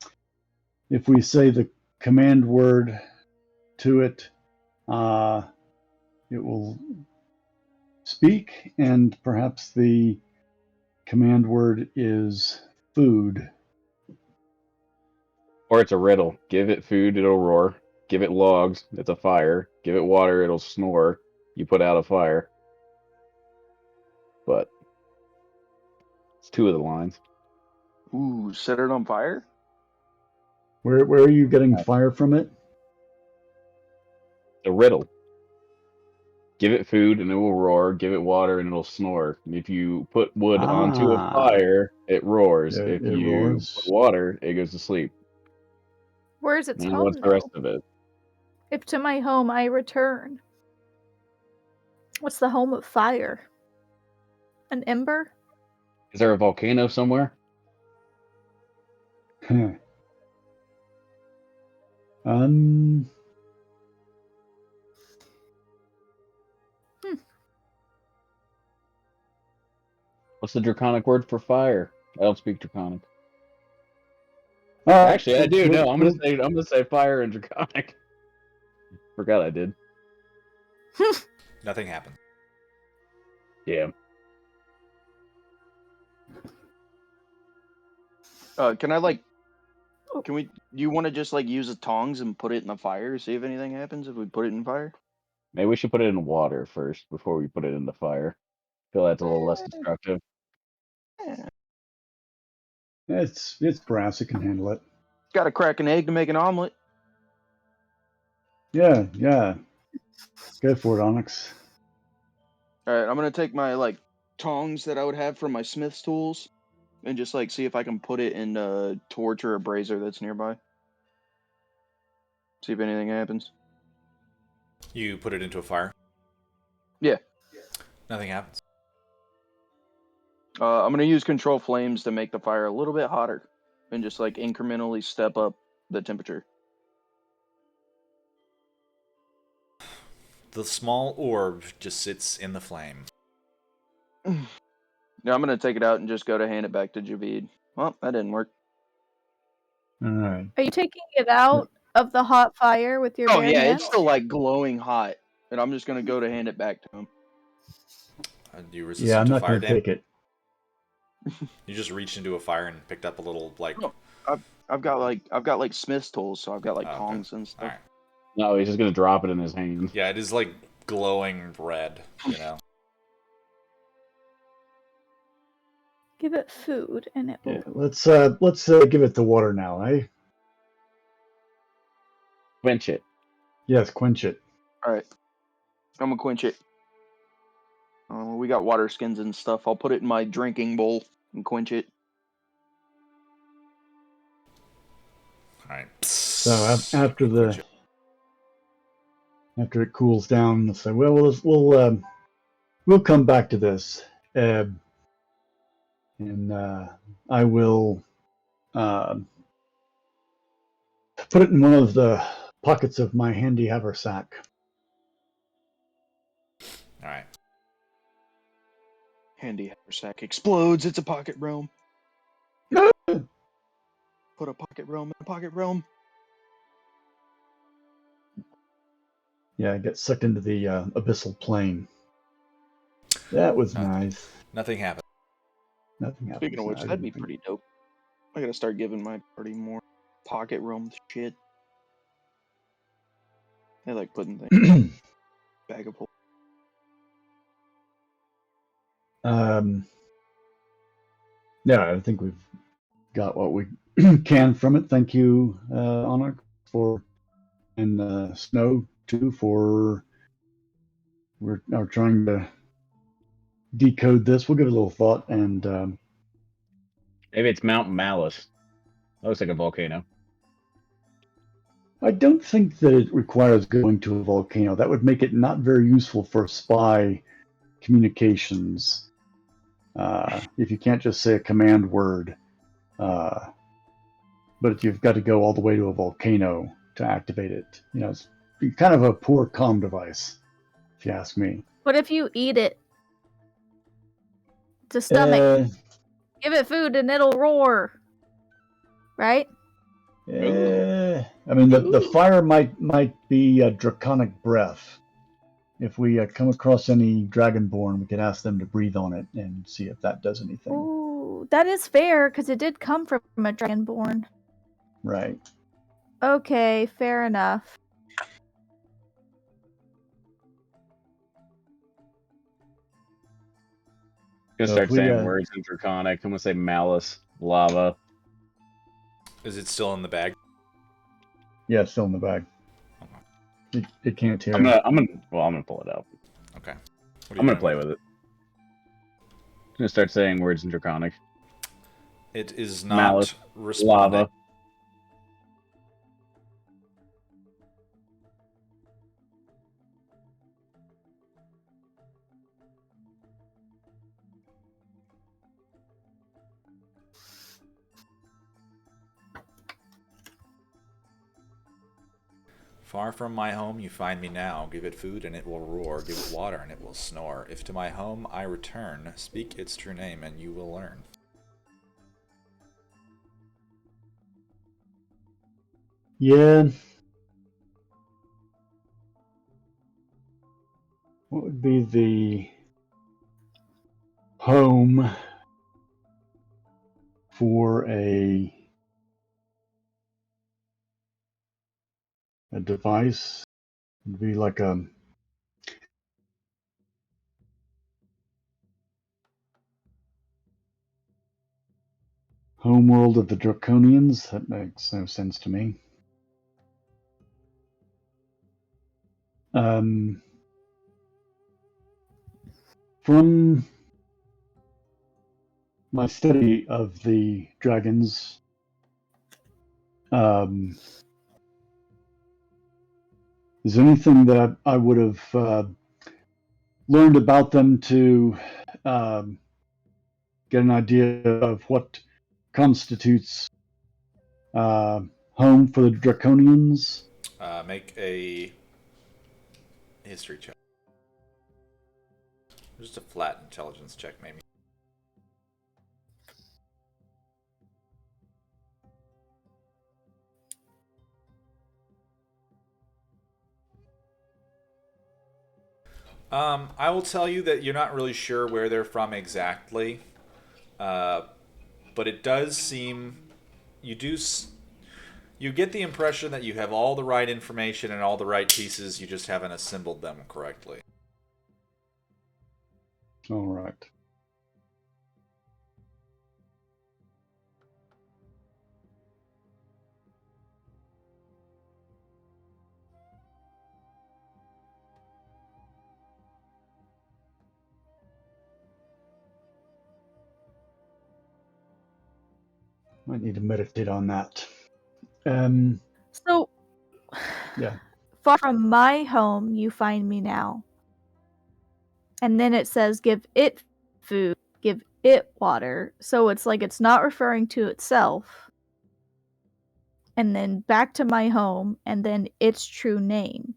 if we say the command word to it, it will speak, and perhaps the command word is food. Or it's a riddle. Give it food, it'll roar. Give it logs, it's a fire. Give it water, it'll snore. You put out a fire. but it's 2 of the lines. Ooh, set it on fire? Where are you getting fire from it? The riddle. Give it food and it will roar. Give it water and it'll snore. And if you put wood onto a fire, it roars. If It you roars. put water, it goes to sleep. Where's its And home, what's the though? rest of it? If to my home I return. What's the home of fire? An ember? Is there a volcano somewhere? Huh. Um, What's the draconic word for fire? I don't speak draconic. all right, Actually, I do. No, I'm we'll- gonna say fire and draconic. Forgot I did. Nothing happened. Yeah. Can I like? Oh. Can we? Do you want to just like use the tongs and put it in the fire? See if anything happens if we put it in fire. Maybe we should put it in water first before we put it in the fire. I feel that's a little less destructive. Yeah. it's brass. It can handle it. Got to crack an egg to make an omelet. Yeah. Go for it, Onyx. All right, I'm gonna take my like tongs that I would have from my smith's tools, and just like see if I can put it in a torch or a brazier that's nearby. See if anything happens. You put it into a fire. Yeah. Nothing happens. I'm gonna use control flames to make the fire a little bit hotter, and just like incrementally step up the temperature. The small orb just sits in the flame. Now I'm gonna take it out and just go to hand it back to Javid. Well, that didn't work. All right. Are you taking it out of the hot fire with your Oh bare yeah, hands? it's still like glowing hot, and I'm just gonna go to hand it back to him. Do you resist Yeah, I'm to not fire going to damage? take it. You just reached into a fire and picked up a little like. No. I've got like smith's tools, so I've got like Oh, okay. tongs and stuff. All right. No, he's just gonna drop it in his hand. Yeah, it is like glowing red. You know. Give it food and it will. Yeah, let's give it the water now, eh? Quench it. Yes, quench it. All right, I'm gonna quench it. We got water skins and stuff. I'll put it in my drinking bowl and quench it. All right. So after it cools down, we'll say, well, we'll come back to this, and I will put it in one of the pockets of my handy haversack. All right. Handy haversack explodes. It's a pocket realm. Put a pocket realm in a pocket realm. Yeah, get sucked into the abyssal plane. That was Nothing. nice. Nothing happened. Nothing happened. Speaking of which, that'd be pretty dope. I gotta start giving my party more pocket realm shit. I like putting things bag of holes. Yeah, I think we've got what we can from it. Thank you, Honor, and Snow too for we're trying to decode this. We'll give it a little thought, and Maybe it's Mount Malice. That looks like a volcano. I don't think that it requires going to a volcano. That would make it not very useful for spy communications. If you can't just say a command word, but you've got to go all the way to a volcano to activate it. You know, it's kind of a poor comm device, if you ask me. What if you eat it? It's a stomach. Give it food and it'll roar. Right? I mean, the fire might be draconic breath. If we come across any dragonborn, we could ask them to breathe on it and see if that does anything. Ooh, that is fair because it did come from a dragonborn. Right. Okay, fair enough. Gonna So start if we, saying words in Draconic. I'm gonna say malice, lava. Is it still in the bag? yeah, it's still in the bag. It can't hear. I'm gonna pull it out. Okay. I'm gonna play with it. I'm gonna start saying words in Draconic. It is not Malice, responding. lava. Far from my home you find me now. Give it food and it will roar. Give it water and it will snore. If to my home I return, speak its true name and you will learn. Yeah. What would be the home for a device? It'd be like a homeworld of the Draconians. That makes no sense to me. From my study of the dragons, is there anything that I would have learned about them to get an idea of what constitutes home for the Draconians? Make a history check. Just a flat intelligence check, maybe. I will tell you that you're not really sure where they're from exactly, but it does seem you get the impression that you have all the right information and all the right pieces. You just haven't assembled them correctly. All right. Might need to meditate on that. So, Yeah. far from my home, you find me now. And then it says, give it food, give it water. So it's like it's not referring to itself. And then back to my home, and then its true name.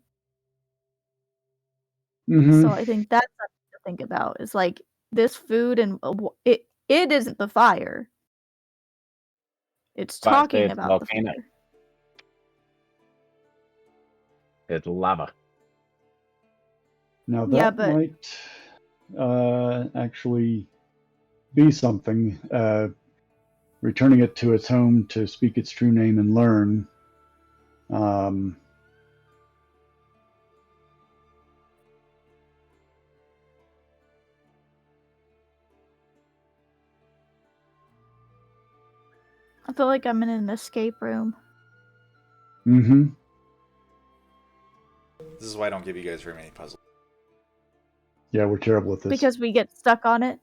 Mm-hmm. So I think that's something to think about. Is like this food and it isn't the fire. It's But I say talking it's about the volcano. fire. It's lava. Now Yeah, that but might actually be something. Returning it to its home to speak its true name and learn. I feel like I'm in an escape room. Mm-hmm. This is why I don't give you guys very many puzzles. Yeah, we're terrible at this. Because we get stuck on it.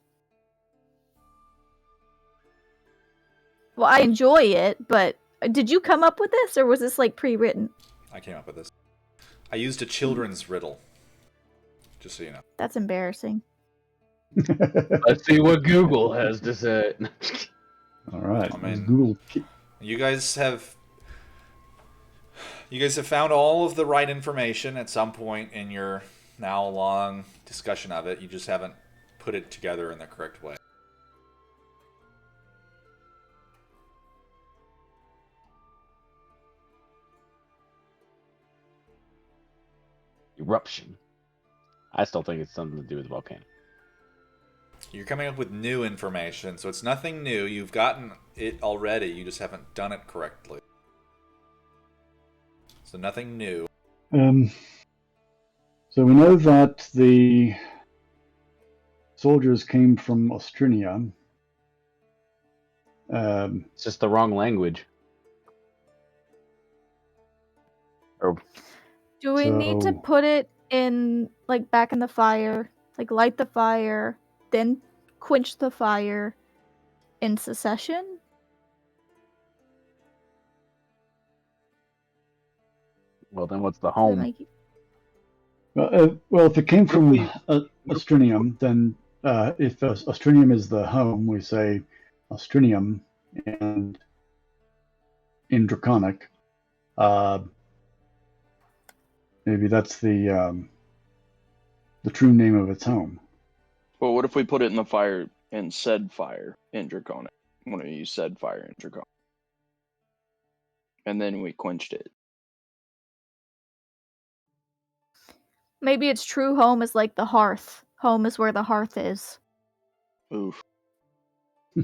Well, I enjoy it, but did you come up with this, or was this like pre-written? I came up with this. I used a children's riddle. Just so you know. That's embarrassing. Let's see what Google has to say. All right. I mean, Google. You guys have found all of the right information at some point in your now long discussion of it. You just haven't put it together in the correct way. Eruption. I still think it's something to do with the volcano. You're coming up with new information, so it's nothing new. You've gotten it already. You just haven't done it correctly. So nothing new. So we know that the soldiers came from Austrinia. It's just the wrong language. Or Do we need to So- put it in, like, back in the fire? Like, light the fire, then quench the fire in succession? well, then what's the Does that home? make you... Well, if it came What if from we- Austrinium, then if Austrinium is the home, we say Austrinium, and in Draconic, maybe that's the true name of its home. Well, what if we put it in the fire and said fire in Draconic? When we use said fire in Draconic. And then we quenched it. Maybe its true home is like the hearth. Home is where the hearth is. Oof. I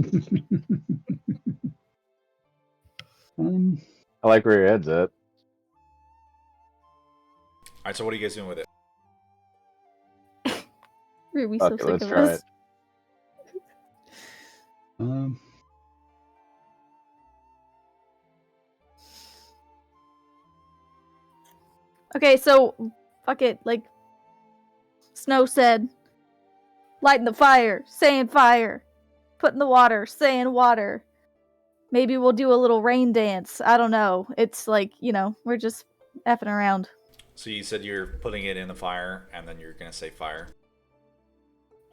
like where your head's at. Alright, so what are you guys doing with it? Are we so Okay, sick let's of try this? um, Okay, so fuck it, like Snow said, lighting the fire, saying fire, putting the water, saying water. Maybe we'll do a little rain dance. I don't know. It's like, we're just effing around. So you said you're putting it in the fire, and then you're gonna say fire.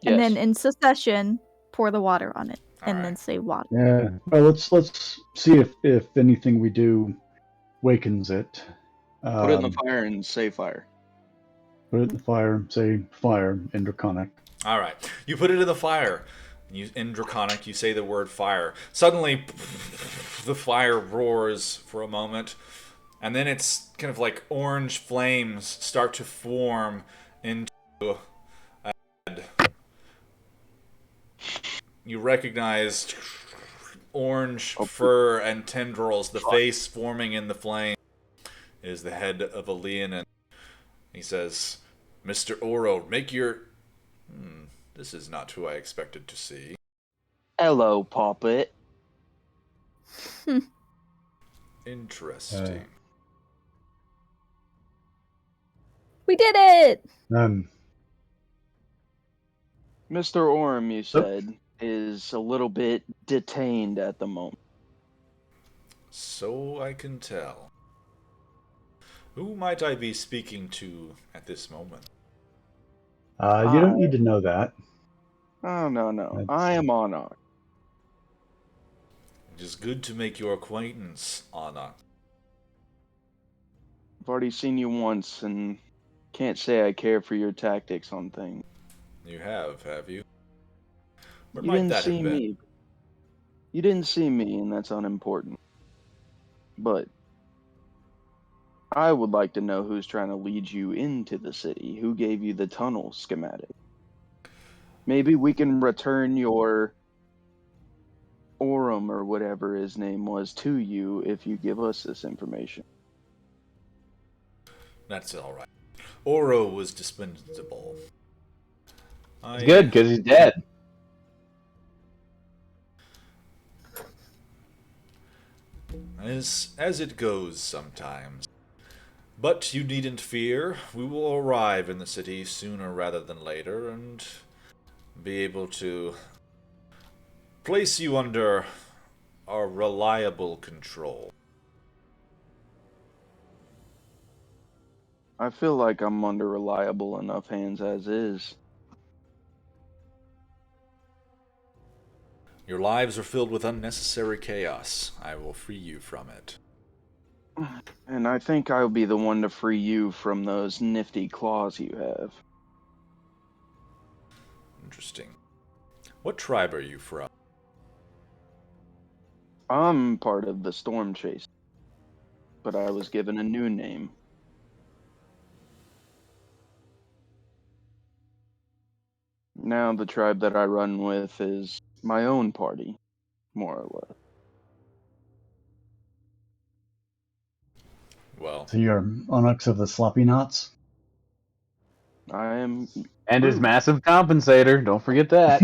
Yes. And then in succession, pour the water on it. And then Alright. say water. yeah. Well, let's see if anything we do wakens it. Put it in the fire and say fire. Put it in the fire. Say fire in Draconic. Alright. You put it in the fire. In Draconic, you say the word fire. Suddenly, the fire roars for a moment, and then it's kind of like orange flames start to form into a head. You recognize orange fur and tendrils, the face forming in the flame is the head of a Leonin. He says, Mr. Oro, make your... this is not who I expected to see. Hello, Poppet. Interesting. We did it! Mr. Orm, you said, is a little bit detained at the moment. So I can tell. Who might I be speaking to at this moment? You don't need to know that. Oh, no. I am Anarch. It is good to make your acquaintance, Anna. I've already seen you once and can't say I care for your tactics on things. You have you? Where You might didn't that see have been? me. You didn't see me, and that's unimportant. But I would like to know who's trying to lead you into the city. Who gave you the tunnel schematic? Maybe we can return your Orem or whatever his name was to you if you give us this information. That's alright. Oro was dispensable. It's good, because he's dead. As it goes sometimes. But you needn't fear. We will arrive in the city sooner rather than later and be able to place you under our reliable control. I feel like I'm under reliable enough hands as is. Your lives are filled with unnecessary chaos. I will free you from it. And I think I'll be the one to free you from those nifty claws you have. Interesting. What tribe are you from? I'm part of the Storm Chase, but I was given a new name. Now the tribe that I run with is my own party, more or less. Well, So you're Onyx of the Sloppy Knots? I am. And his Proof. massive compensator. Don't forget that.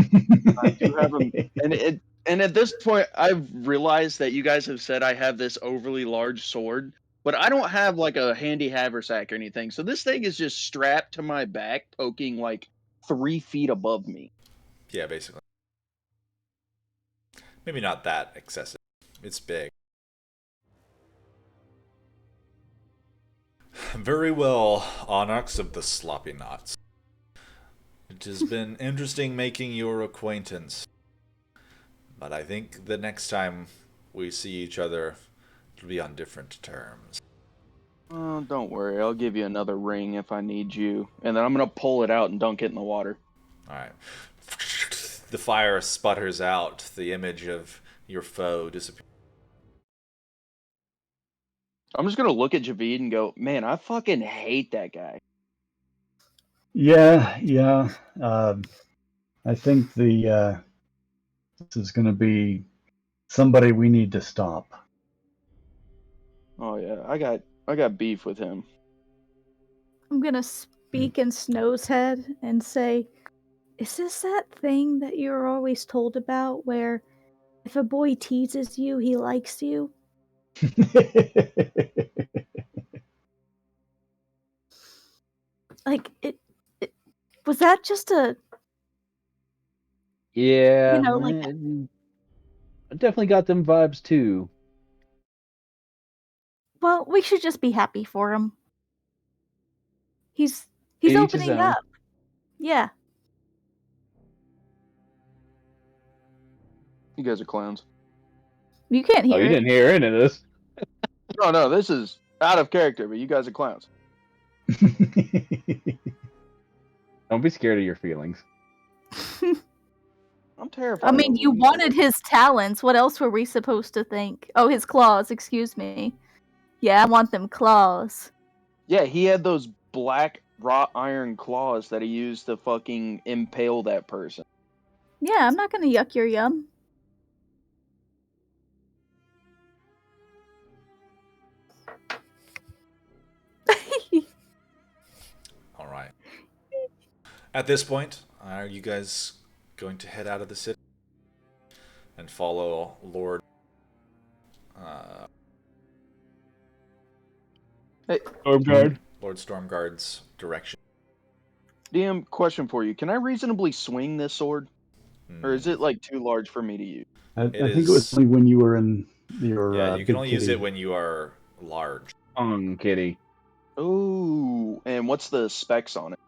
I do have him, and at this point, I've realized that you guys have said I have this overly large sword, but I don't have like a handy haversack or anything. So this thing is just strapped to my back, poking like 3 feet above me. Yeah, basically. Maybe not that excessive. It's big. Very well, Onyx of the Sloppy Knots. It has been interesting making your acquaintance. But I think the next time we see each other, it'll be on different terms. Oh, don't worry. I'll give you another ring if I need you. And then I'm going to pull it out and dunk it in the water. Alright. The fire sputters out. The image of your foe disappears. I'm just going to look at Javid and go, man, I fucking hate that guy. Yeah. I think this is going to be somebody we need to stop. Oh, yeah. I got beef with him. I'm gonna speak in Snow's head and say, is this that thing that you're always told about where if a boy teases you, he likes you? Like, it was that just a, Yeah, like, I definitely got them vibes too. well, we should just be happy for him. He's Each his opening own. up. Yeah. You guys are clowns. You can't Oh, hear you it. didn't hear any of this. No, this is out of character, but you guys are clowns. Don't be scared of your feelings. I'm terrified I mean, of you him. wanted his talents. What else were we supposed to think? Oh, his claws, excuse me. Yeah, I want them claws. Yeah, he had those black wrought iron claws that he used to fucking impale that person. Yeah, I'm not gonna yuck your yum. Alright. At this point, are you guys going to head out of the city and follow Lord Hey, Stormguard. Lord Stormguard's direction? DM, question for you. Can I reasonably swing this sword? Or is it like too large for me to use? I It think it was is. only when you were in your Yeah, you can big only use kitty. it when you are large. Kitty. Oh, and what's the specs on it?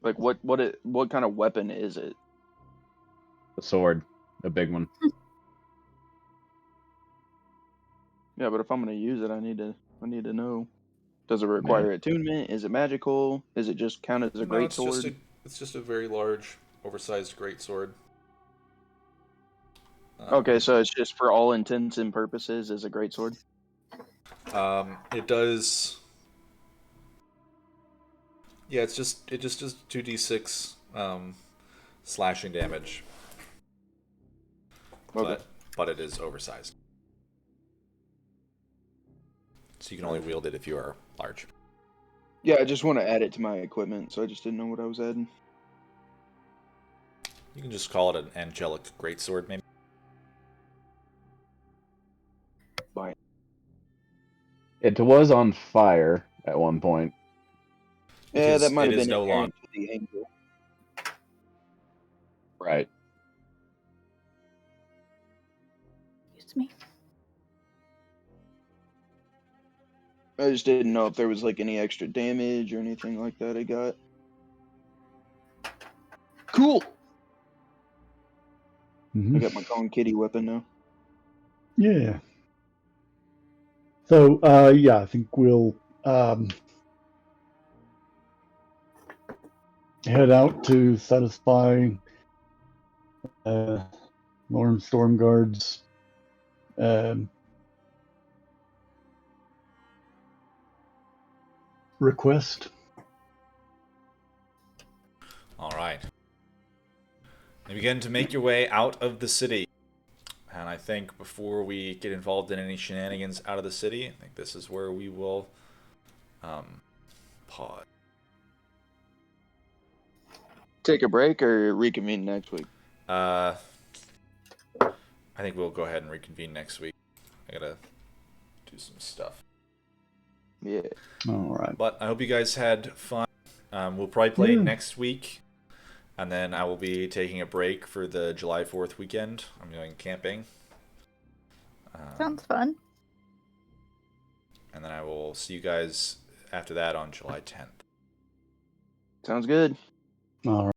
Like what kind of weapon is it? The sword. The big one. Yeah, but if I'm gonna use it, I need to know. Does it Yeah. require attunement? Is it magical? Is it just count as a No, great sword? it's just a very large, oversized greatsword. Okay, so it's just for all intents and purposes is a great sword. It does. Yeah, it just does 2d6 slashing damage, Okay. but it is oversized, so you can only wield it if you are large. Yeah, I just want to add it to my equipment, so I just didn't know what I was adding. You can just call it an angelic greatsword, maybe. Bye. It was on fire at one point. Yeah, that might It have is been no longer. inherent to the angel. Right. Excuse me. I just didn't know if there was like any extra damage or anything like that I got. Cool. Mhm. I got my Kong Kitty weapon now. Yeah. So, I think we'll head out to satisfy Lord Stormguard's request. All right. You begin to make your way out of the city. And I think before we get involved in any shenanigans out of the city, I think this is where we will pod. Take a break or reconvene next week? I think we'll go ahead and reconvene next week. I gotta do some stuff. Yeah. All right. But I hope you guys had fun. We'll probably play Yeah. next week. And then I will be taking a break for the July 4th weekend. I'm going camping. Sounds fun. And then I will see you guys after that on July 10th. Sounds good. All right.